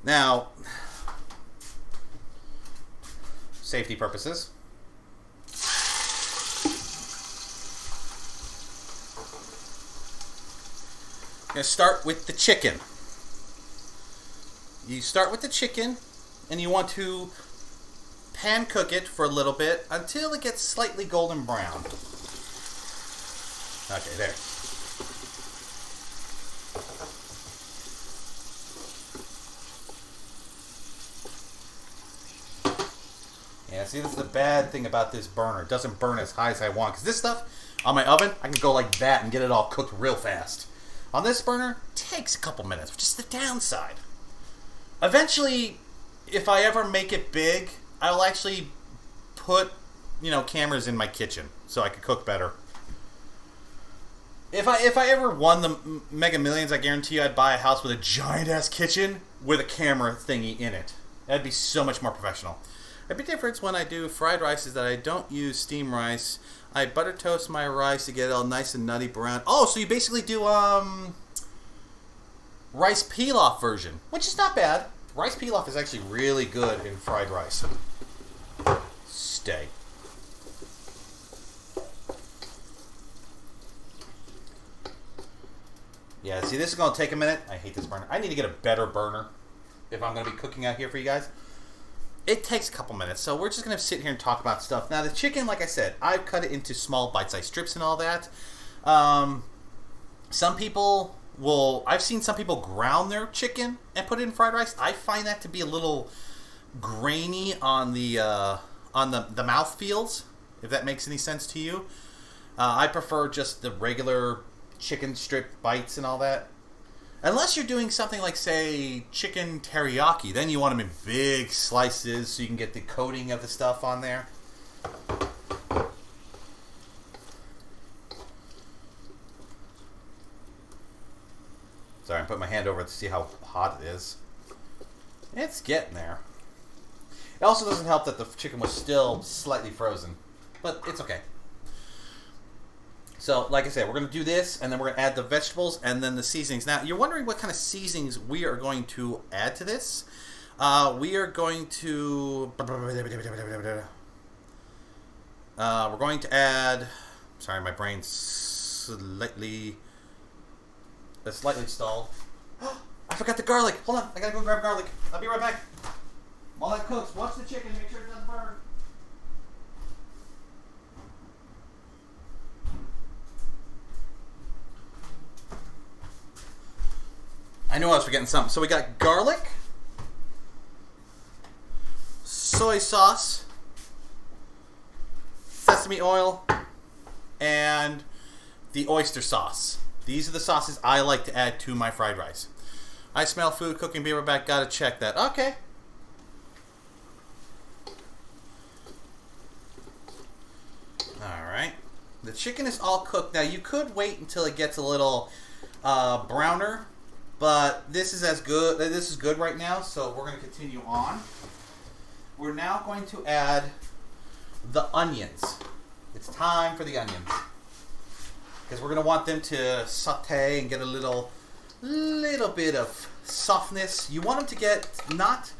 Now, safety purposes. I'm going to start with the chicken. You start with the chicken, and you want to pan cook it for a little bit until it gets slightly golden brown. Okay, there. Yeah, see, this is the bad thing about this burner. It doesn't burn as high as I want. Because this stuff, on my oven, I can go like that and get it all cooked real fast. On this burner, it takes a couple minutes, which is the downside. Eventually, if I ever make it big, I'll actually put, cameras in my kitchen so I could cook better. If I ever won the Mega Millions, I guarantee you I'd buy a house with a giant-ass kitchen with a camera thingy in it. That'd be so much more professional. A big difference when I do fried rice is that I don't use steamed rice. I butter toast my rice to get it all nice and nutty brown. Oh, so you basically do rice pilaf version, which is not bad. Rice pilaf is actually really good in fried rice. Stay. Yeah, see, this is going to take a minute. I hate this burner. I need to get a better burner if I'm going to be cooking out here for you guys. It takes a couple minutes, so we're just going to sit here and talk about stuff. Now, the chicken, like I said, I've cut it into small bite-sized strips and all that. Some people will... I've seen some people ground their chicken and put it in fried rice. I find that to be a little grainy on the mouth feels, if that makes any sense to you. I prefer just the regular chicken strip bites and all that. Unless you're doing something like, say, chicken teriyaki, then you want them in big slices so you can get the coating of the stuff on there. Sorry, I'm putting my hand over it to see how hot it is. It's getting there. It also doesn't help that the chicken was still slightly frozen, but it's okay. So, like I said, we're going to do this, and then we're going to add the vegetables and then the seasonings. Now, you're wondering what kind of seasonings we are going to add to this. We are going to... we're going to add... Sorry, my brain's slightly stalled. I forgot the garlic. Hold on, I got to go grab garlic. I'll be right back. While that cooks, watch the chicken. Make sure it doesn't burn. I knew I was forgetting something. So we got garlic, soy sauce, sesame oil, and the oyster sauce. These are the sauces I like to add to my fried rice. I smell food cooking. Be right back. Gotta check that. Okay. Alright. The chicken is all cooked. Now you could wait until it gets a little browner. But this is good. This is good right now, so we're going to continue on. We're now going to add the onions. It's time for the onions. Because we're going to want them to saute and get a little bit of softness. You want them to get not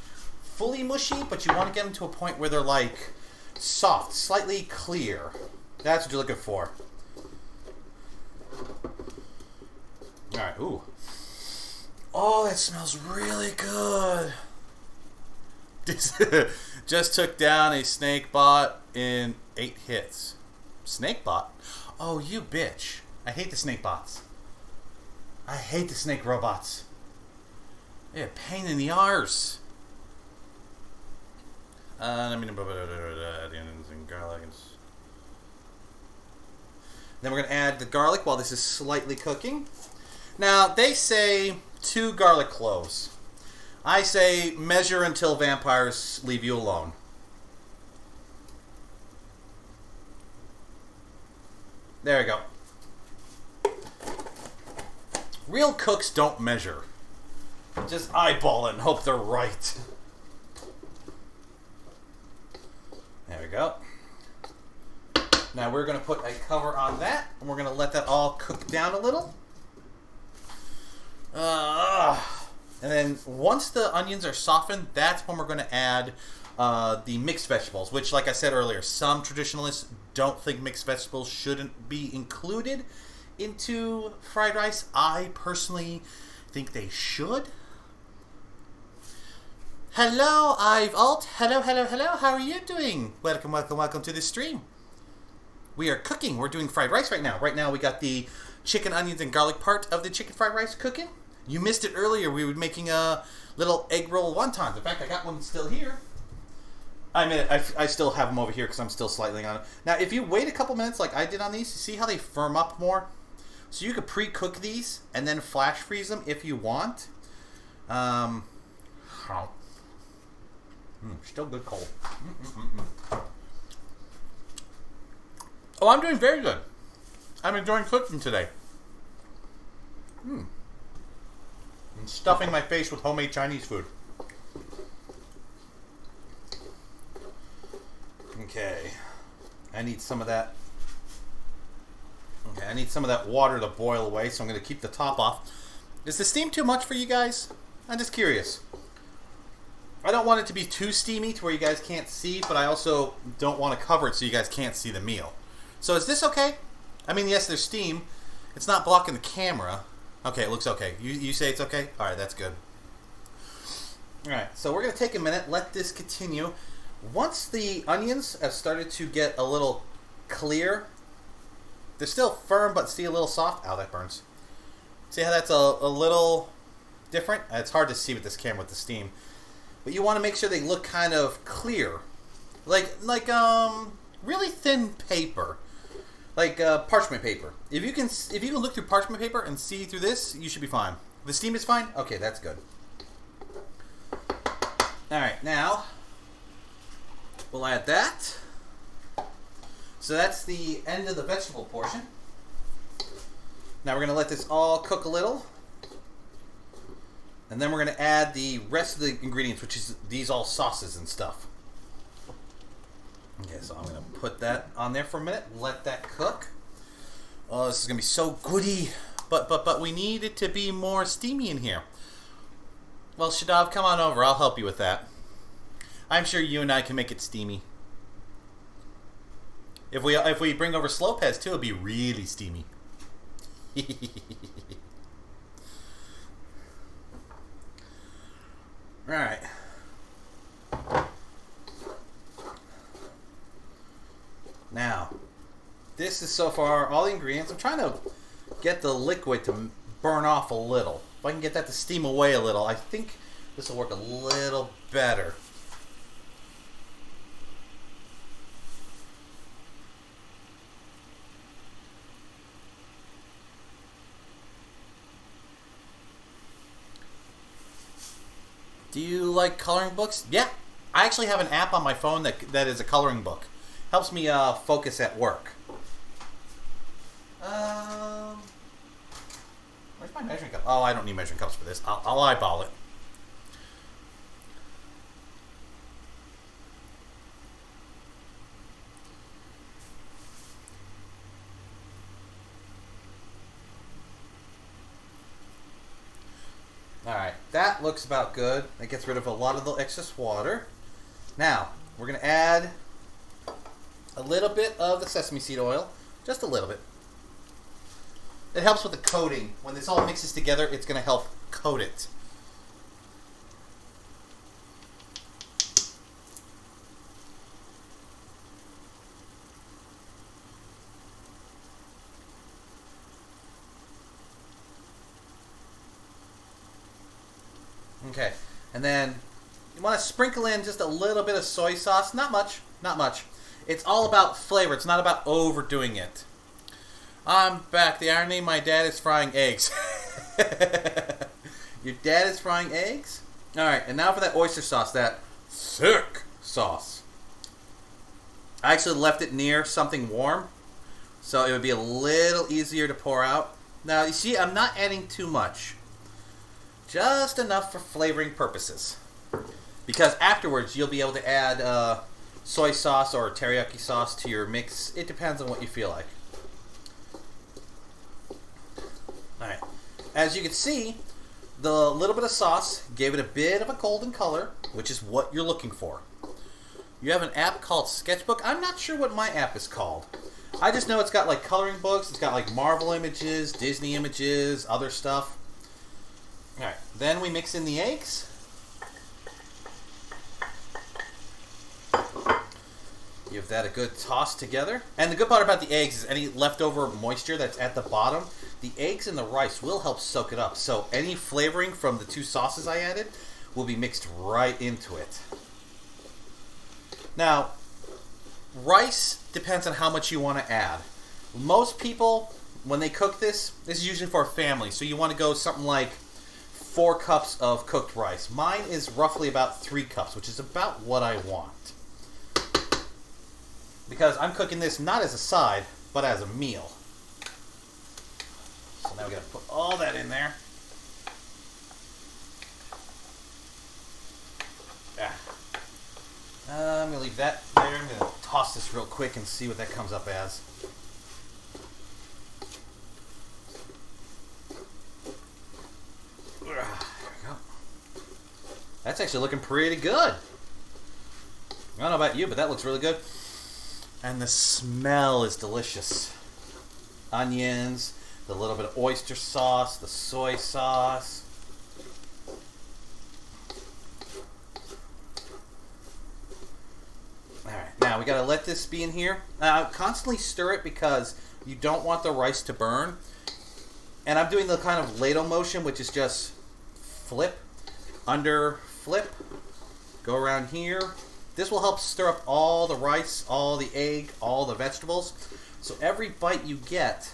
fully mushy, but you want to get them to a point where they're like soft, slightly clear. That's what you're looking for. Alright, ooh. Oh, that smells really good. Just took down a snake bot in 8 hits. Snake bot? Oh, you bitch. I hate the snake bots. I hate the snake robots. They're a pain in the arse. Onions and garlic. Then we're going to add the garlic while this is slightly cooking. Now, they say 2 garlic cloves. I say measure until vampires leave you alone. There we go. Real cooks don't measure. Just eyeball it and hope they're right. There we go. Now we're going to put a cover on that, and we're going to let that all cook down a little. And then once the onions are softened, that's when we're going to add the mixed vegetables, which, like I said earlier, some traditionalists don't think mixed vegetables shouldn't be included into fried rice. I personally think they should. Hello, I've Alt. Hello. How are you doing? Welcome to the stream. We are cooking. We're doing fried rice right now. Right now we got the chicken, onions, and garlic part of the chicken fried rice cooking. You missed it earlier. We were making a little egg roll wontons. In fact, I got one still here. I still have them over here because I'm still slightly on it. Now, if you wait a couple minutes like I did on these, see how they firm up more? So you could pre-cook these and then flash freeze them if you want. Still good cold. Oh, I'm doing very good. I'm enjoying cooking today. I'm stuffing my face with homemade Chinese food. Okay. I need some of that. Okay, I need some of that water to boil away, so I'm going to keep the top off. Is the steam too much for you guys? I'm just curious. I don't want it to be too steamy to where you guys can't see, but I also don't want to cover it so you guys can't see the meal. So is this okay? I mean, yes, there's steam. It's not blocking the camera. Okay, it looks okay. You say it's okay? Alright, that's good. Alright, so we're going to take a minute, let this continue. Once the onions have started to get a little clear, they're still firm but still a little soft. Ow, that burns. See how that's a little different? It's hard to see with this camera with the steam. But you want to make sure they look kind of clear. Like really thin paper. Like parchment paper. If you can look through parchment paper and see through this, you should be fine. The steam is fine? Okay, that's good. Alright, now we'll add that. So that's the end of the vegetable portion. Now we're going to let this all cook a little. And then we're going to add the rest of the ingredients, which is these all sauces and stuff. Okay, so I'm going to put that on there for a minute. Let that cook. Oh, this is going to be so goody. But we need it to be more steamy in here. Well, Shadav, come on over. I'll help you with that. I'm sure you and I can make it steamy. If we bring over Slopez too, it'll be really steamy. Alright. Now, this is so far all the ingredients. I'm trying to get the liquid to burn off a little. If I can get that to steam away a little, I think this will work a little better. Do you like coloring books? Yeah. I actually have an app on my phone that is a coloring book. Helps me focus at work. Where's my measuring cup? Oh, I don't need measuring cups for this. I'll eyeball it. Alright, that looks about good. That gets rid of a lot of the excess water. Now, we're going to add a little bit of the sesame seed oil. Just a little bit. it helps with the coating. When this all mixes together, it's going to help coat it. Okay, and then you want to sprinkle in just a little bit of soy sauce. Not much, not much. It's all about flavor. It's not about overdoing it. I'm back. The irony, my dad is frying eggs. Your dad is frying eggs? Alright, and now for that oyster sauce, that thick sauce. I actually left it near something warm, so it would be a little easier to pour out. Now, you see, I'm not adding too much. Just enough for flavoring purposes. Because afterwards, you'll be able to add soy sauce or teriyaki sauce to your mix. It depends on what you feel like. Alright. As you can see, the little bit of sauce gave it a bit of a golden color, which is what you're looking for. You have an app called Sketchbook. I'm not sure what my app is called. I just know it's got like coloring books, it's got like Marvel images, Disney images, other stuff. Alright, then we mix in the eggs. Give that a good toss together. And the good part about the eggs is any leftover moisture that's at the bottom, the eggs and the rice will help soak it up. So any flavoring from the two sauces I added will be mixed right into it. Now, rice depends on how much you want to add. Most people, when they cook this is usually for a family. So you want to go something like 4 cups of cooked rice. Mine is roughly about 3 cups, which is about what I want. Because I'm cooking this not as a side, but as a meal. So now we gotta put all that in there. I'm gonna leave that there. I'm gonna toss this real quick and see what that comes up as. There we go. That's actually looking pretty good. I don't know about you, but that looks really good. And the smell is delicious. Onions, the little bit of oyster sauce, the soy sauce. Alright, now we gotta let this be in here. Constantly stir it because you don't want the rice to burn. And I'm doing the kind of ladle motion, which is just flip, under, flip, go around here. This will help stir up all the rice, all the egg, all the vegetables. So every bite you get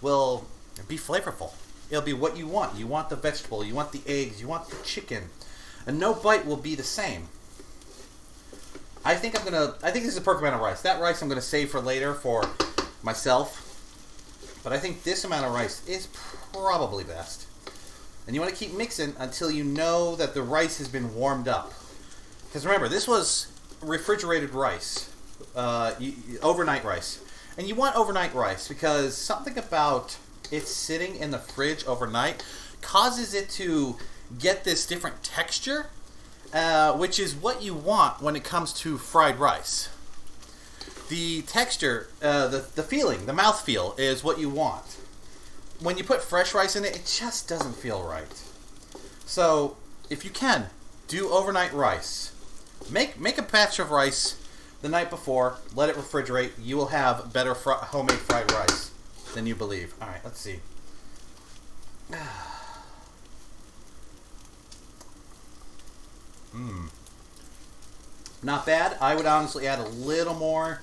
will be flavorful. It'll be what you want. You want the vegetable, you want the eggs, you want the chicken. And no bite will be the same. I think this is a perfect amount of rice. That rice I'm gonna save for later for myself. But I think this amount of rice is probably best. And you want to keep mixing until you know that the rice has been warmed up. Because remember, this was refrigerated rice, overnight rice. And you want overnight rice because something about it sitting in the fridge overnight causes it to get this different texture, which is what you want when it comes to fried rice. The texture, the feeling, the mouthfeel is what you want. When you put fresh rice in it, it just doesn't feel right. So, if you can, do overnight rice. Make a batch of rice the night before, let it refrigerate. You will have better homemade fried rice than you believe. Alright, let's see. Not bad. I would honestly add a little more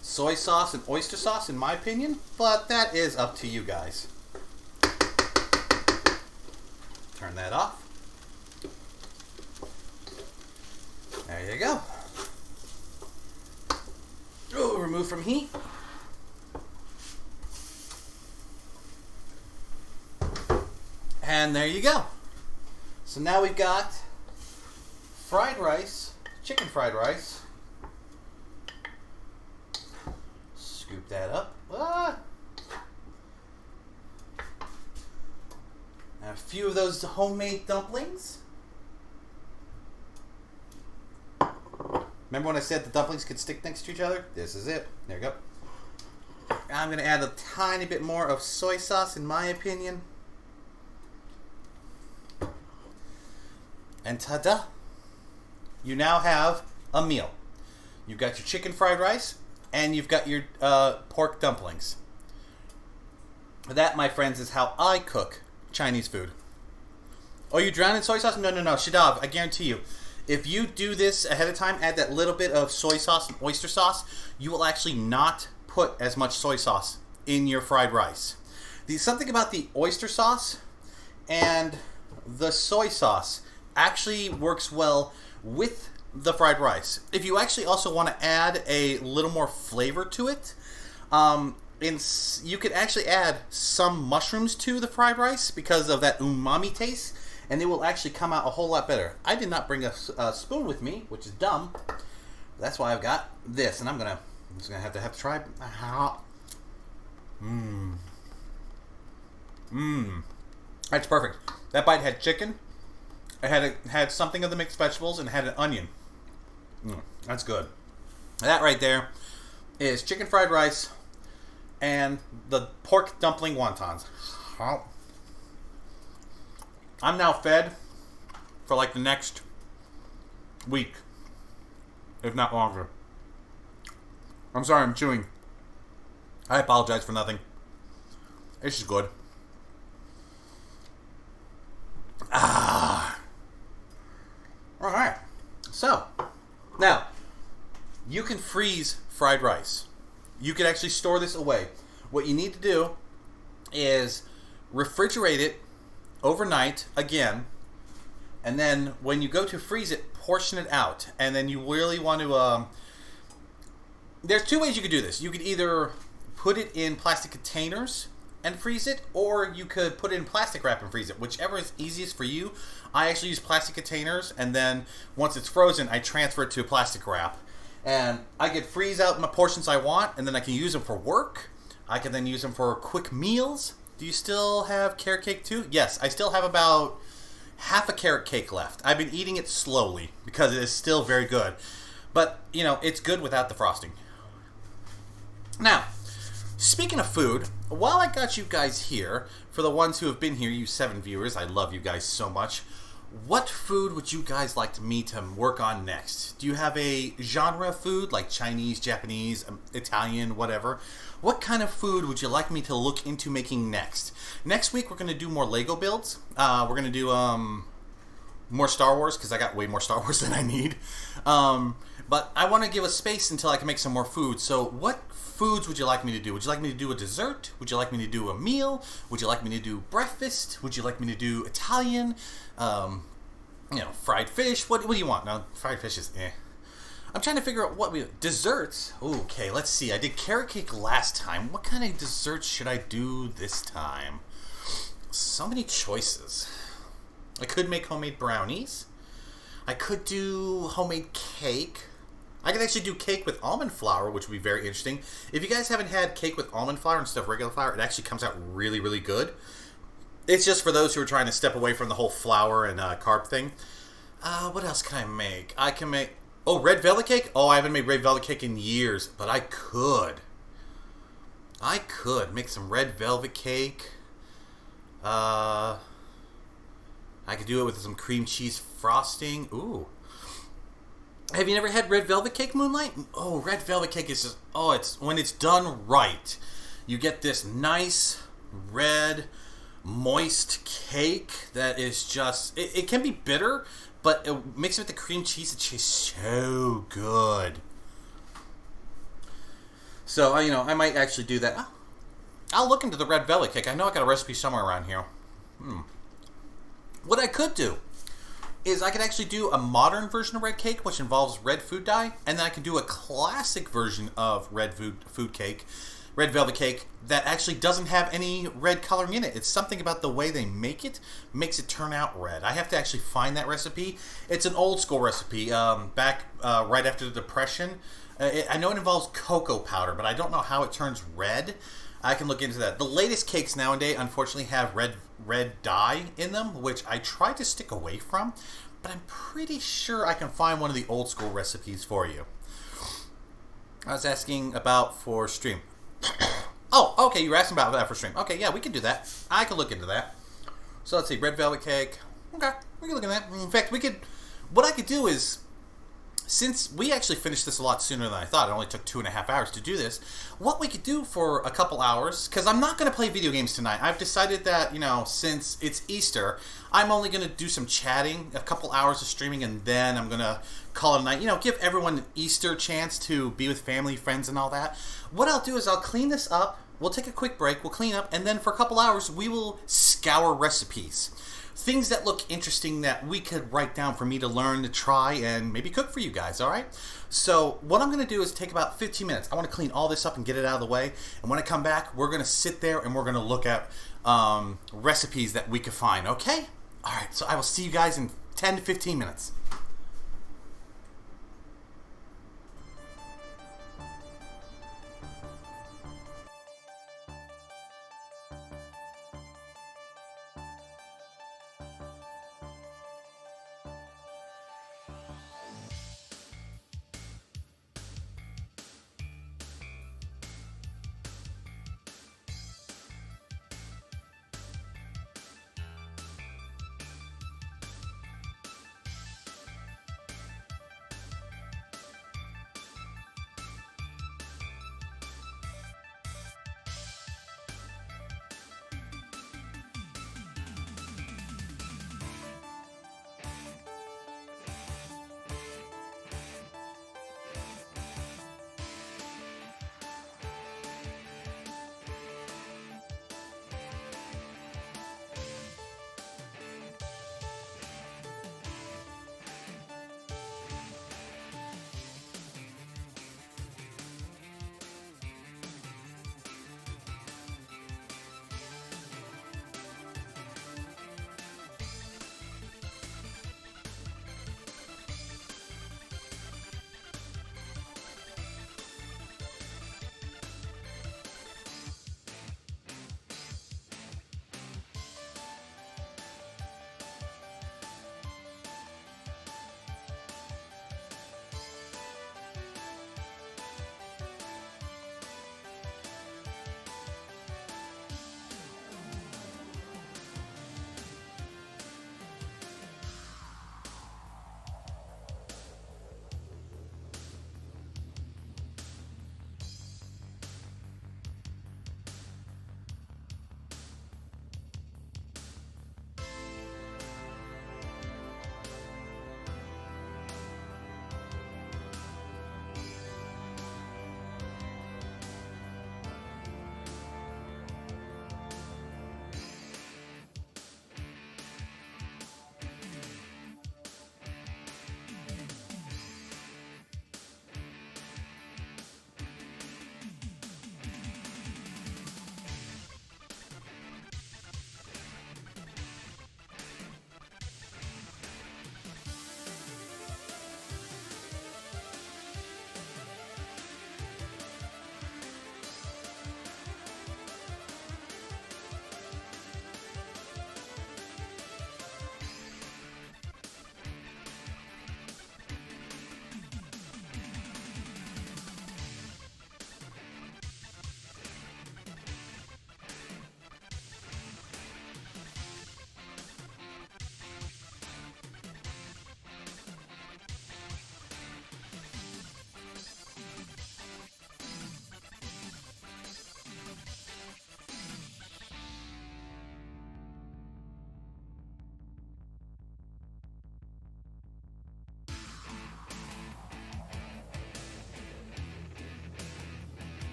soy sauce and oyster sauce in my opinion, but that is up to you guys. Turn that off. There you go. Oh, remove from heat. And there you go. So now we've got fried rice, chicken fried rice. Scoop that up. And a few of those homemade dumplings. Remember when I said the dumplings could stick next to each other? This is it. There you go. I'm going to add a tiny bit more of soy sauce, in my opinion. And ta-da! You now have a meal. You've got your chicken fried rice, and you've got your pork dumplings. That, my friends, is how I cook Chinese food. Oh, you drown in soy sauce? No. Shadav, I guarantee you. If you do this ahead of time, add that little bit of soy sauce and oyster sauce, you will actually not put as much soy sauce in your fried rice. Something about the oyster sauce and the soy sauce actually works well with the fried rice. If you actually also want to add a little more flavor to it, you could actually add some mushrooms to the fried rice because of that umami taste, and it will actually come out a whole lot better. I did not bring a spoon with me, which is dumb. That's why I've got this, and I'm just gonna have to try. That's perfect. That bite had chicken. It had something of the mixed vegetables and had an onion. That's good. That right there is chicken fried rice and the pork dumpling wontons. I'm now fed for like the next week, if not longer. I'm sorry, I'm chewing. I apologize for nothing. This is good. Alright. So, now, you can freeze fried rice. You can actually store this away. What you need to do is refrigerate it overnight again, and then when you go to freeze it, portion it out. And then you really want to... there's two ways you could do this. You could either put it in plastic containers and freeze it, or you could put it in plastic wrap and freeze it. Whichever is easiest for you. I actually use plastic containers, and then once it's frozen, I transfer it to a plastic wrap. And I could freeze out my portions I want, and then I can use them for work. I can then use them for quick meals. Do you still have carrot cake too? Yes, I still have about half a carrot cake left. I've been eating it slowly because it is still very good. But, you know, it's good without the frosting. Now, speaking of food, while I got you guys here, for the ones who have been here, you 7 viewers, I love you guys so much. What food would you guys like me to work on next? Do you have a genre of food, like Chinese, Japanese, Italian, whatever? What kind of food would you like me to look into making next? Next week, we're going to do more Lego builds. We're going to do more Star Wars, because I got way more Star Wars than I need. But I want to give a space until I can make some more food. So what foods would you like me to do? Would you like me to do a dessert? Would you like me to do a meal? Would you like me to do breakfast? Would you like me to do Italian? Fried fish? What do you want? No, fried fish is eh. I'm trying to figure out desserts. Okay, let's see. I did carrot cake last time. What kind of desserts should I do this time? So many choices. I could make homemade brownies. I could do homemade cake. I could actually do cake with almond flour, which would be very interesting. If you guys haven't had cake with almond flour instead of regular flour, it actually comes out really, really good. It's just for those who are trying to step away from the whole flour and carb thing. What else can I make? I can make... Oh, red velvet cake? Oh, I haven't made red velvet cake in years, but I could. I could make some red velvet cake. I could do it with some cream cheese frosting. Ooh. Have you never had red velvet cake, Moonlight? Oh, red velvet cake is just... Oh, it's when it's done right. You get this nice, red, moist cake that is just... It can be bitter, but it mixed with the cream cheese, it tastes so good. So, I might actually do that. I'll look into the red velvet cake. I know I got a recipe somewhere around here. What I could do is I could actually do a modern version of red cake, which involves red food dye, and then I could do a classic version of red velvet cake, that actually doesn't have any red coloring in it. It's something about the way they make it makes it turn out red. I have to actually find that recipe. It's an old school recipe, back right after the Depression. I know it involves cocoa powder, but I don't know how it turns red. I can look into that. The latest cakes nowadays, unfortunately, have red dye in them, which I try to stick away from, but I'm pretty sure I can find one of the old school recipes for you. I was asking about for stream. Oh, okay, you were asking about that for stream. Okay, yeah, we can do that. I can look into that. So let's see, red velvet cake. Okay, we can look at that. In fact, what I could do is, since we actually finished this a lot sooner than I thought, it only took 2.5 hours to do this, what we could do for a couple hours, because I'm not going to play video games tonight. I've decided that, since it's Easter, I'm only going to do some chatting, a couple hours of streaming, and then I'm going to call it a night. Give everyone an Easter chance to be with family, friends, and all that. What I'll do is I'll clean this up. We'll take a quick break. We'll clean up, and then for a couple hours, we will scour recipes. Things that look interesting that we could write down for me to learn, to try, and maybe cook for you guys, all right? So what I'm going to do is take about 15 minutes. I want to clean all this up and get it out of the way. And when I come back, we're going to sit there and we're going to look at recipes that we could find, okay? All right, so I will see you guys in 10 to 15 minutes.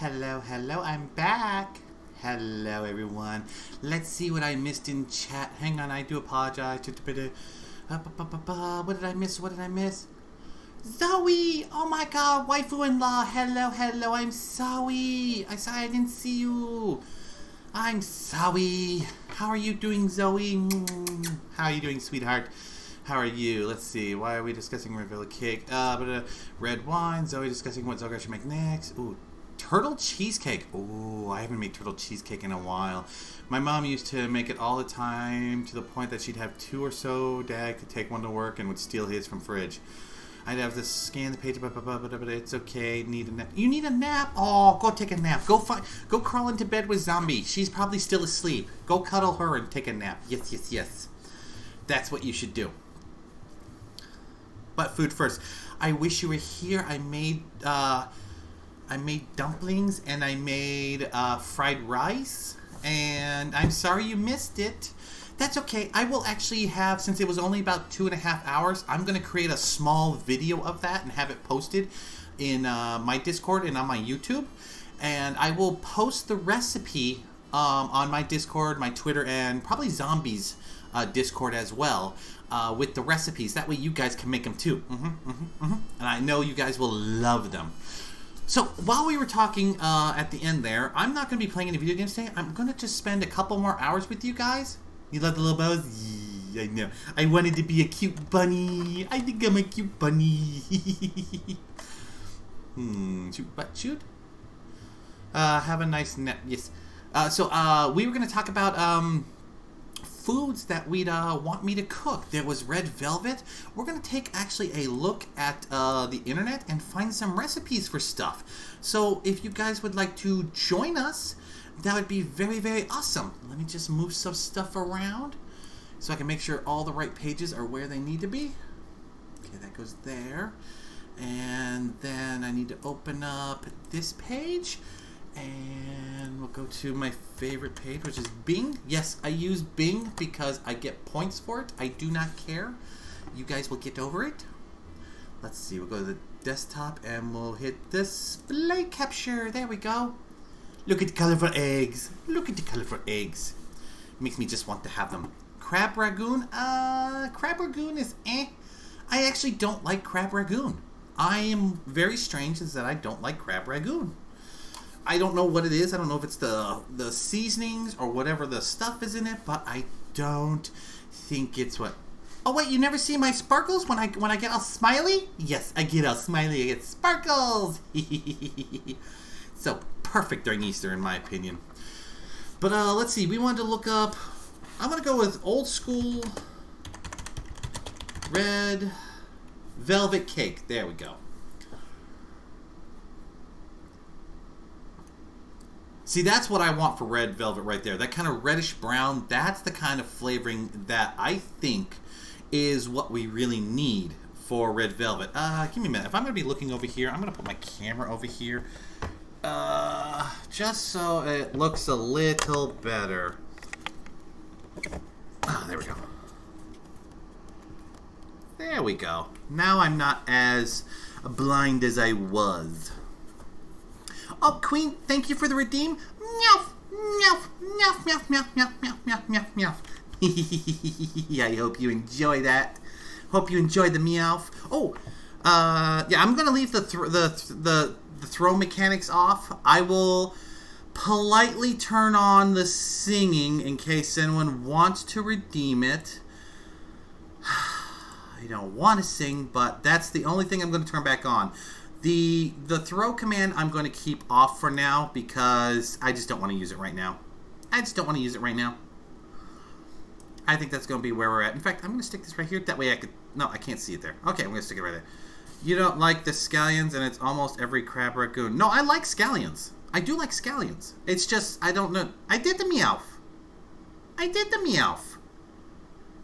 Hello, I'm back. Hello, everyone. Let's see what I missed in chat. Hang on, I do apologize. What did I miss? Zoe! Oh my god, waifu-in-law. Hello, I'm Zoe. I'm sorry I didn't see you. I'm Zoe. How are you doing, Zoe? How are you doing, sweetheart? How are you? Let's see. Why are we discussing red velvet cake? Red wine. Zoe discussing what Xograd should make next. Ooh, turtle cheesecake. Ooh, I haven't made turtle cheesecake in a while. My mom used to make it all the time to the point that she'd have 2 or so. Dad could take one to work and would steal his from fridge. I'd have to scan the page, but it's okay. Need a nap. You need a nap? Oh, go take a nap. Go crawl into bed with Zombie. She's probably still asleep. Go cuddle her and take a nap. Yes. That's what you should do. But food first. I wish you were here. I made dumplings and I made fried rice. And I'm sorry you missed it. That's okay. I will actually have, since it was only about 2.5 hours, I'm going to create a small video of that and have it posted in my Discord and on my YouTube. And I will post the recipe on my Discord, my Twitter, and probably Zombies Discord as well with the recipes. That way you guys can make them too. And I know you guys will love them. So, while we were talking at the end there, I'm not going to be playing any video games today. I'm going to just spend a couple more hours with you guys. You love the little bows? Yeah, I know. I wanted to be a cute bunny. I think I'm a cute bunny. Shoot. Have a nice nap. Yes. So, we were going to talk about foods that we'd want me to cook. There was red velvet. We're going to take actually a look at the internet and find some recipes for stuff. So, if you guys would like to join us, that would be very, very awesome. Let me just move some stuff around so I can make sure all the right pages are where they need to be. Okay, that goes there. And then I need to open up this page. And we'll go to my favorite page, which is Bing. Yes, I use Bing because I get points for it. I do not care. You guys will get over it. Let's see. We'll go to the desktop and we'll hit display capture. There we go. Look at the colorful eggs. Makes me just want to have them. Crab Ragoon? Crab Ragoon is eh. I actually don't like Crab Ragoon. I am very strange is that I don't like Crab Ragoon. I don't know what it is. I don't know if it's the seasonings or whatever the stuff is in it, but I don't think it's what... Oh wait, you never see my sparkles when I get all smiley? Yes, I get all smiley. I get sparkles. So perfect during Easter, in my opinion. But let's see. We wanted to look up. I'm gonna go with old school red velvet cake. There we go. See, that's what I want for red velvet right there. That kind of reddish brown. That's the kind of flavoring that I think is what we really need for red velvet. Give me a minute. If I'm gonna be looking over here, I'm gonna put my camera over here. Just so it looks a little better. There we go. There we go. Now I'm not as blind as I was. Oh, Queen, thank you for the redeem. Meow, meow, meow, meow, meow, meow, meow, meow, meow, meow. I hope you enjoy that. Hope you enjoyed the meow. Oh, yeah, I'm gonna leave the throw mechanics off. I will politely turn on the singing in case anyone wants to redeem it. I don't want to sing, but that's the only thing I'm going to turn back on. The throw command I'm going to keep off for now because I just don't want to use it right now. I think that's going to be where we're at. In fact, I'm going to stick this right here. That way I could... No, I can't see it there. Okay, I'm going to stick it right there. You don't like the scallions, and it's almost every Crab Ragoon. No, I like scallions. I do like scallions. It's just, I don't know. I did the meow.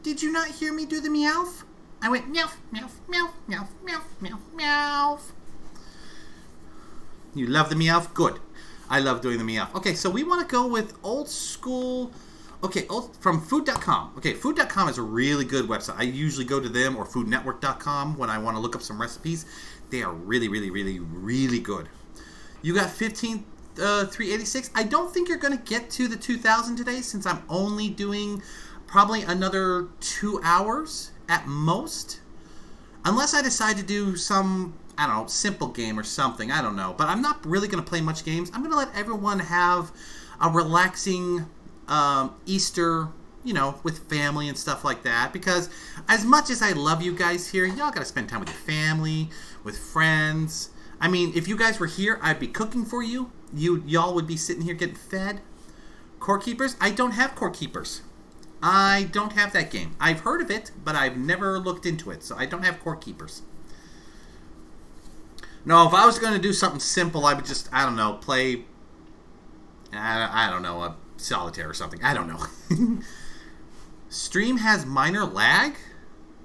Did you not hear me do the meow? I went meow, meow, meow, meow, meow, meow, meow. You love the meow? Good. I love doing the meow. Okay, so we want to go with old school... Okay, from food.com. Okay, food.com is a really good website. I usually go to them or foodnetwork.com when I want to look up some recipes. They are really, really, really, really good. You got 15 386. I don't think you're going to get to the 2,000 today since I'm only doing probably another 2 hours at most. Unless I decide to do some, I don't know, simple game or something. I don't know. But I'm not really going to play much games. I'm going to let everyone have a relaxing Easter, you know, with family and stuff like that. Because as much as I love you guys here, y'all got to spend time with your family, with friends. I mean, if you guys were here, I'd be cooking for you. Y'all would be sitting here getting fed. Core Keepers? I don't have Core Keepers. I don't have that game. I've heard of it, but I've never looked into it, so I don't have Core Keepers. No, if I was going to do something simple, I would just, I don't know, play, I don't know, a solitaire or something. I don't know. Stream has minor lag?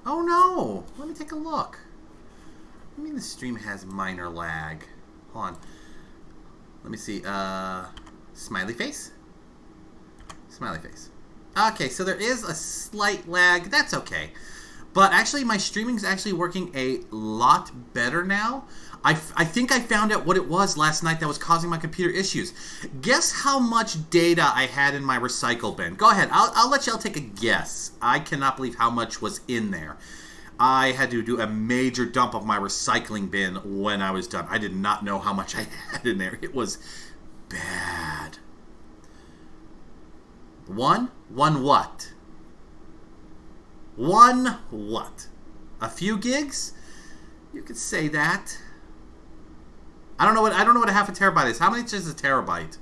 Oh no! Let me take a look. What do you mean the stream has minor lag? Hold on. Let me see. Smiley face? Smiley face. Okay, so there is a slight lag. That's okay. But actually, my streaming's actually working a lot better now. I think I found out what it was last night that was causing my computer issues. Guess how much data I had in my recycle bin. Go ahead. I'll let y'all take a guess. I cannot believe how much was in there. I had to do a major dump of my recycling bin when I was done. I did not know how much I had in there. It was bad. One what? One what? A few gigs? You could say that. I don't know what a half a terabyte is. How many is a terabyte?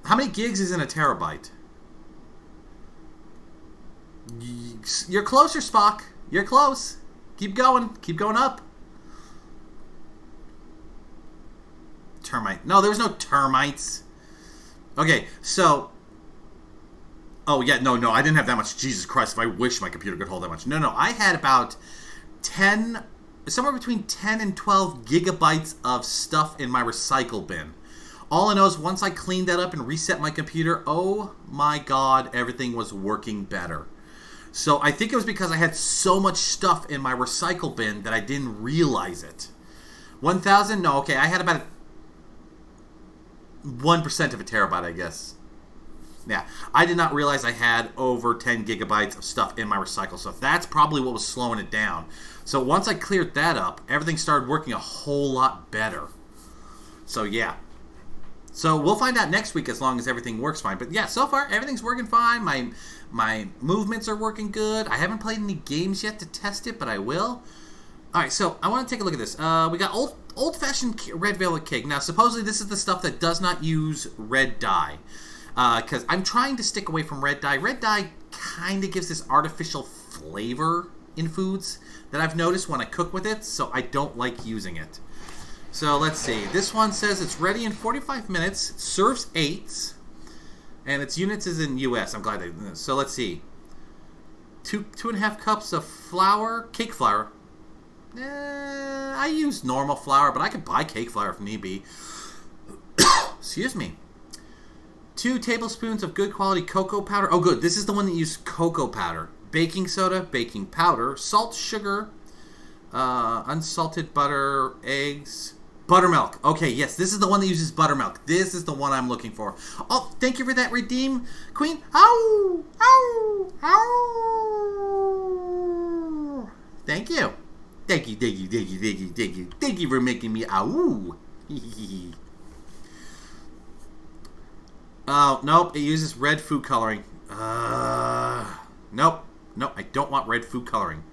How many gigs is in a terabyte? You're closer, Spock. You're close. Keep going. Keep going up. Termite. No, there was no termites. Okay, so... Oh, yeah, no, I didn't have that much. Jesus Christ, if I wish my computer could hold that much. No, I had about 10... somewhere between 10 and 12 gigabytes of stuff in my recycle bin. All I know is once I cleaned that up and reset my computer, oh my god, everything was working better. So I think it was because I had so much stuff in my recycle bin that I didn't realize it. 1,000? No, okay, I had about 1% of a terabyte, I guess. Yeah, I did not realize I had over 10 gigabytes of stuff in my recycle stuff. That's probably what was slowing it down. So once I cleared that up, everything started working a whole lot better. So yeah. So we'll find out next week as long as everything works fine. But yeah, so far everything's working fine. My movements are working good. I haven't played any games yet to test it, but I will. Alright, so I want to take a look at this. We got old-fashioned red velvet cake. Now supposedly this is the stuff that does not use red dye. Because I'm trying to stick away from red dye. Red dye kind of gives this artificial flavor in foods that I've noticed when I cook with it, so I don't like using it. So let's see. This one says it's ready in 45 minutes. It serves 8s. And its units is in US. I'm glad they... So let's see. 2.5 cups of flour. Cake flour. I use normal flour, but I could buy cake flour if need be. Excuse me. 2 tablespoons of good quality cocoa powder. Oh, good. This is the one that used cocoa powder. Baking soda, baking powder, salt, sugar, unsalted butter, eggs, buttermilk. Okay, yes, this is the one that uses buttermilk. This is the one I'm looking for. Oh, thank you for that, Redeem Queen. Ow! Ow! Ow! Thank you. Thank you. Thank you for making me ow. Oh, nope, it uses red food coloring. Nope, I don't want red food coloring.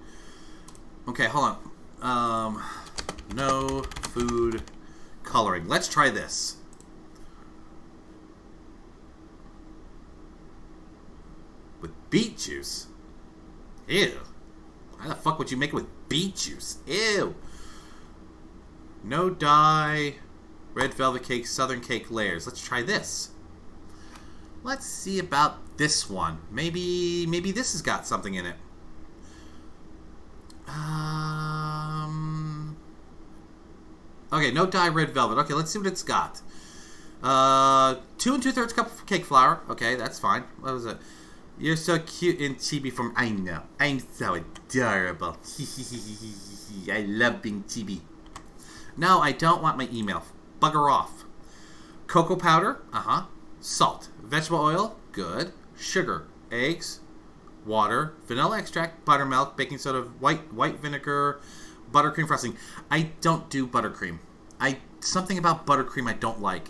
Okay, hold on. No food coloring. Let's try this. With beet juice? Ew. How the fuck would you make it with beet juice? Ew. No dye, red velvet cake, southern cake layers. Let's try this. Let's see about this one. Maybe this has got something in it. Okay, no dye, red velvet. Okay, let's see what it's got. 2 2/3 cup of cake flour. Okay, that's fine. What was it? You're so cute and chibi from... I know. I'm so adorable. I love being chibi. No, I don't want my email. Bugger off. Cocoa powder, salt, vegetable oil, good, sugar, eggs, water, vanilla extract, buttermilk, baking soda, white vinegar, buttercream frosting. I don't do buttercream. Something about buttercream I don't like.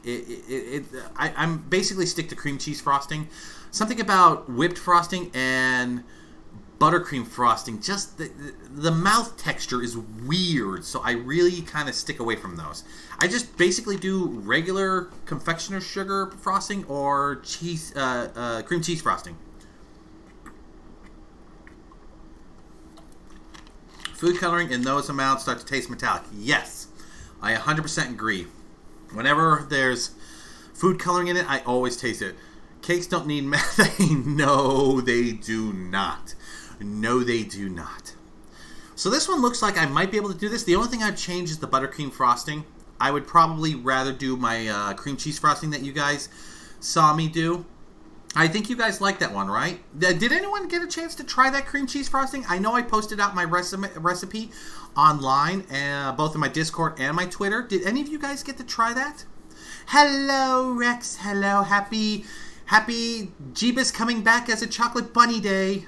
I'm basically stick to cream cheese frosting. Something about whipped frosting and buttercream frosting, just the mouth texture is weird, so I really kind of stick away from those. I just basically do regular confectioner sugar frosting or cream cheese frosting. Food coloring in those amounts start to taste metallic. Yes, I 100% agree. Whenever there's food coloring in it, I always taste it. Cakes don't need methane. No, they do not. No, they do not. So this one looks like I might be able to do this. The only thing I've changed is the buttercream frosting. I would probably rather do my cream cheese frosting that you guys saw me do. I think you guys like that one, right? Did anyone get a chance to try that cream cheese frosting? I know I posted out my recipe online, both in my Discord and my Twitter. Did any of you guys get to try that? Hello, Rex. Hello. Happy Jeebus coming back as a chocolate bunny day.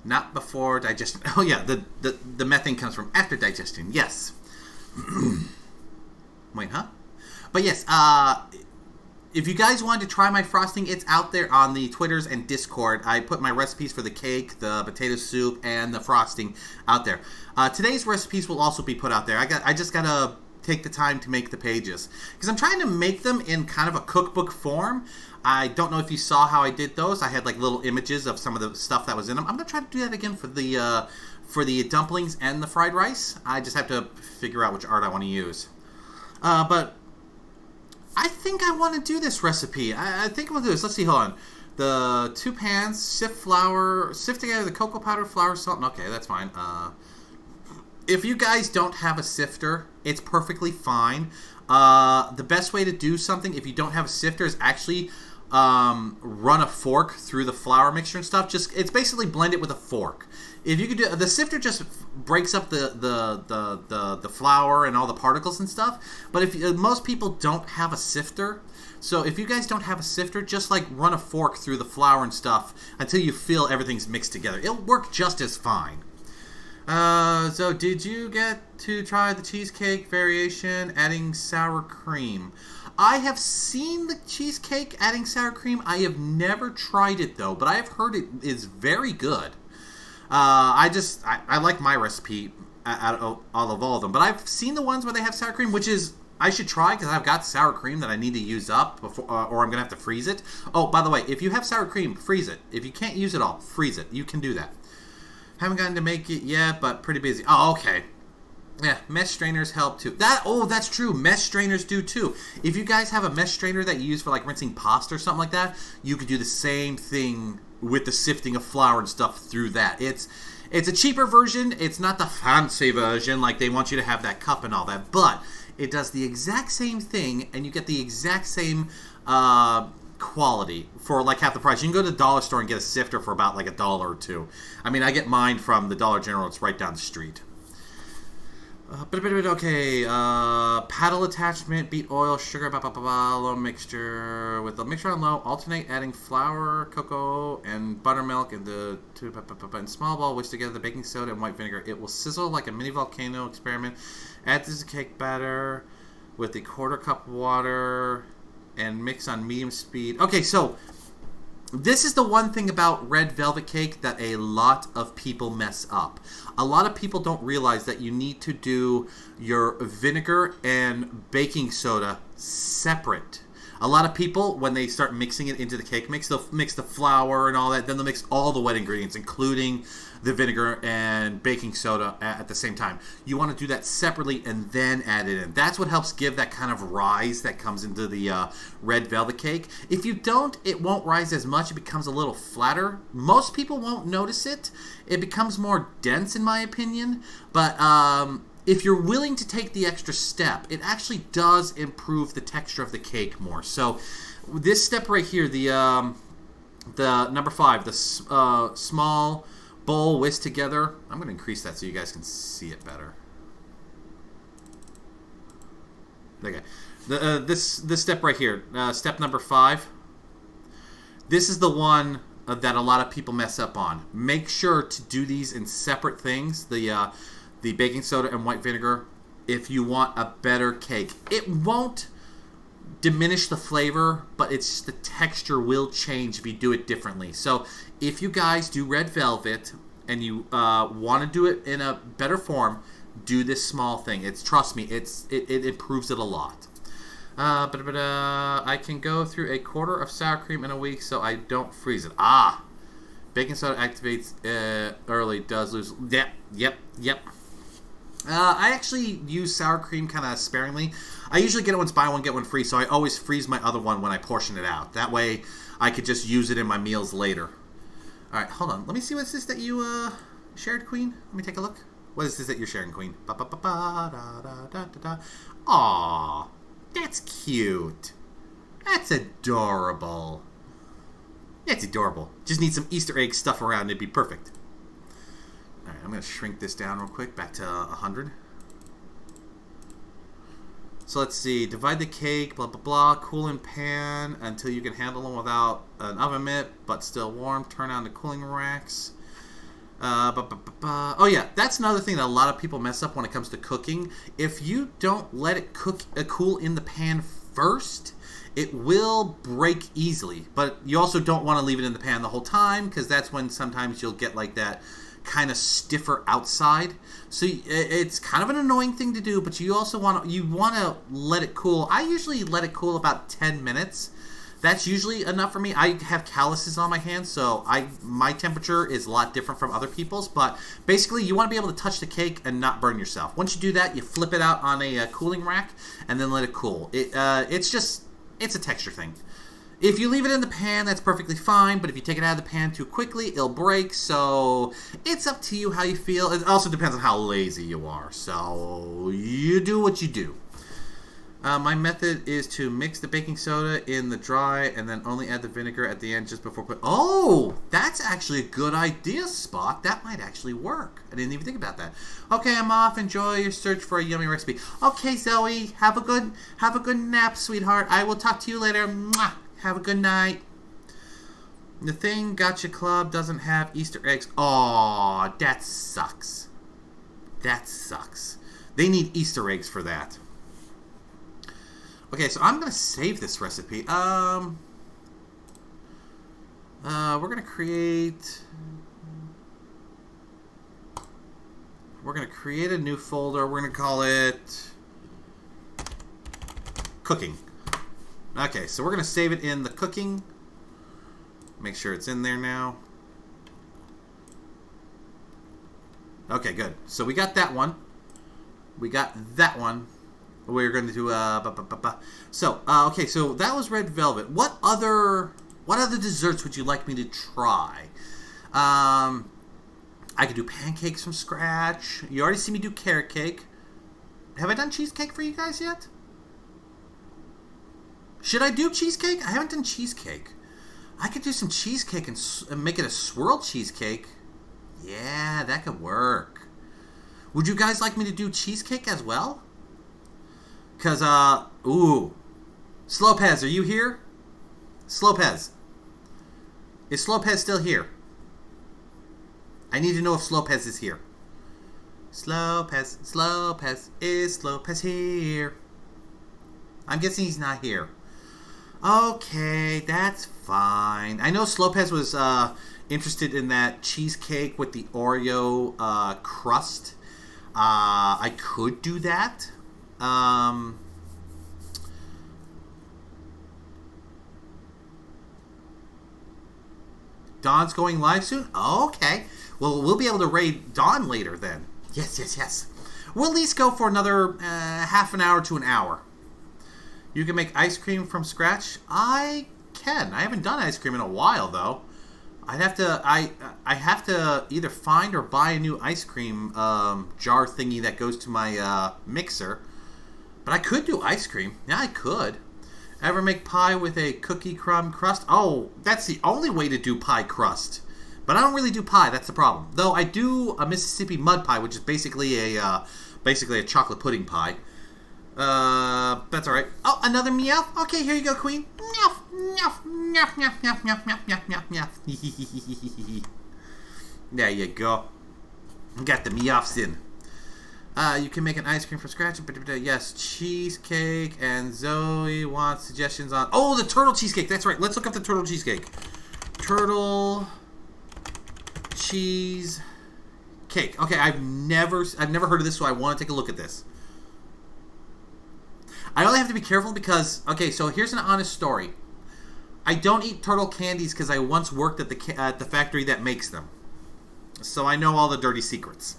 Not before digestion. Oh, yeah, the methane comes from after digestion. Yes. Wait, huh? But yes, if you guys wanted to try my frosting, it's out there on the Twitters and Discord. I put my recipes for the cake, the potato soup, and the frosting out there. Today's recipes will also be put out there. I just gotta take the time to make the pages because I'm trying to make them in kind of a cookbook form. I don't know if you saw how I did those. I had like little images of some of the stuff that was in them. I'm gonna try to do that again for the dumplings and the fried rice. I just have to figure out which art I want to use. But I think I want to do this recipe. I think we'll do this. Let's see. Hold on. The 2 pans, sift together the cocoa powder, flour, salt. Okay, that's fine. If you guys don't have a sifter, it's perfectly fine. The best way to do something if you don't have a sifter is actually run a fork through the flour mixture and stuff. It's basically blend it with a fork. If you could do the sifter, just breaks up the flour and all the particles and stuff. But if most people don't have a sifter, so if you guys don't have a sifter, just like run a fork through the flour and stuff until you feel everything's mixed together. It'll work just as fine. So did you get to try the cheesecake variation adding sour cream? I have seen the cheesecake adding sour cream. I have never tried it though, but I have heard it is very good. I like my recipe out of all of them, but I've seen the ones where they have sour cream, which is I should try because I've got sour cream that I need to use up before, or I'm gonna have to freeze it. Oh, by the way, if you have sour cream, freeze it. If you can't use it all, freeze it. You can do that. Haven't gotten to make it yet, but pretty busy. Oh, okay. Yeah, mesh strainers help too. That's true. Mesh strainers do too. If you guys have a mesh strainer that you use for like rinsing pasta or something like that, you could do the same thing with the sifting of flour and stuff through that. It's a cheaper version. It's not the fancy version like they want you to have that cup and all that, but it does the exact same thing and you get the exact same quality for like half the price. You can go to the dollar store and get a sifter for about like $1 or $2. I mean, I get mine from the Dollar General. It's right down the street. Okay, paddle attachment, beat oil, sugar, low mixture. With the mixture on low, alternate adding flour, cocoa, and buttermilk in the in small bowl, whisk together the baking soda and white vinegar. It will sizzle like a mini volcano experiment. Add this to cake batter with the 1/4 cup water and mix on medium speed. Okay, so this is the one thing about red velvet cake that a lot of people mess up. A lot of people don't realize that you need to do your vinegar and baking soda separate. A lot of people, when they start mixing it into the cake mix, they'll mix the flour and all that, then they'll mix all the wet ingredients, including the vinegar and baking soda at the same time. You want to do that separately and then add it in. That's what helps give that kind of rise that comes into the red velvet cake. If you don't, it won't rise as much. It becomes a little flatter. Most people won't notice it. It becomes more dense, in my opinion. But if you're willing to take the extra step, it actually does improve the texture of the cake more. So this step right here, the number 5, the small bowl whisk together. I'm going to increase that so you guys can see it better. Okay. This step right here, step number 5. This is the one that a lot of people mess up on. Make sure to do these in separate things. The baking soda and white vinegar, if you want a better cake. It won't diminish the flavor, but it's the texture will change if you do it differently. So if you guys do red velvet and you want to do it in a better form, do this small thing. Trust me, it improves it a lot. I can go through a quarter of sour cream in a week so I don't freeze it. Baking soda activates early, does lose. Yep. I actually use sour cream kind of sparingly. I usually get it once buy one, get one free, so I always freeze my other one when I portion it out. That way I could just use it in my meals later. Alright, hold on. Let me see what's this that you shared, Queen. Let me take a look. What is this that you're sharing, Queen? Aww. That's cute. That's adorable. That's adorable. Just need some Easter egg stuff around. It'd be perfect. Alright, I'm going to shrink this down real quick. Back to 100. So let's see. Divide the cake, blah, blah, blah. Cool in pan until you can handle them without an oven mitt, but still warm. Turn on the cooling racks. Oh yeah, that's another thing that a lot of people mess up when it comes to cooking. If you don't let it cool in the pan first, it will break easily. But you also don't want to leave it in the pan the whole time, because that's when sometimes you'll get like that kind of stiffer outside. So it's kind of an annoying thing to do, but you also want to let it cool. I usually let it cool about 10 minutes. That's usually enough for me. I have calluses on my hands, so my temperature is a lot different from other people's. But basically, you want to be able to touch the cake and not burn yourself. Once you do that, you flip it out on a cooling rack and then let it cool. It's a texture thing. If you leave it in the pan, that's perfectly fine. But if you take it out of the pan too quickly, it'll break. So it's up to you how you feel. It also depends on how lazy you are. So you do what you do. My method is to mix the baking soda in the dry and then only add the vinegar at the end just before put. Oh, that's actually a good idea, Spock. That might actually work. I didn't even think about that. Okay, I'm off. Enjoy your search for a yummy recipe. Okay, Zoe, have a good nap, sweetheart. I will talk to you later. Mwah. Have a good night. The Thing Gotcha Club doesn't have Easter eggs. Aw, that sucks. That sucks. They need Easter eggs for that. Okay, so I'm going to save this recipe. We're going to create a new folder. We're going to call it Cooking. Okay, so we're going to save it in the Cooking. Make sure it's in there now. Okay, good. So we got that one. We got that one. We're going to do So, okay, so that was red velvet. What other desserts would you like me to try? I could do pancakes from scratch. You already see me do carrot cake. Have I done cheesecake for you guys yet? Should I do cheesecake? I haven't done cheesecake. I could do some cheesecake and make it a swirl cheesecake. Yeah, that could work. Would you guys like me to do cheesecake as well? Because, Slopez, are you here? Slopez. Is Slopez still here? I need to know if Slopez is here. Slopez, is Slopez here? I'm guessing he's not here. Okay, that's fine. I know Slopez was interested in that cheesecake with the Oreo crust. I could do that. Dawn's going live soon? Oh, okay. Well, we'll be able to raid Dawn later then. Yes. We'll at least go for another half an hour to an hour. You can make ice cream from scratch? I can. I haven't done ice cream in a while, though. I have to either find or buy a new ice cream jar thingy that goes to my mixer. But I could do ice cream. Yeah, I could. Ever make pie with a cookie crumb crust? Oh, that's the only way to do pie crust. But I don't really do pie. That's the problem. Though I do a Mississippi mud pie, which is basically a chocolate pudding pie. That's alright. Oh, another meow? Okay, here you go, Queen. Meow, meow, meow, meow, meow, meow, meow, meow, meow, meow. There you go. Got the meows in. You can make an ice cream from scratch. Yes, cheesecake. And Zoe wants suggestions on... Oh, the turtle cheesecake. That's right. Let's look up the turtle cheesecake. Turtle cheese cake. Okay, I've never heard of this, so I want to take a look at this. I only have to be careful because... Okay, so here's an honest story. I don't eat turtle candies because I once worked at the factory that makes them. So I know all the dirty secrets.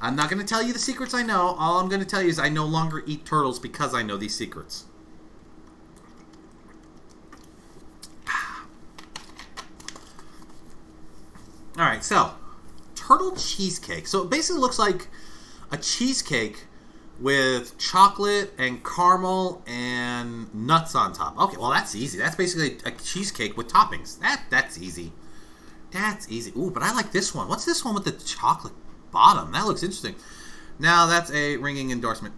I'm not going to tell you the secrets I know. All I'm going to tell you is I no longer eat turtles because I know these secrets. Alright, so, turtle cheesecake. So it basically looks like a cheesecake with chocolate and caramel and nuts on top. Okay, well that's easy. That's basically a cheesecake with toppings. That's easy. That's easy. Ooh, but I like this one. What's this one with the chocolate bottom? That looks interesting. Now that's a ringing endorsement.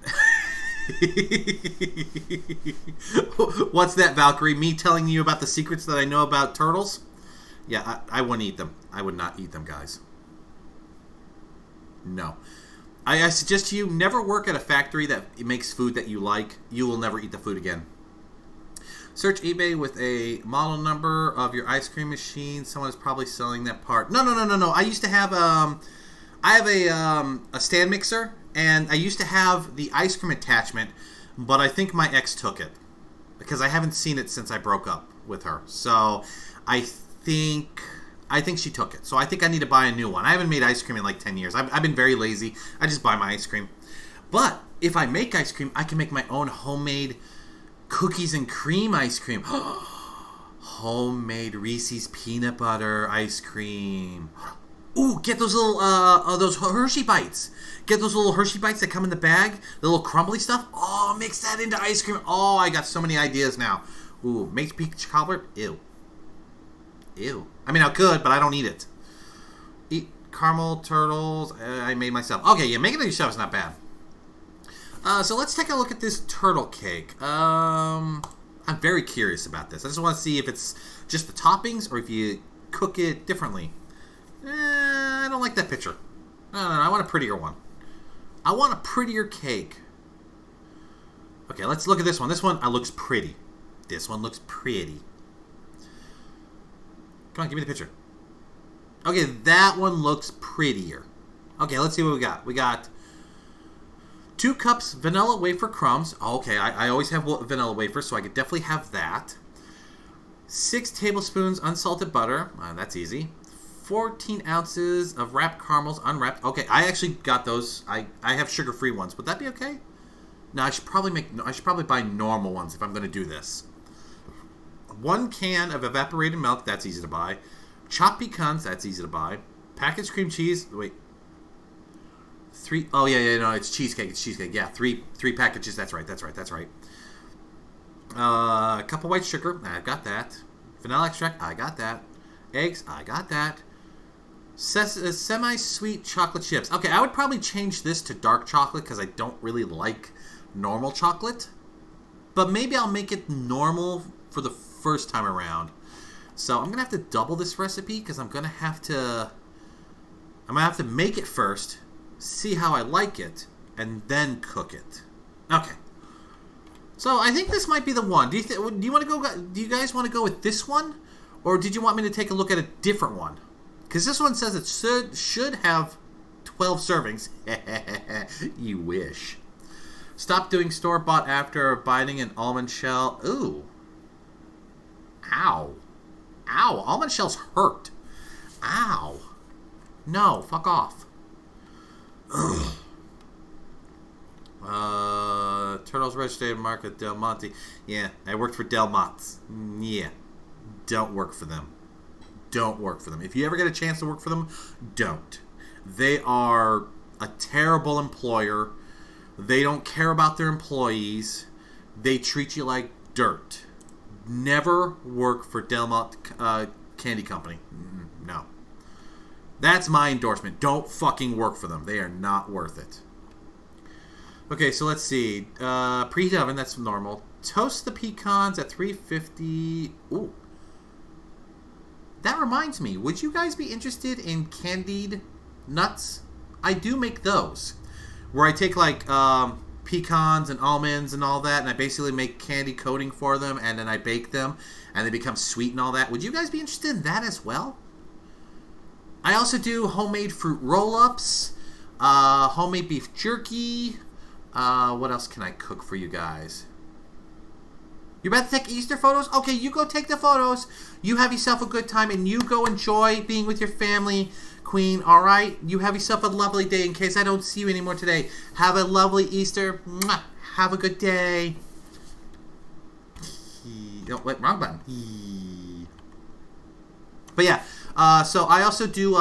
What's that, Valkyrie? Me telling you about the secrets that I know about turtles? Yeah, I wouldn't eat them. I would not eat them, guys. No. I suggest to you, never work at a factory that makes food that you like. You will never eat the food again. Search eBay with a model number of your ice cream machine. Someone is probably selling that part. No. I used to have I have a stand mixer, and I used to have the ice cream attachment, but I think my ex took it because I haven't seen it since I broke up with her. So I think she took it. So I think I need to buy a new one. I haven't made ice cream in like 10 years. I've been very lazy. I just buy my ice cream. But if I make ice cream, I can make my own homemade cookies and cream ice cream. Homemade Reese's peanut butter ice cream. Ooh, get those little those Hershey bites. Get those little Hershey bites that come in the bag, the little crumbly stuff. Oh, mix that into ice cream. Oh, I got so many ideas now. Ooh, make peach cobbler. Ew. I mean, I could, but I don't eat it. Eat caramel turtles. I made myself. Okay, yeah, making it yourself is not bad. So let's take a look at this turtle cake. I'm very curious about this. I just want to see if it's just the toppings or if you cook it differently. I don't like that picture. No, I want a prettier one. I want a prettier cake. Okay, let's look at this one. This one looks pretty. This one looks pretty. Come on, give me the picture. Okay, that one looks prettier. Okay, let's see what we got. We got 2 cups vanilla wafer crumbs. Okay, I always have vanilla wafers, so I could definitely have that. 6 tablespoons unsalted butter. That's easy. 14 ounces of wrapped caramels, unwrapped. Okay, I actually got those. I have sugar-free ones. Would that be okay? No, I should probably buy normal ones if I'm going to do this. 1 can of evaporated milk. That's easy to buy. Chopped pecans. That's easy to buy. Packaged cream cheese. Wait. 3. Oh yeah. No, it's cheesecake. It's cheesecake. Yeah, 3 packages. That's right. A cup of white sugar. I've got that. Vanilla extract. I got that. Eggs. I got that. Semi-sweet chocolate chips. Okay, I would probably change this to dark chocolate because I don't really like normal chocolate. But maybe I'll make it normal for the first time around. So I'm going to have to double this recipe because I'm going to have to make it first, see how I like it, and then cook it. Okay. So I think this might be the one. Do you guys want to go with this one? Or did you want me to take a look at a different one? Because this one says it should have 12 servings. You wish. Stop doing store-bought after biting an almond shell. Ooh. Ow. Almond shells hurt. Ow. No, fuck off. Ugh. Turtles registered market Del Monte. Yeah, I worked for Del Monte. Yeah. Don't work for them. If you ever get a chance to work for them, don't. They are a terrible employer. They don't care about their employees. They treat you like dirt. Never work for Del Monte Candy Company. No. That's my endorsement. Don't fucking work for them. They are not worth it. Okay, so let's see. Preheat oven, that's normal. Toast the pecans at 350. Ooh. That reminds me, would you guys be interested in candied nuts? I do make those. Where I take like pecans and almonds and all that, and I basically make candy coating for them, and then I bake them, and they become sweet and all that. Would you guys be interested in that as well? I also do homemade fruit roll-ups, homemade beef jerky. What else can I cook for you guys? You about to take Easter photos? Okay, you go take the photos. You have yourself a good time, and you go enjoy being with your family, Queen. All right? You have yourself a lovely day in case I don't see you anymore today. Have a lovely Easter. Mwah. Have a good day. Oh, wait, wrong button. But yeah, so I also do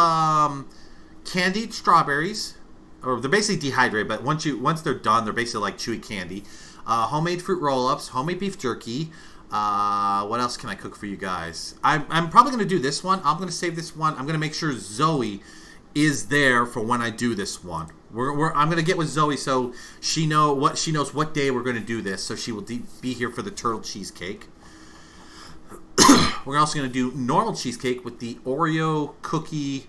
candied strawberries. Or they're basically dehydrated, but once they're done, they're basically like chewy candy. Homemade fruit roll-ups, homemade beef jerky. What else can I cook for you guys? I'm probably going to do this one. I'm going to save this one. I'm going to make sure Zoe is there for when I do this one. I'm going to get with Zoe so she knows what day we're going to do this, so she will be here for the turtle cheesecake. We're also going to do normal cheesecake with the Oreo cookie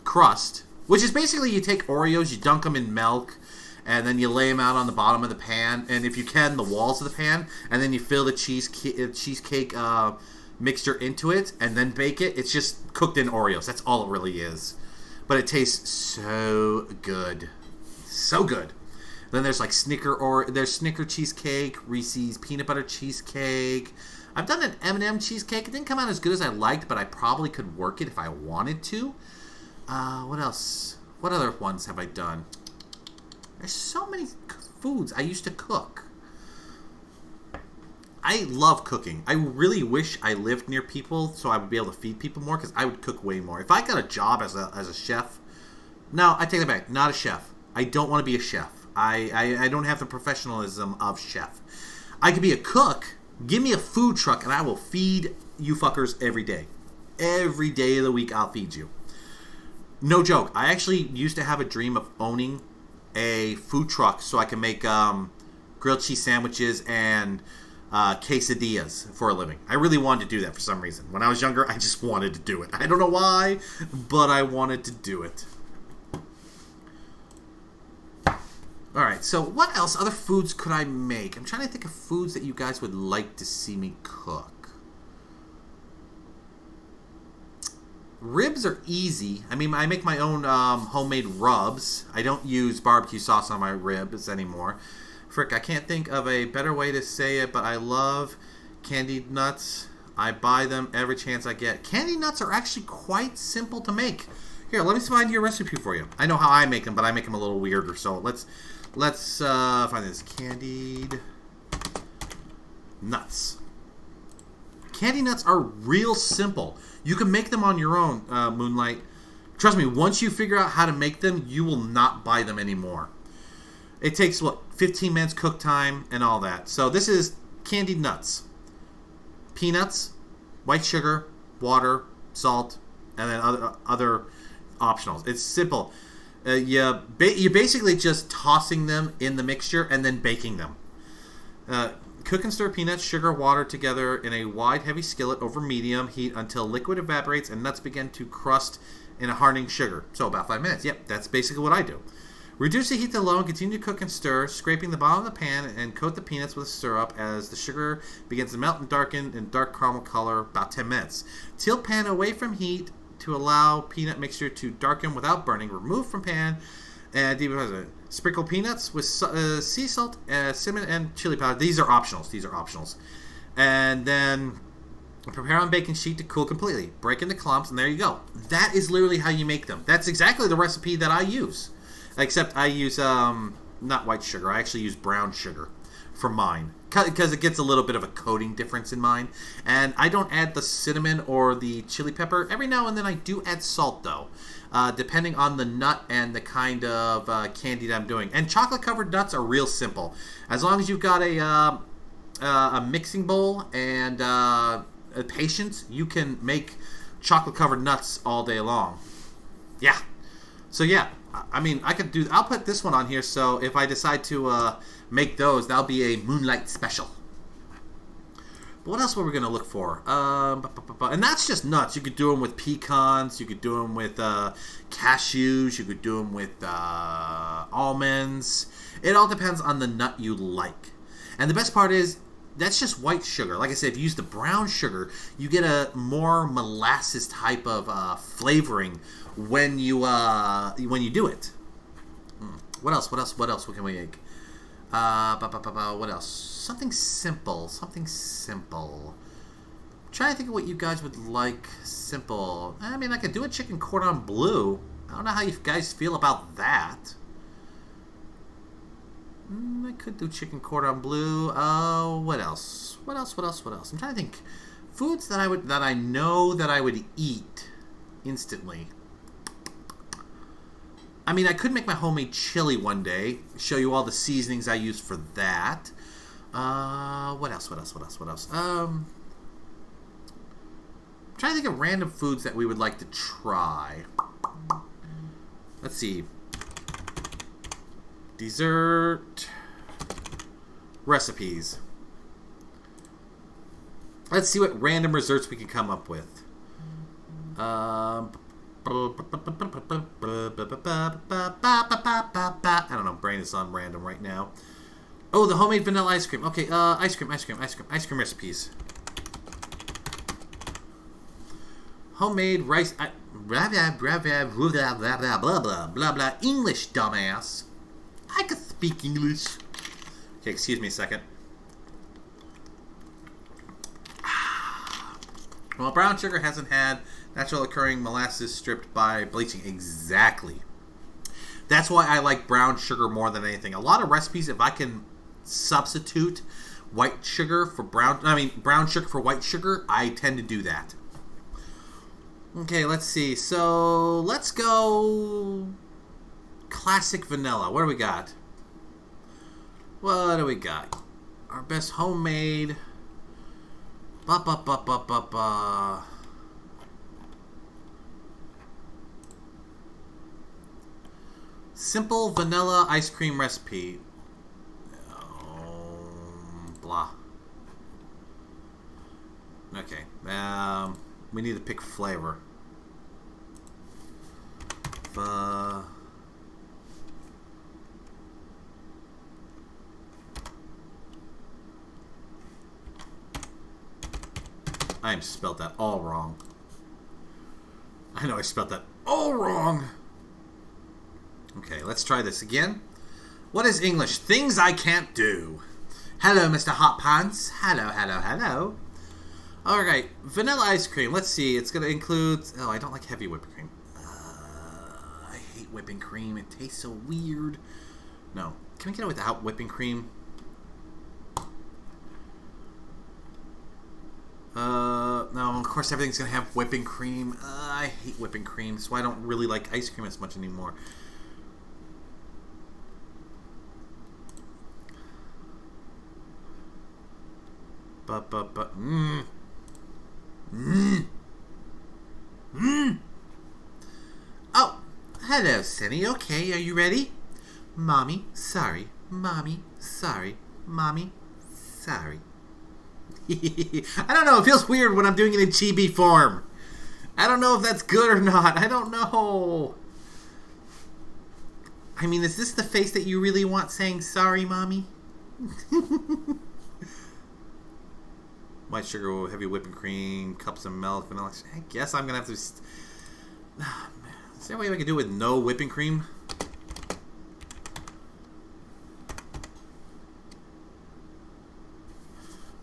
crust, which is basically you take Oreos, you dunk them in milk, and then you lay them out on the bottom of the pan, and if you can, the walls of the pan, and then you fill the cheesecake mixture into it, and then bake it. It's just cooked in Oreos. That's all it really is. But it tastes so good. So good. Then there's like Snicker cheesecake, Reese's peanut butter cheesecake. I've done an M&M cheesecake. It didn't come out as good as I liked, but I probably could work it if I wanted to. What else? What other ones have I done? There's so many foods I used to cook. I love cooking. I really wish I lived near people so I would be able to feed people more, because I would cook way more. If I got a job as a chef... No, I take that back. Not a chef. I don't want to be a chef. I don't have the professionalism of chef. I could be a cook. Give me a food truck and I will feed you fuckers every day. Every day of the week I'll feed you. No joke. I actually used to have a dream of owning a food truck so I can make grilled cheese sandwiches and quesadillas for a living. I really wanted to do that for some reason. When I was younger, I just wanted to do it. I don't know why, but I wanted to do it. Alright, so what else? Other foods could I make? I'm trying to think of foods that you guys would like to see me cook. Ribs are easy. I mean, I make my own homemade rubs. I don't use barbecue sauce on my ribs anymore. Frick, I can't think of a better way to say it, but I love candied nuts. I buy them every chance I get. Candied nuts are actually quite simple to make. Here, let me find your recipe for you. I know how I make them, but I make them a little weirder. So let's find this. Candied nuts. Candy nuts are real simple. You can make them on your own, Moonlight. Trust me, once you figure out how to make them, you will not buy them anymore. It takes, 15 minutes cook time and all that. So this is candied nuts. Peanuts, white sugar, water, salt, and then other optionals. It's simple. You're basically just tossing them in the mixture and then baking them. Cook and stir peanuts, sugar, water together in a wide, heavy skillet over medium heat until liquid evaporates and nuts begin to crust in a hardening sugar. So about 5 minutes. Yep, that's basically what I do. Reduce the heat to low and continue to cook and stir, scraping the bottom of the pan, and coat the peanuts with syrup as the sugar begins to melt and darken in dark caramel color about 10 minutes. Tilt pan away from heat to allow peanut mixture to darken without burning. Remove from pan and sprinkle peanuts with sea salt, cinnamon, and chili powder. These are optionals. And then prepare on baking sheet to cool completely. Break into clumps, and there you go. That is literally how you make them. That's exactly the recipe that I use. Except I use, not white sugar. I actually use brown sugar for mine. Because it gets a little bit of a coating difference in mine. And I don't add the cinnamon or the chili pepper. Every now and then I do add salt, though. Depending on the nut and the kind of candy that I'm doing. And chocolate-covered nuts are real simple. As long as you've got a mixing bowl and patience, you can make chocolate-covered nuts all day long. Yeah. So yeah, I mean, I'll put this one on here, so if I decide to make those, that'll be a Moonlight special. But what else were we going to look for? And that's just nuts. You could do them with pecans. You could do them with cashews. You could do them with almonds. It all depends on the nut you like. And the best part is, that's just white sugar. Like I said, if you use the brown sugar, you get a more molasses type of flavoring when you do it. What else? What can we make? What else? Something simple. I'm trying to think of what you guys would like simple. I mean, I could do a chicken cordon bleu. I don't know how you guys feel about that. I could do chicken cordon bleu. What else? I'm trying to think. Foods that I know that I would eat instantly. I mean, I could make my homemade chili one day. Show you all the seasonings I use for that. What else? I'm trying to think of random foods that we would like to try. Let's see. Dessert recipes. Let's see what random desserts we can come up with. I don't know. Brain is on random right now. Oh, the homemade vanilla ice cream. Okay, ice cream recipes. Homemade rice. Blah blah. English, dumbass. I can speak English. Okay, excuse me a second. Well, brown sugar hasn't had natural occurring molasses stripped by bleaching. Exactly. That's why I like brown sugar more than anything. A lot of recipes, if I can substitute brown sugar for white sugar, I tend to do that. Okay, let's see. So, let's go classic vanilla. What do we got? Our best homemade. Simple vanilla ice cream recipe. Blah. Okay. We need to pick flavor. I spelled that all wrong. I know I spelled that all wrong. Okay, let's try this again. What is English? Things I can't do. Hello, Mr. Hot Pants. Hello. Alright, vanilla ice cream. Let's see. It's going to include... Oh, I don't like heavy whipping cream. I hate whipping cream. It tastes so weird. No. Can we get it without whipping cream? No, of course everything's going to have whipping cream. I hate whipping cream, so I don't really like ice cream as much anymore. Oh, hello, Cindy. Okay, are you ready? Mommy, sorry. Mommy, sorry. Mommy, sorry. I don't know. It feels weird when I'm doing it in chibi form. I don't know if that's good or not. I don't know. I mean, is this the face that you really want saying sorry, Mommy? White sugar, heavy whipping cream, cups of milk, vanilla. I guess I'm going to have to... Is there a way I can do it with no whipping cream?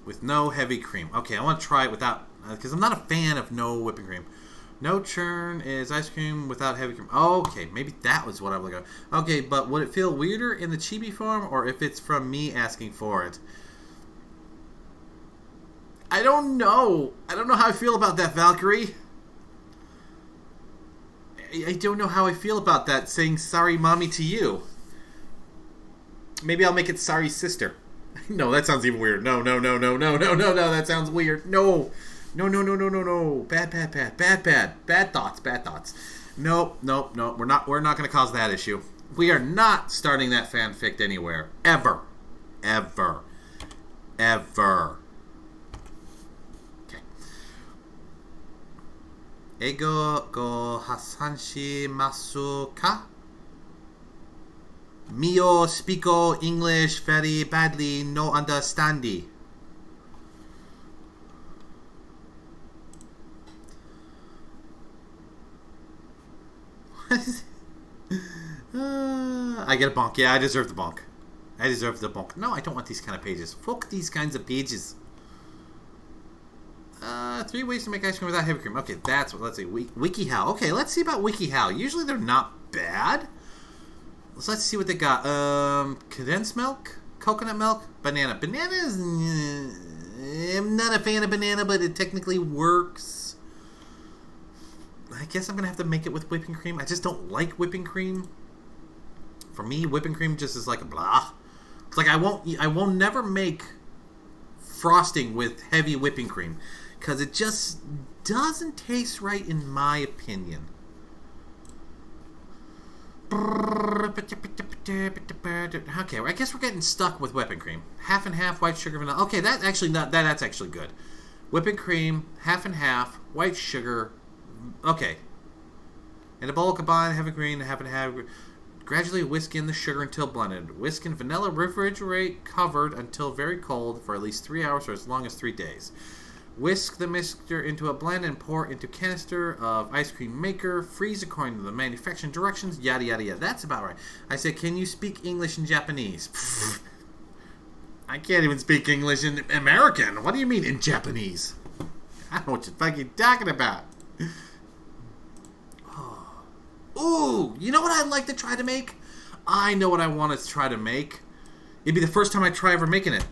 With no heavy cream. Okay, I want to try it without... Because I'm not a fan of no whipping cream. No churn is ice cream without heavy cream. Okay, maybe that was what I was looking at. Okay, but would it feel weirder in the chibi form or if it's from me asking for it? I don't know. I don't know how I feel about that, Valkyrie. I don't know how I feel about that, saying sorry, Mommy, to you. Maybe I'll make it sorry, sister. No, that sounds even weird. No, that sounds weird. No. Bad thoughts. Nope. We're not going to cause that issue. We are not starting that fanfic anywhere. Ever. Okay. Ego go hasanshi masu ka? Mio speako English very badly, no understandi. I get a bonk. Yeah, I deserve the bonk. No, I don't want these kind of pages. Fuck these kinds of pages. 3 ways to make ice cream without heavy cream. Okay, that's what. Let's see. WikiHow. Okay, let's see about WikiHow. Usually they're not bad. So let's see what they got. Condensed milk, coconut milk, banana. Banana is. I'm not a fan of banana, but it technically works. I guess I'm gonna have to make it with whipping cream. I just don't like whipping cream. For me, whipping cream just is like a blah. It's like I won't never make frosting with heavy whipping cream because it just doesn't taste right in my opinion. Okay, I guess we're getting stuck with whipping cream. Half and half, white sugar, vanilla. Okay, that's actually good. Whipping cream, half and half, white sugar. Okay. In a bowl, combine heavy cream, half and half. Gradually whisk in the sugar until blended. Whisk in vanilla, refrigerate covered until very cold for at least 3 hours or as long as 3 days. Whisk the mixture into a blend and pour into canister of ice cream maker. Freeze according to the manufacturing directions. Yada, yada, yada. That's about right. I said, can you speak English and Japanese? I can't even speak English in American. What do you mean in Japanese? I don't know what you're fucking talking about. Ooh, you know what I'd like to try to make? I know what I want to try to make. It'd be the first time I try ever making it.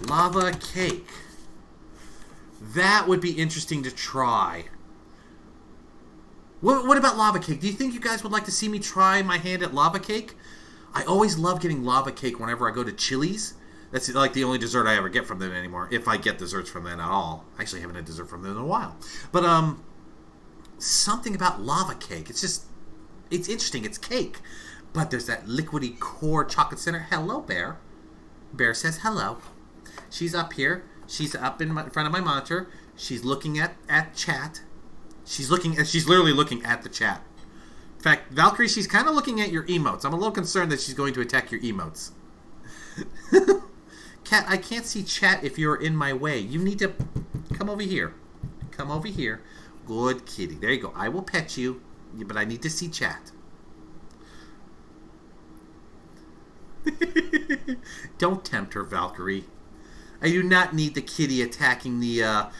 Lava cake. That would be interesting to try. What about lava cake? Do you think you guys would like to see me try my hand at lava cake? I always love getting lava cake whenever I go to Chili's. That's like the only dessert I ever get from them anymore. If I get desserts from them at all. I actually haven't had dessert from them in a while. But, something about lava cake. It's interesting. It's cake. But there's that liquidy core chocolate center. Hello, Bear. Bear says hello. She's up here. She's up in front of my monitor. She's looking at chat. She's literally looking at the chat. In fact, Valkyrie, she's kind of looking at your emotes. I'm a little concerned that she's going to attack your emotes. Cat, I can't see chat if you're in my way. You need to come over here. Come over here. Good kitty. There you go. I will pet you, but I need to see chat. Don't tempt her, Valkyrie. I do not need the kitty attacking the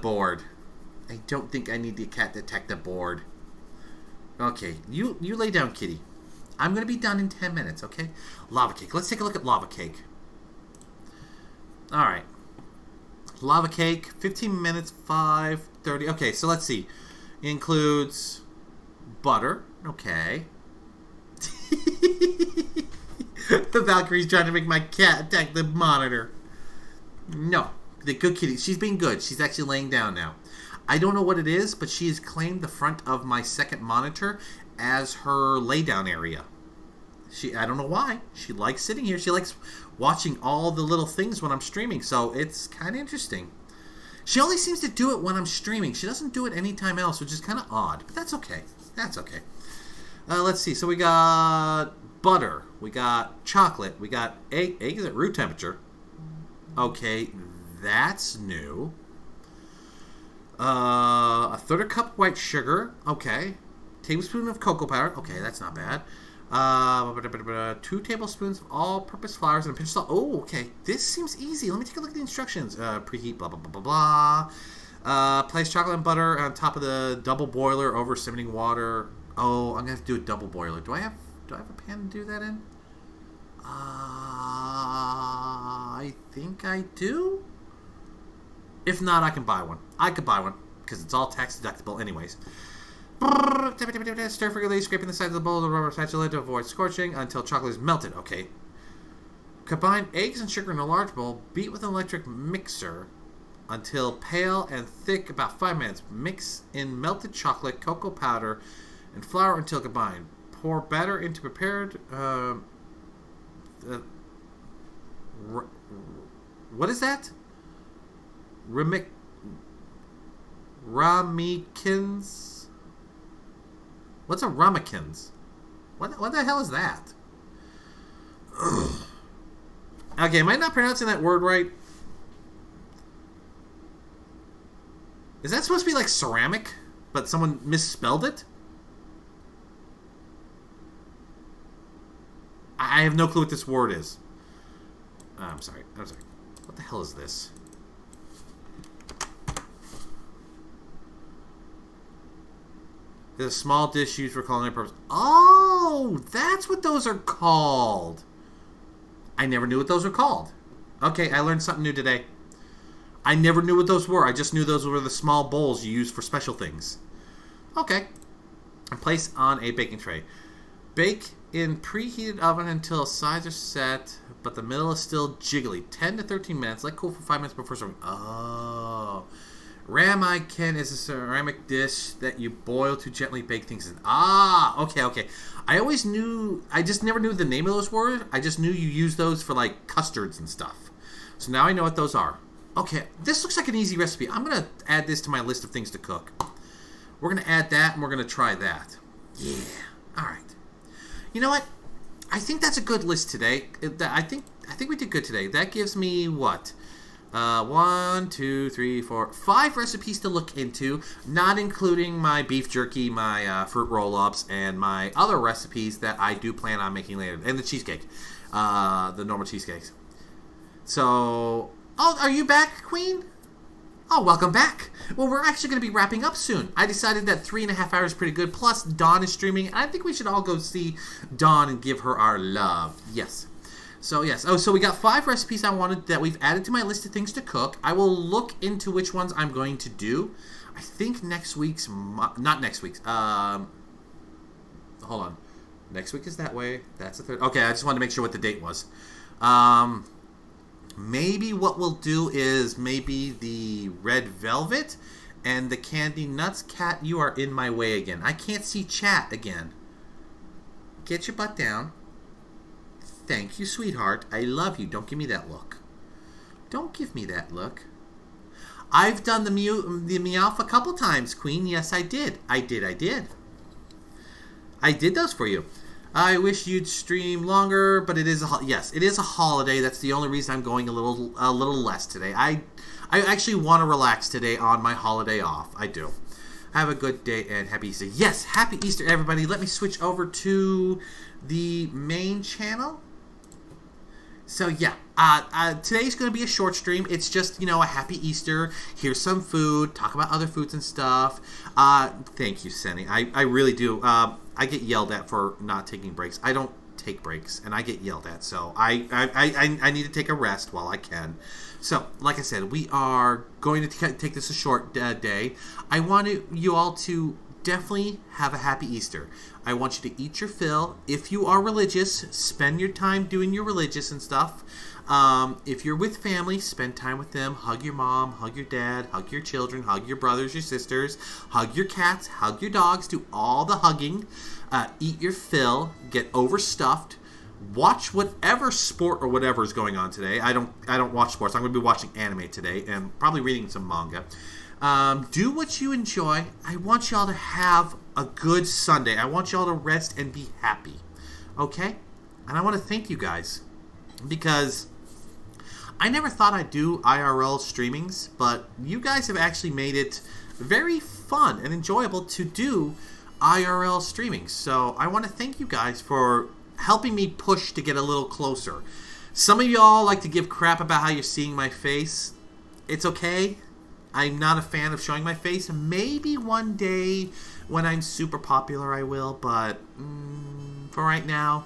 board. I don't think I need the cat to attack the board. Okay, you lay down, kitty. I'm going to be done in 10 minutes, okay? Lava cake. Let's take a look at lava cake. All right. Lava cake, 15 minutes, 5:30. Okay, so let's see. Includes butter. Okay. The Valkyrie's trying to make my cat attack the monitor. No. The good kitty. She's being good. She's actually laying down now. I don't know what it is, but she has claimed the front of my second monitor as her lay down area. I don't know why. She likes sitting here. She likes watching all the little things when I'm streaming, so it's kind of interesting. She only seems to do it when I'm streaming. She doesn't do it anytime else, which is kind of odd, but that's okay. That's okay. Let's see. So we got butter. We got chocolate. We got egg. Egg is at room temperature. Okay, that's new. A third a cup white sugar. Okay. Tablespoon of cocoa powder. Okay, that's not bad. 2 tablespoons of all-purpose flours and a pinch of salt. Oh, okay. This seems easy. Let me take a look at the instructions. Preheat, blah, blah, blah, blah, blah. Place chocolate and butter on top of the double boiler over simmering water. Oh, I'm going to have to do a double boiler. Do I have a pan to do that in? I think I do. If not, I can buy one. I could buy one because it's all tax deductible anyways. Stir frequently, scraping the sides of the bowl with a rubber spatula to avoid scorching until chocolate is melted. Okay. Combine eggs and sugar in a large bowl. Beat with an electric mixer. until pale and thick, about 5 minutes. Mix in melted chocolate, cocoa powder, and flour until combined. Pour batter into prepared... what is that? Ramekins? What's a ramekins? What the hell is that? Okay, am I not pronouncing that word right? Is that supposed to be like ceramic, but someone misspelled it? I have no clue what this word is. I'm sorry. What the hell is this? It's a small dish used for culinary purposes. Oh, that's what those are called. I never knew what those were called. Okay, I learned something new today. I never knew what those were. I just knew those were the small bowls you use for special things. Okay. And place on a baking tray. Bake in preheated oven until sides are set, but the middle is still jiggly. 10 to 13 minutes. Let cool for 5 minutes before serving. Oh. Ramekin is a ceramic dish that you boil to gently bake things in. Ah, okay. I just never knew the name of those words. I just knew you use those for like custards and stuff. So now I know what those are. Okay, this looks like an easy recipe. I'm going to add this to my list of things to cook. We're going to add that and we're going to try that. Yeah, all right. You know what? I think that's a good list today. I think we did good today. That gives me what? 1, 2, 3, 4, 5 recipes to look into, not including my beef jerky, my fruit roll-ups, and my other recipes that I do plan on making later, and the cheesecake, the normal cheesecakes. So, oh, are you back, Queen? Oh, welcome back. Well, we're actually going to be wrapping up soon. I decided that 3.5 hours is pretty good, plus Dawn is streaming, and I think we should all go see Dawn and give her our love. Yes. So, yes. Oh, so we got 5 recipes that we've added to my list of things to cook. I will look into which ones I'm going to do. I think not next week's. Hold on. Next week is that way. That's the 3rd. Okay, I just wanted to make sure what the date was. Maybe what we'll do is maybe the red velvet and the candy nuts. Cat, you are in my way again. I can't see chat again. Get your butt down. Thank you, sweetheart. I love you. Don't give me that look. Don't give me that look. I've done the Meowth a couple times, Queen. Yes, I did. I did. I did those for you. I wish you'd stream longer, but it is it is a holiday. That's the only reason I'm going a little less today. I actually want to relax today on my holiday off. I do. Have a good day and happy Easter. Yes, happy Easter, everybody. Let me switch over to the main channel. So yeah, today's going to be a short stream. It's just, a happy Easter. Here's some food. Talk about other foods and stuff. Thank you, Senny. I really do. I get yelled at for not taking breaks. I don't take breaks, and I get yelled at. So I need to take a rest while I can. So, like I said, we are going to take this a short day. I want you all to definitely have a happy Easter. I want you to eat your fill. If you are religious, spend your time doing your religious and stuff. If you're with family, spend time with them. Hug your mom, hug your dad, hug your children, hug your brothers, your sisters, hug your cats, hug your dogs, do all the hugging. Eat your fill, get overstuffed. Watch whatever sport or whatever is going on today. I don't watch sports. I'm going to be watching anime today and probably reading some manga. Do what you enjoy. I want y'all to have a good Sunday. I want y'all to rest and be happy. Okay? And I want to thank you guys because I never thought I'd do IRL streamings, but you guys have actually made it very fun and enjoyable to do IRL streaming. So I want to thank you guys for helping me push to get a little closer. Some of y'all like to give crap about how you're seeing my face. It's okay. I'm not a fan of showing my face. Maybe one day when I'm super popular I will, but for right now,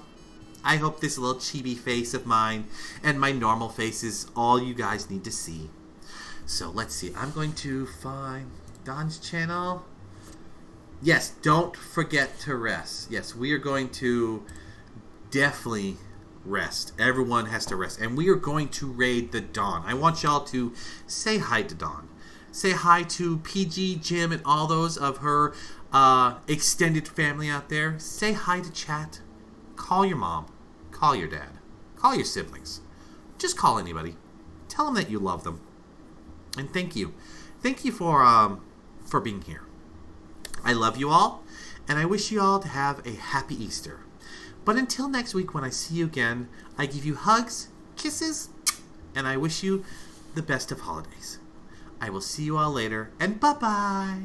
I hope this little chibi face of mine and my normal face is all you guys need to see. So let's see. I'm going to find Don's channel. Yes, don't forget to rest. Yes, we are going to definitely rest. Everyone has to rest. And we are going to raid the Dawn. I want y'all to say hi to Dawn. Say hi to PG, Jim, and all those of her extended family out there. Say hi to chat. Call your mom. Call your dad. Call your siblings. Just call anybody. Tell them that you love them. And thank you. Thank you for being here. I love you all, and I wish you all to have a happy Easter. But until next week when I see you again, I give you hugs, kisses, and I wish you the best of holidays. I will see you all later, and bye-bye.